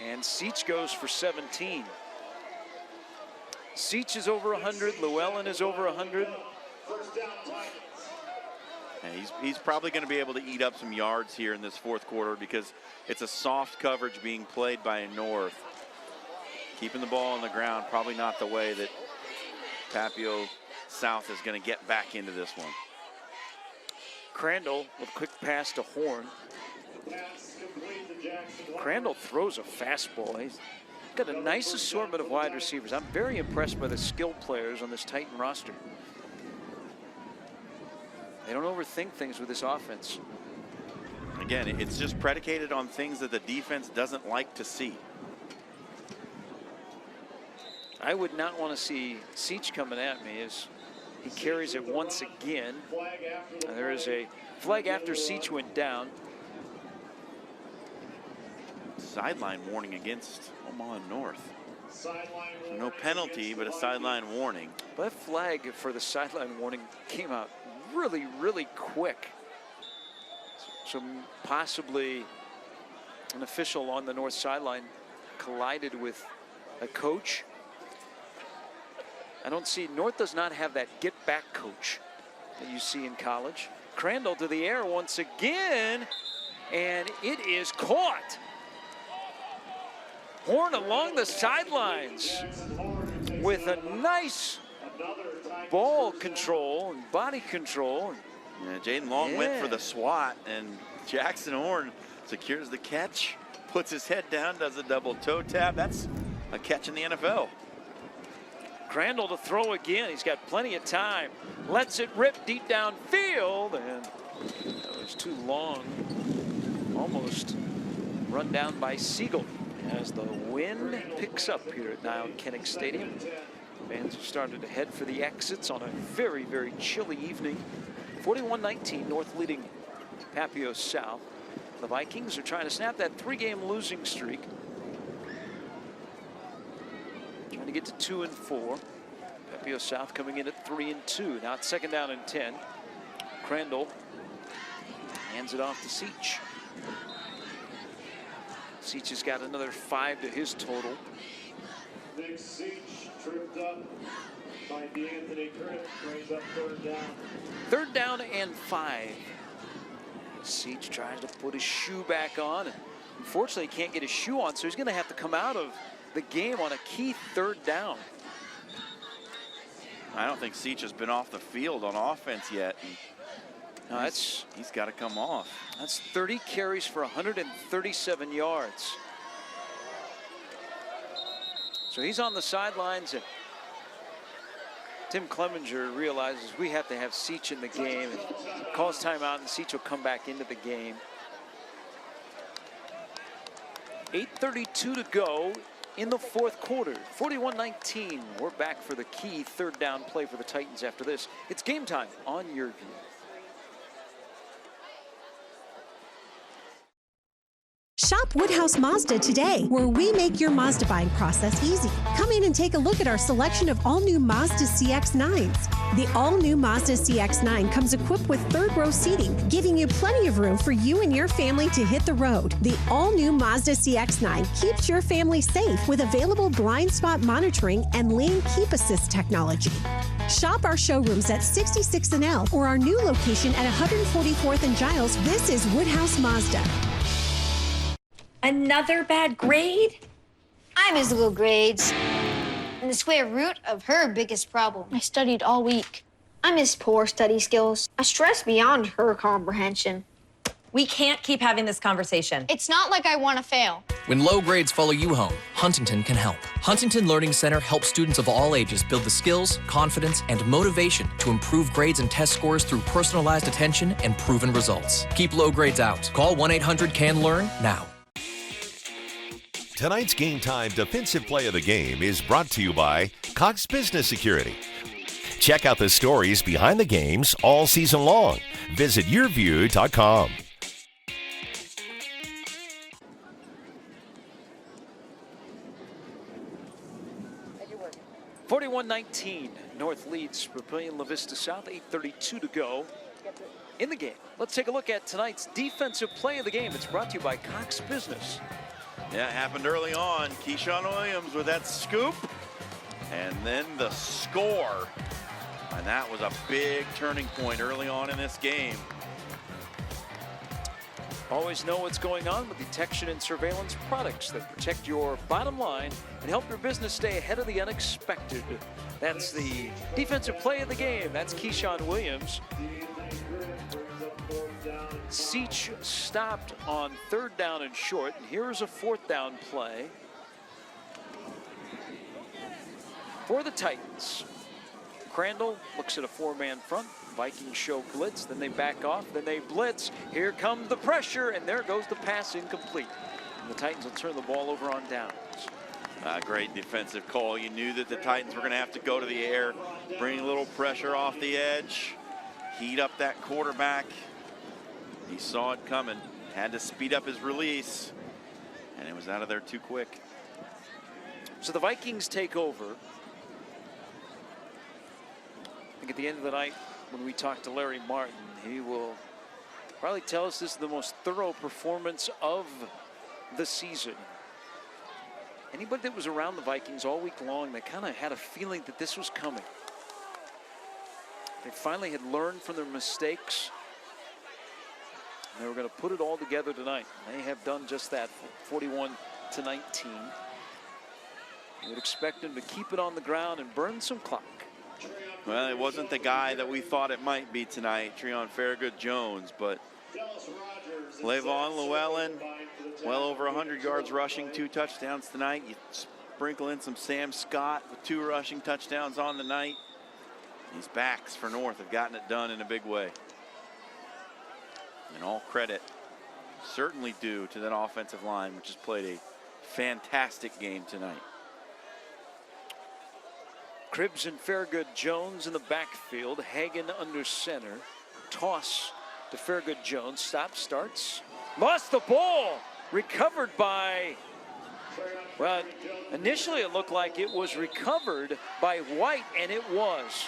And Seach goes for 17. Seach is over 100. Llewellyn is over 100. And he's probably going to be able to eat up some yards here in this fourth quarter because it's a soft coverage being played by North. Keeping the ball on the ground, probably not the way that Papio South is going to get back into this one. Crandall with a quick pass to Horn. Crandall throws a fastball. He's got a nice assortment of wide receivers. I'm very impressed by the skilled players on this Titan roster. They don't overthink things with this offense. Again, it's just predicated on things that the defense doesn't like to see. I would not want to see Seach coming at me as he carries it once again. There is a flag after Seach went down. Sideline warning against Omaha North. So no penalty, but a sideline warning. But that flag for the sideline warning came out really, really quick. So possibly an official on the north sideline collided with a coach. I don't see, North does not have that get back coach that you see in college. Crandall to the air once again, and it is caught. Horn along the sidelines with a nice ball control and body control. Yeah, Jaden Long went for the swat, and Jackson Horn secures the catch, puts his head down, does a double toe tap. That's a catch in the NFL. Crandall to throw again. He's got plenty of time. Lets it rip deep downfield, and that was too long. Almost run down by Siegel as the wind picks up here at Niles-Kinnick Stadium. Fans have started to head for the exits on a very, very chilly evening. 41-19, North leading Papio South. The Vikings are trying to snap that 3-game losing streak. Trying to get to 2-4. Papio South coming in at 3-2. Now it's 2nd down and 10. Crandall hands it off to Seach. Seach has got another 5 to his total. Nick Seach tripped up by D'Anthony Cripp, brings up 3rd down. 3rd down and 5. Seach tries to put his shoe back on. Unfortunately, he can't get his shoe on, so he's going to have to come out of the game on a key 3rd down. I don't think Seach has been off the field on offense yet. No, he's got to come off. That's 30 carries for 137 yards. So he's on the sidelines, and Tim Clemenger realizes we have to have Seach in the game, and calls timeout, and Seach will come back into the game. 8:32 to go in the 4th quarter. 41-19. We're back for the key 3rd down play for the Titans after this. It's Game Time on Your View. Shop Woodhouse Mazda today, where we make your Mazda buying process easy. Come in and take a look at our selection of all-new Mazda CX-9s. The all-new Mazda CX-9 comes equipped with 3rd-row seating, giving you plenty of room for you and your family to hit the road. The all-new Mazda CX-9 keeps your family safe with available blind spot monitoring and lane keep assist technology. Shop our showrooms at 66 and L or our new location at 144th and Giles. This is Woodhouse Mazda. Another bad grade? I miss little grades. And the square root of her biggest problem. I studied all week. I miss poor study skills. I stress beyond her comprehension. We can't keep having this conversation. It's not like I want to fail. When low grades follow you home, Huntington can help. Huntington Learning Center helps students of all ages build the skills, confidence, and motivation to improve grades and test scores through personalized attention and proven results. Keep low grades out. Call 1-800-CAN-LEARN now. Tonight's Game Time defensive play of the game is brought to you by Cox Business Security. Check out the stories behind the games all season long. Visit yourview.com. (41-19) North leads Papillion La Vista South. 8:32 to go in the game. Let's take a look at tonight's defensive play of the game. It's brought to you by Cox Business. Yeah, it happened early on. Keyshawn Williams with that scoop, and then the score. And that was a big turning point early on in this game. Always know what's going on with detection and surveillance products that protect your bottom line and help your business stay ahead of the unexpected. That's the defensive play of the game. That's Keyshawn Williams. Seach stopped on 3rd down and short, and here is a 4th down play for the Titans. Crandall looks at a 4-man front. Vikings show blitz, then they back off, then they blitz. Here comes the pressure, and there goes the pass incomplete. And the Titans will turn the ball over on downs. Great defensive call. You knew that the Titans were going to have to go to the air, bring a little pressure off the edge, heat up that quarterback. He saw it coming, had to speed up his release, and it was out of there too quick. So the Vikings take over. I think at the end of the night, when we talk to Larry Martin, he will probably tell us this is the most thorough performance of the season. Anybody that was around the Vikings all week long, they kind of had a feeling that this was coming. They finally had learned from their mistakes. And they were going to put it all together tonight. They have done just that, 41-19. You would expect them to keep it on the ground and burn some clock. Well, it wasn't the guy that we thought it might be tonight, Treon Farragut Jones, but Levon Llewellyn, well over 100 yards rushing, 2 touchdowns tonight. You sprinkle in some Sam Scott with 2 rushing touchdowns on the night. These backs for North have gotten it done in a big way. And all credit certainly due to that offensive line, which has played a fantastic game tonight. Cribbs and Farragut Jones in the backfield. Hagan under center. Toss to Farragut Jones. Stop, starts. Lost the ball. Recovered by, well, initially it looked like it was recovered by White, and it was.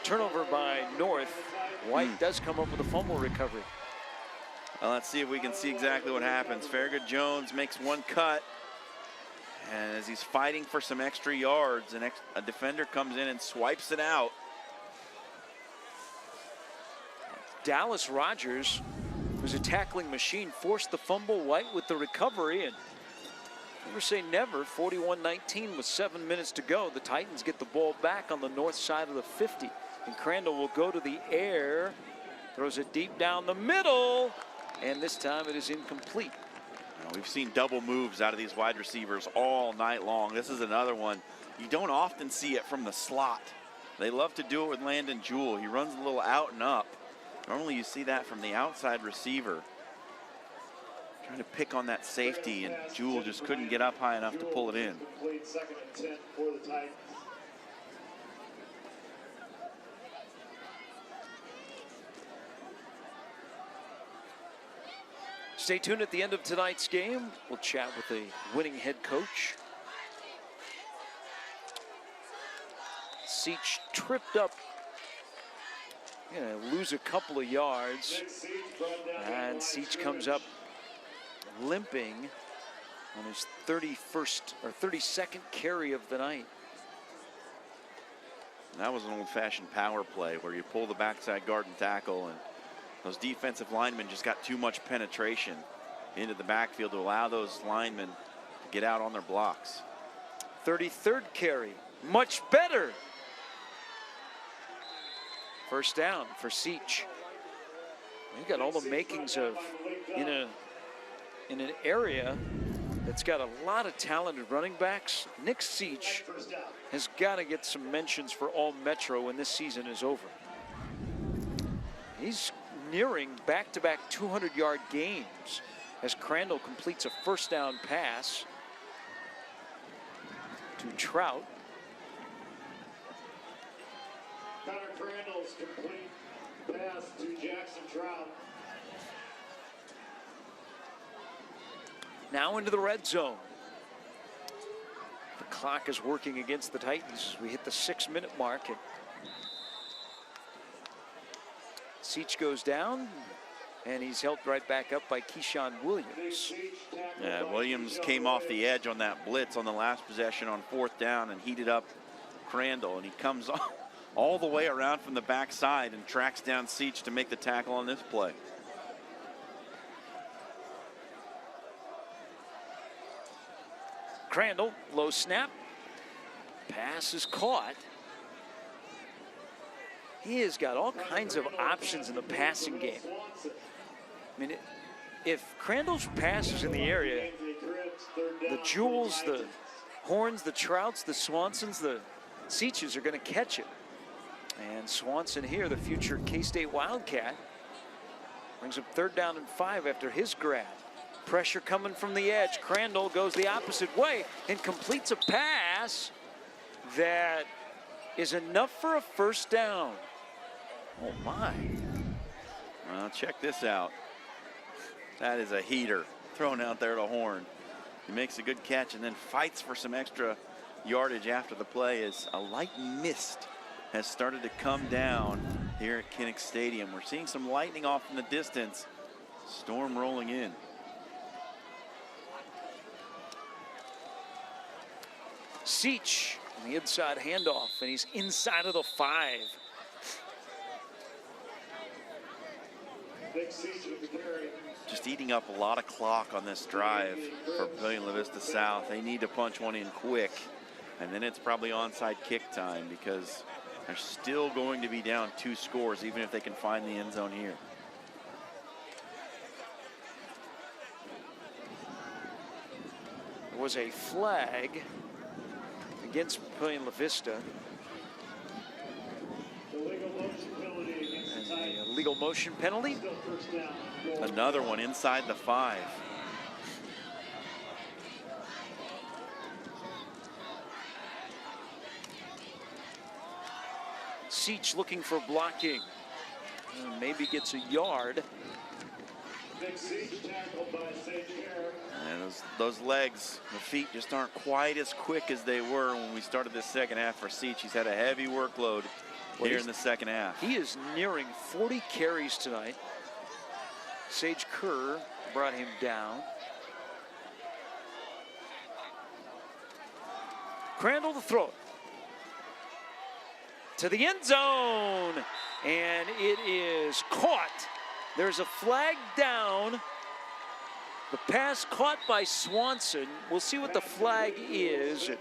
Turnover by North. White does come up with a fumble recovery. Well, let's see if we can see exactly what happens. Farragut Jones makes 1 cut. And as he's fighting for some extra yards, a defender comes in and swipes it out. Dallas Rogers, who's a tackling machine, forced the fumble. White with the recovery, and never say never. 41-19 with 7 minutes to go. The Titans get the ball back on the north side of the 50. And Crandall will go to the air, throws it deep down the middle, and this time it is incomplete. We've seen double moves out of these wide receivers all night long. This is another one. You don't often see it from the slot. They love to do it with Landon Jewell. He runs a little out and up. Normally you see that from the outside receiver. Trying to pick on that safety, and Jewell just couldn't get up high enough to pull it in. Second and 10 for the Titans. Stay tuned at the end of tonight's game. We'll chat with the winning head coach. Seach tripped up. Gonna lose a couple of yards. And Seach comes up limping on his 31st or 32nd carry of the night. That was an old-fashioned power play where you pull the backside guard and tackle, and those defensive linemen just got too much penetration into the backfield to allow those linemen to get out on their blocks. 33rd carry, much better. First down for Seach. He got all the makings of in an area that's got a lot of talented running backs. Nick Seach has got to get some mentions for All Metro when this season is over. He's nearing back-to-back 200-yard games as Crandall completes a first down pass to Trout. Connor Crandall's complete pass to Jackson Trout. Now into the red zone. The clock is working against the Titans. We hit the 6-minute mark. And Seach goes down, and he's helped right back up by Keyshawn Williams. Yeah, Williams came off the edge on that blitz on the last possession on 4th down and heated up Crandall, and he comes all the way around from the backside and tracks down Seach to make the tackle on this play. Crandall, low snap. Pass is caught. He has got all kinds of options in the passing game. I mean, if Crandall's pass is in the area, the Jewels, the Horns, the Trouts, the Swansons, the Seaches are going to catch it. And Swanson here, the future K-State Wildcat, brings up 3rd down and 5 after his grab. Pressure coming from the edge. Crandall goes the opposite way and completes a pass that is enough for a first down. Oh my. Well, check this out. That is a heater thrown out there to Horn. He makes a good catch and then fights for some extra yardage after the play as a light mist has started to come down here at Kinnick Stadium. We're seeing some lightning off in the distance. Storm rolling in. Seach on the inside handoff, and he's inside of the 5. Just eating up a lot of clock on this drive for Pavilion La Vista South. They need to punch one in quick, and then it's probably onside kick time because They're still going to be down 2 scores, even if they can find the end zone here. There was a flag against Papillion La Vista. And a legal motion penalty. Another one inside the 5. Seach looking for blocking. Maybe gets a yard. And those legs, the feet just aren't quite as quick as they were when we started this second half for Seach. He's had a heavy workload here in the second half. He is nearing 40 carries tonight. Sage Kerr brought him down. Crandall the throw to the end zone, and it is caught. There's a flag down. The pass caught by Swanson. We'll see what the flag is. It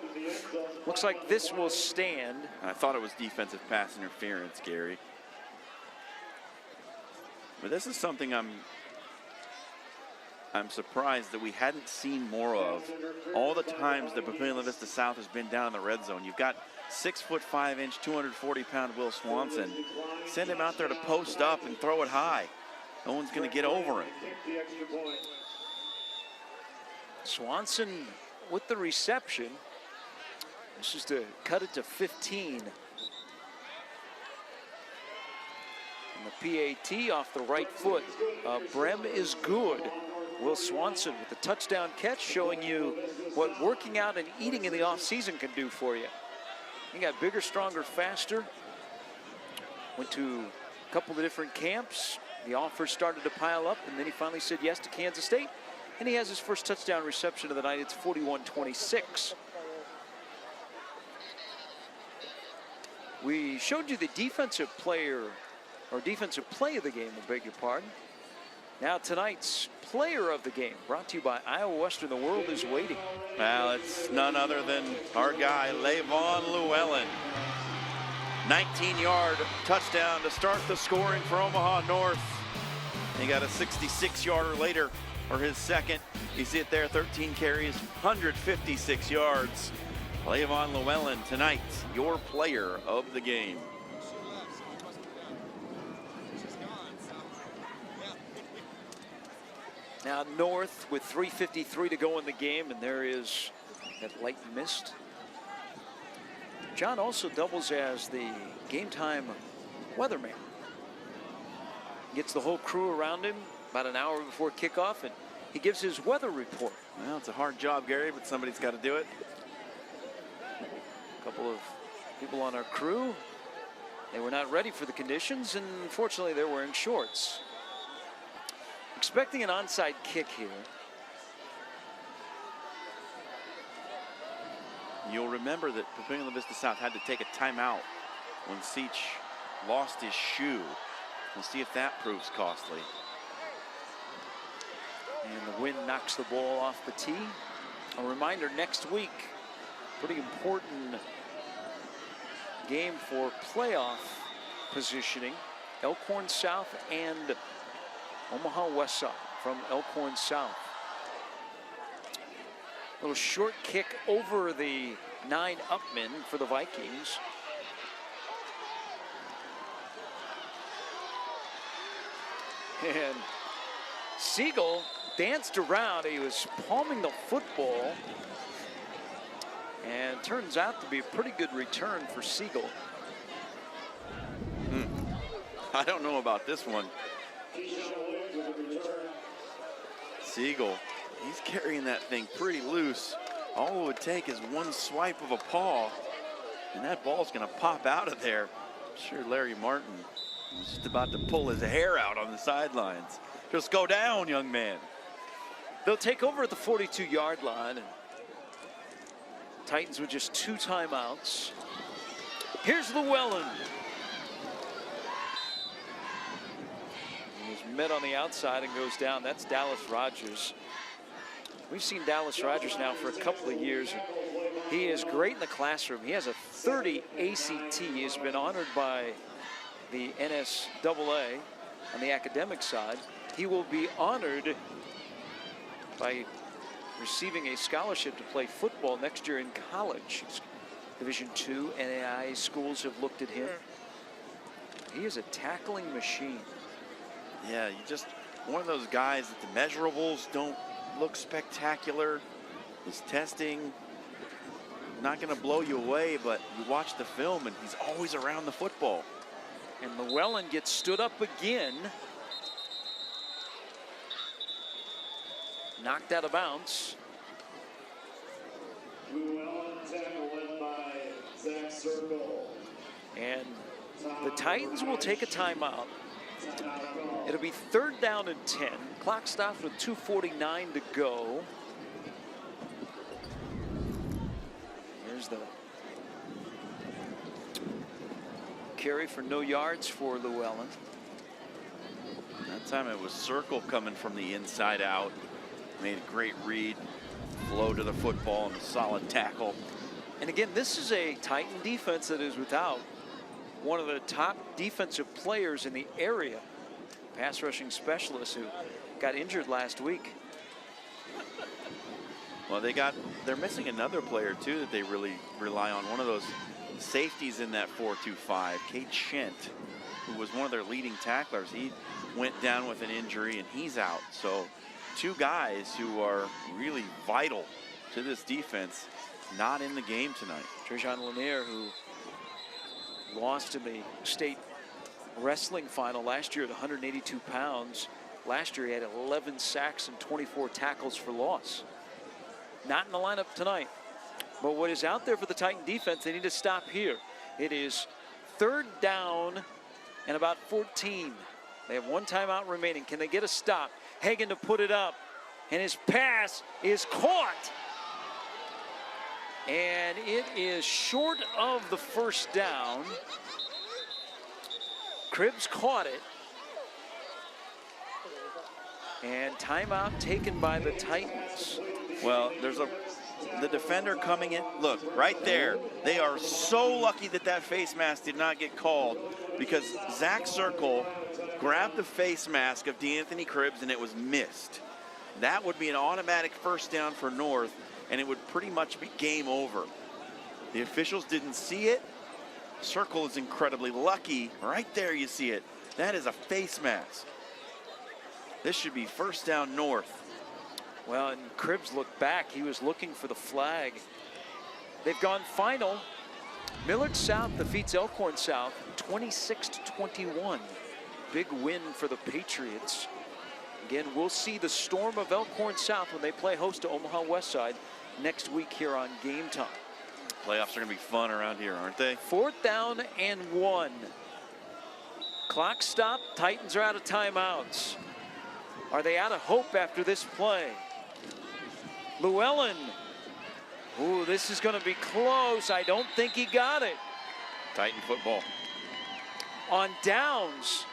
looks like this will stand. I thought it was defensive pass interference, Gary. But this is something I'm surprised that we hadn't seen more of. All the times that Papillion La Vista South has been down in the red zone, you've got 6'5", 240-pound Will Swanson. Send him out there to post up and throw it high. No one's going to get over him. Swanson with the reception. This is to cut it to 15. And the PAT off the right foot. Brem is good. Will Swanson with the touchdown catch, showing you what working out and eating in the offseason can do for you. He got bigger, stronger, faster. Went to a couple of different camps. The offers started to pile up, and then he finally said yes to Kansas State. And he has his first touchdown reception of the night. It's 41-26. We showed you the defensive player, or defensive play of the game, I beg your pardon. Now tonight's player of the game, brought to you by Iowa Western. The world is waiting. Well, it's none other than our guy, Lavon Llewellyn. 19-yard touchdown to start the scoring for Omaha North. He got a 66-yarder later for his second. You see it there, 13 carries, 156 yards. Lavon Llewellyn tonight, your player of the game. Now North with 3:53 to go in the game, and there is that light mist. John also doubles as the game time weatherman. Gets the whole crew around him about an hour before kickoff, and he gives his weather report. Well, it's a hard job, Gary, but somebody's got to do it. A couple of people on our crew, they were not ready for the conditions, and unfortunately they're wearing shorts. Expecting an onside kick here. You'll remember that Papillion La Vista South had to take a timeout when Seach lost his shoe. We'll see if that proves costly. And the wind knocks the ball off the tee. A reminder, next week, pretty important game for playoff positioning. Elkhorn South and Omaha Westside from Elkhorn South. Little short kick over the 9-upman for the Vikings. And Siegel danced around. He was palming the football. And turns out to be a pretty good return for Siegel. I don't know about this one. Siegel, he's carrying that thing pretty loose. All it would take is one swipe of a paw, and that ball's going to pop out of there. I'm sure Larry Martin was just about to pull his hair out on the sidelines. Just go down, young man. They'll take over at the 42-yard line. And Titans with just 2 timeouts. Here's Llewellyn. He's met on the outside and goes down. That's Dallas Rogers. We've seen Dallas Rogers now for a couple of years. He is great in the classroom. He has a 30 ACT. He has been honored by the NSAA on the academic side. He will be honored by receiving a scholarship to play football next year in college. Division II NAIA schools have looked at him. He is a tackling machine. Yeah, you just one of those guys that the measurables don't look spectacular. His testing not going to blow you away, but you watch the film and he's always around the football. And Llewellyn gets stood up again. Knocked out of bounds. Llewellyn tackle led by Zach Circle. And the Titans will take a timeout. It'll be 3rd down and 10. Clock stops with 2:49 to go. Here's the carry for no yards for Llewellyn. That time it was Circle coming from the inside out. Made a great read, flow to the football, and a solid tackle. And again, this is a Titan defense that is without one of the top defensive players in the area, pass rushing specialist who got injured last week. Well, they're missing another player too that they really rely on. One of those safeties in that 4-2-5, Cade Shent, who was one of their leading tacklers. He went down with an injury and he's out. So 2 guys who are really vital to this defense not in the game tonight. Trajan Lanier, who lost in the state wrestling final last year at 182 pounds. Last year he had 11 sacks and 24 tackles for loss. Not in the lineup tonight. But what is out there for the Titan defense, they need to stop here. It is 3rd down and about 14. They have 1 timeout remaining. Can they get a stop? Hagan to put it up, and his pass is caught. And it is short of the 1st down. Cribbs caught it. And timeout taken by the Titans. Well, there's the defender coming in. Look, right there. They are so lucky that that face mask did not get called, because Zach Circle grabbed the face mask of DeAnthony Cribbs and it was missed. That would be an automatic 1st down for North, and it would pretty much be game over. The officials didn't see it. Circle is incredibly lucky. Right there you see it. That is a face mask. This should be 1st down North. Well, and Cribbs looked back. He was looking for the flag. They've gone final. Millard South defeats Elkhorn South 26-21. Big win for the Patriots. Again, we'll see the storm of Elkhorn South when they play host to Omaha Westside next week here on Game Time. Playoffs are going to be fun around here, aren't they? 4th down and 1. Clock stop. Titans are out of timeouts. Are they out of hope after this play? Llewellyn. Ooh, this is going to be close. I don't think he got it. Titan football. On downs,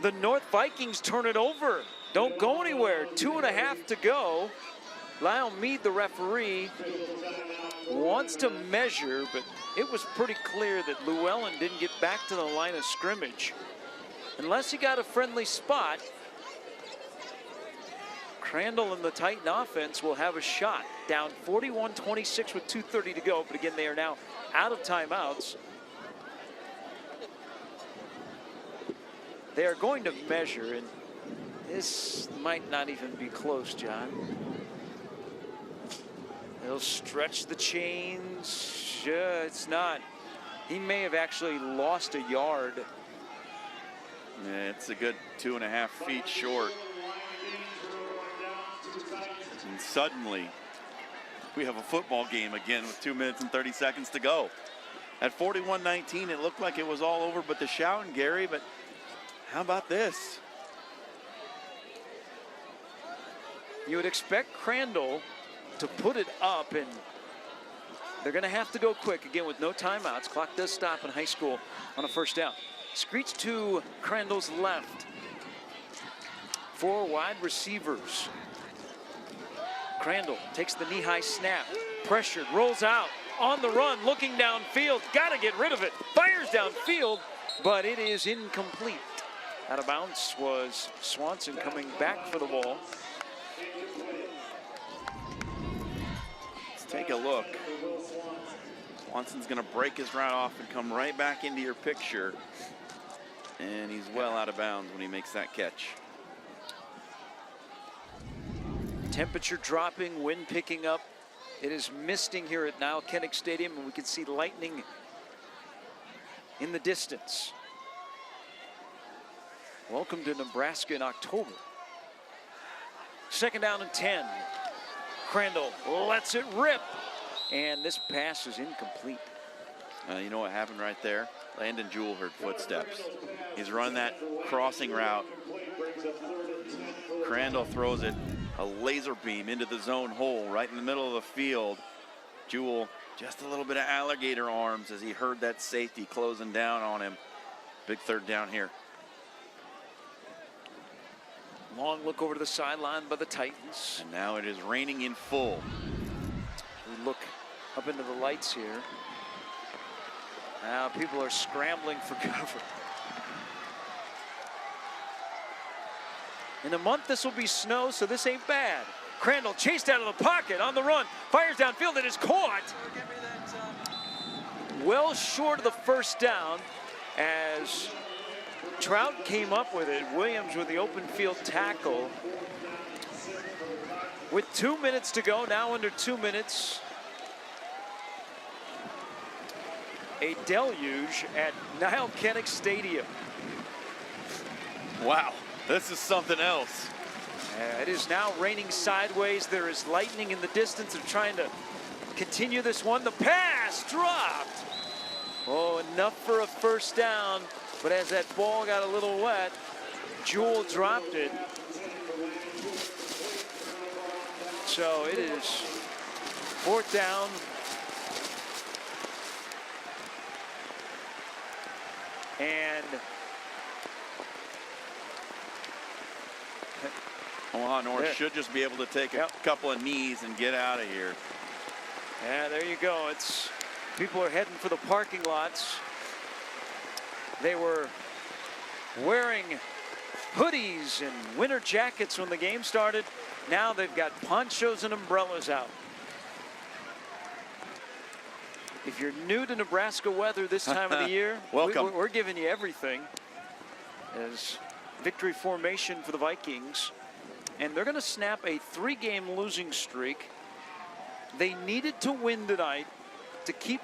the North Vikings turn it over. Don't go anywhere. 2.5 to go. Lyle Mead, the referee, wants to measure, but it was pretty clear that Llewellyn didn't get back to the line of scrimmage. Unless he got a friendly spot, Crandall and the Titan offense will have a shot. Down 41-26 with 2:30 to go, but again, they are now out of timeouts. They are going to measure, and this might not even be close, John. They'll stretch the chains. It's not. He may have actually lost a yard. Yeah, it's a good 2.5 feet short. And suddenly, we have a football game again with 2 minutes and 30 seconds to go. At 41-19, it looked like it was all over but the shouting, Gary, but how about this? You would expect Crandall to put it up, and they're going to have to go quick again with no timeouts. Clock does stop in high school on a 1st down. Screech to Crandall's left. 4 wide receivers. Crandall takes the knee-high snap, pressured, rolls out, on the run, looking downfield, got to get rid of it, fires downfield, but it is incomplete. Out of bounds was Swanson coming back for the ball. Let's take a look. Swanson's going to break his route off and come right back into your picture. And he's well out of bounds when he makes that catch. Temperature dropping, wind picking up. It is misting here at Niall Kinnick Stadium, and we can see lightning in the distance. Welcome to Nebraska in October. 2nd down and 10. Crandall lets it rip, and this pass is incomplete. You know what happened right there? Landon Jewell heard footsteps. He's running that crossing route. Crandall throws it, a laser beam into the zone hole right in the middle of the field. Jewell, just a little bit of alligator arms as he heard that safety closing down on him. Big 3rd down here. Long look over to the sideline by the Titans. And now it is raining in full. We look up into the lights here. Now people are scrambling for cover. In a month, this will be snow, so this ain't bad. Crandall chased out of the pocket on the run, fires downfield, and is caught. Well short of the 1st down as Trout came up with it. Williams with the open field tackle. With 2 minutes to go, now under 2 minutes. A deluge at Niall Kinnick Stadium. Wow, this is something else. It is now raining sideways. There is lightning in the distance. They're trying to continue this one. The pass dropped. Oh, enough for a 1st down. But as that ball got a little wet, Jewell dropped it. So it is 4th down. And Omaha North should just be able to take a couple of knees and get out of here. Yeah, there you go. It's people are heading for the parking lots. They were wearing hoodies and winter jackets when the game started. Now they've got ponchos and umbrellas out. If you're new to Nebraska weather this time of the year, welcome. We're giving you everything. As victory formation for the Vikings. And they're going to snap a 3-game losing streak. They needed to win tonight to keep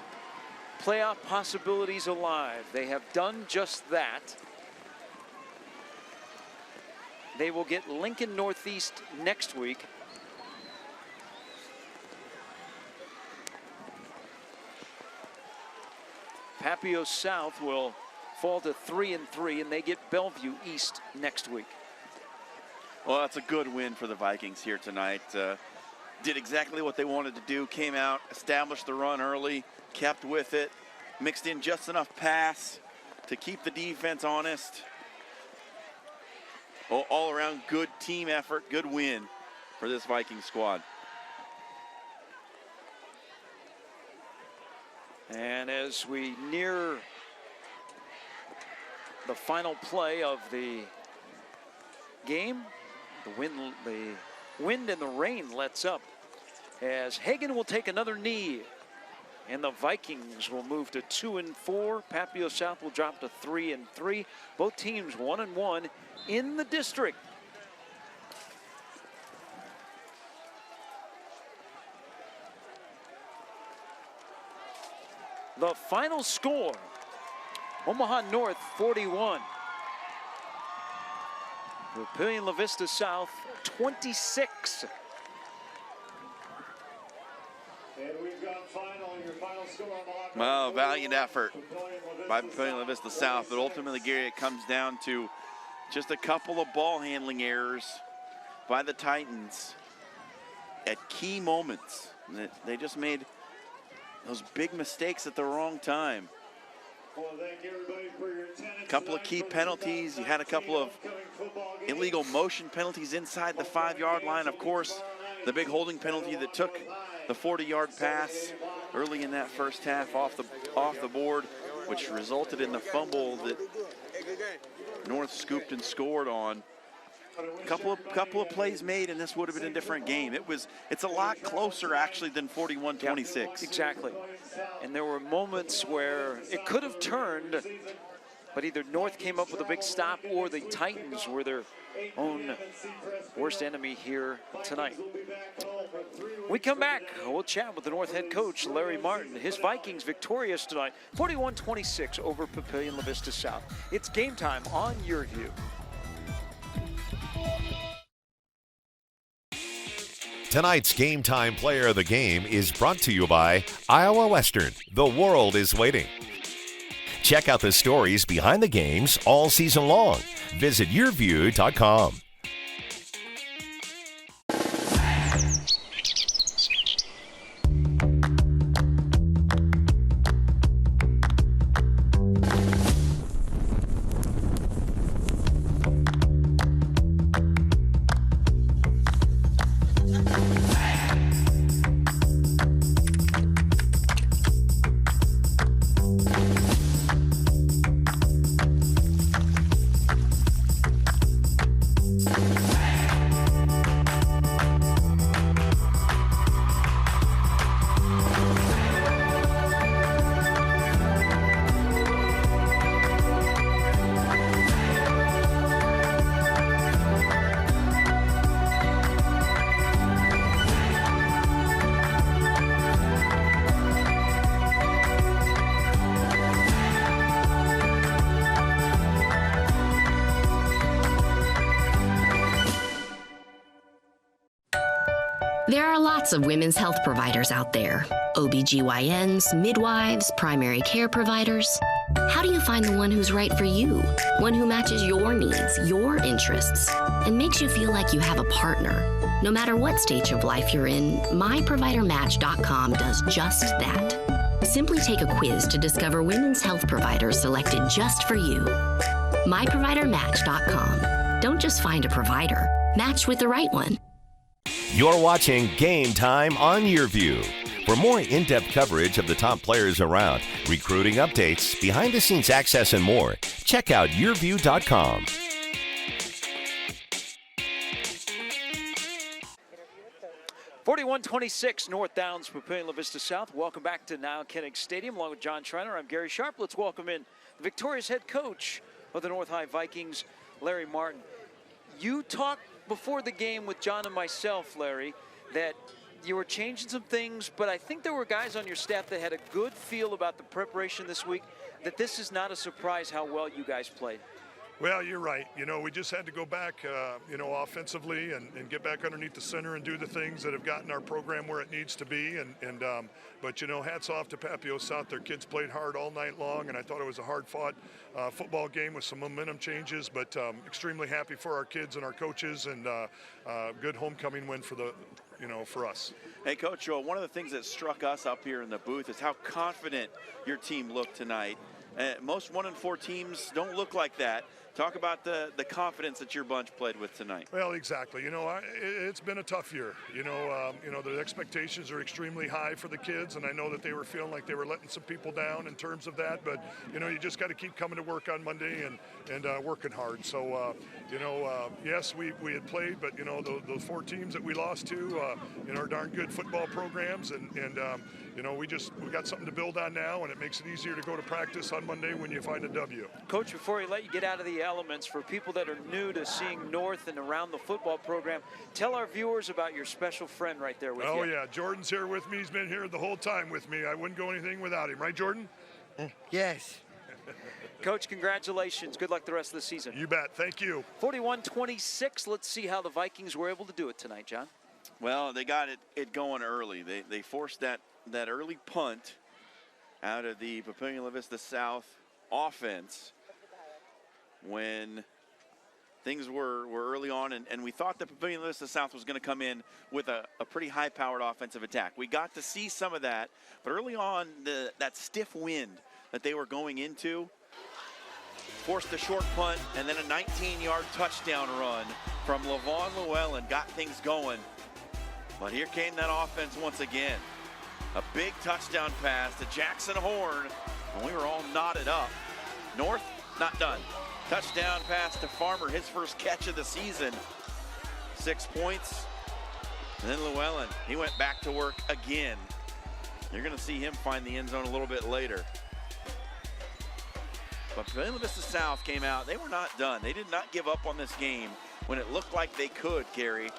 playoff possibilities alive. They have done just that. They will get Lincoln Northeast next week. Papio South will fall to 3-3, and they get Bellevue East next week. Well, that's a good win for the Vikings here tonight. Did exactly what they wanted to do, came out, established the run early, kept with it, mixed in just enough pass to keep the defense honest. All around good team effort, good win for this Viking squad. And as we near the final play of the game, the wind and the rain lets up as Hagan will take another knee, and the Vikings will move to 2-4. Papio South will drop to 3-3. Both teams 1-1 in the district. The final score, Omaha North 41. Papillion La Vista South 26. And we've got your final score on the Well, valiant effort by Papillion La Vista South, but ultimately, Gary, it comes down to just a couple of ball handling errors by the Titans at key moments. They just made those big mistakes at the wrong time. Well, thank everybody for your attendance. A couple of key penalties. You had a couple of illegal motion penalties inside the 5-yard line. Of course, the big holding penalty that took the 40-yard pass early in that first half off the board, which resulted in the fumble that North scooped and scored on. Couple of plays made, and this would have been a different game. It's a lot closer actually than 41-26. Yeah, exactly. And there were moments where it could have turned, but either North came up with a big stop or the Titans were their own worst enemy here tonight. We come back, we'll chat with the North head coach, Larry Martin. His Vikings victorious tonight, 41-26 over Papillion La Vista South. It's game time on Your View. Tonight's Game Time Player of the Game is brought to you by Iowa Western. The world is waiting. Check out the stories behind the games all season long. Visit yourview.com. There are lots of women's health providers out there. OBGYNs, midwives, primary care providers. How do you find the one who's right for you? One who matches your needs, your interests, and makes you feel like you have a partner. No matter what stage of life you're in, MyProviderMatch.com does just that. Simply take a quiz to discover women's health providers selected just for you. MyProviderMatch.com. Don't just find a provider, match with the right one. You're watching Game Time on Your View. For more in-depth coverage of the top players around, recruiting updates, behind-the-scenes access, and more, check out yourview.com. (41-26) North Downs, Papillion La Vista South. Welcome back to Now Kinnick Stadium. Along with John Schreiner, I'm Gary Sharp. Let's welcome in the victorious head coach of the North High Vikings, Larry Martin. You talked before the game with John and myself, Larry, that you were changing some things, but I think there were guys on your staff that had a good feel about the preparation this week, that this is not a surprise how well you guys played. Well, you're right. You know, we just had to go back, offensively and get back underneath the center and do the things that have gotten our program where it needs to be. But, hats off to Papio South. Their kids played hard all night long, and I thought it was a hard-fought football game with some momentum changes, but extremely happy for our kids and our coaches, and good homecoming win for us. Hey, Coach, one of the things that struck us up here in the booth is how confident your team looked tonight. Most 1-4 teams don't look like that. Talk about the confidence that your bunch played with tonight. Well, exactly. It's been a tough year. The expectations are extremely high for the kids, and I know that they were feeling like they were letting some people down in terms of that. But you just got to keep coming to work on Monday and working hard. So yes, we had played, but those 4 teams that we lost to, are darn good football programs, and we got something to build on now, and it makes it easier to go to practice on Monday when you find a W. Coach, before we let you get out of the elements, for people that are new to seeing North and around the football program, tell our viewers about your special friend right there with you. Oh yeah, Jordan's here with me. He's been here the whole time with me. I wouldn't go anything without him, right, Jordan? Yes. Coach, congratulations. Good luck the rest of the season. You bet. Thank you. 41-26. Let's see how the Vikings were able to do it tonight, John. Well, they got it going early. They forced that early punt out of the Papillion La Vista South offense when things were early on, and we thought that Papillion La Vista South was going to come in with a pretty high-powered offensive attack. We got to see some of that, but early on, that stiff wind that they were going into forced a short punt and then a 19-yard touchdown run from Lavon Llewellyn got things going. But here came that offense once again. A big touchdown pass to Jackson Horn, and we were all knotted up. North, not done. Touchdown pass to Farmer, his first catch of the season. 6 points. And then Llewellyn, he went back to work again. You're going to see him find the end zone a little bit later. But Pavilion La Vista South came out. They were not done. They did not give up on this game when it looked like they could, Gary.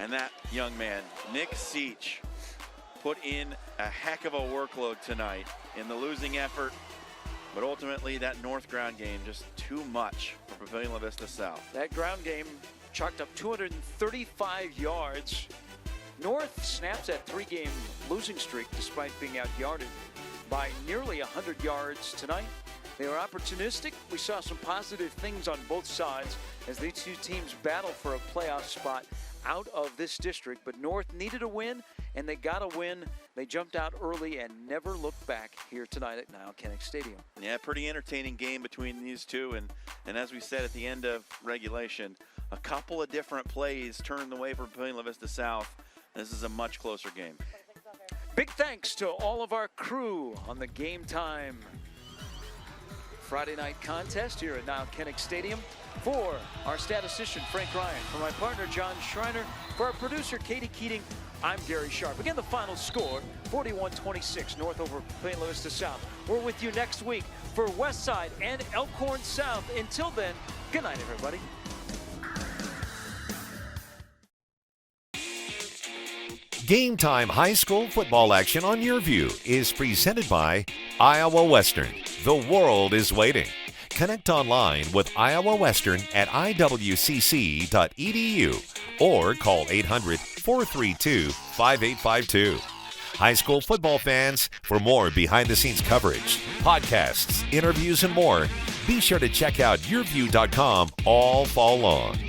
And that young man, Nick Seach, put in a heck of a workload tonight in the losing effort. But ultimately, that North ground game, just too much for Pavilion La Vista South. That ground game chalked up 235 yards. North snaps that 3-game losing streak despite being out-yarded by nearly 100 yards tonight. They were opportunistic. We saw some positive things on both sides as these two teams battle for a playoff spot out of this district. But North needed a win, and they got a win. They jumped out early and never looked back here tonight at Niall Kinnick Stadium. Yeah, pretty entertaining game between these two. And as we said at the end of regulation, a couple of different plays turned the way for Pavilion La Vista South. This is a much closer game. Big thanks to all of our crew on the Game Time Friday night contest here at Niall Kinnick Stadium. For our statistician, Frank Ryan, for my partner, John Schreiner, for our producer, Katie Keating, I'm Gary Sharp. Again, the final score, 41-26, North over Pavilion La Vista South. We're with you next week for Westside and Elkhorn South. Until then, good night, everybody. Game Time high school football action on Your View is presented by Iowa Western. The world is waiting. Connect online with Iowa Western at iwcc.edu or call 800-432-5852. High school football fans, for more behind-the-scenes coverage, podcasts, interviews, and more, be sure to check out yourview.com all fall long.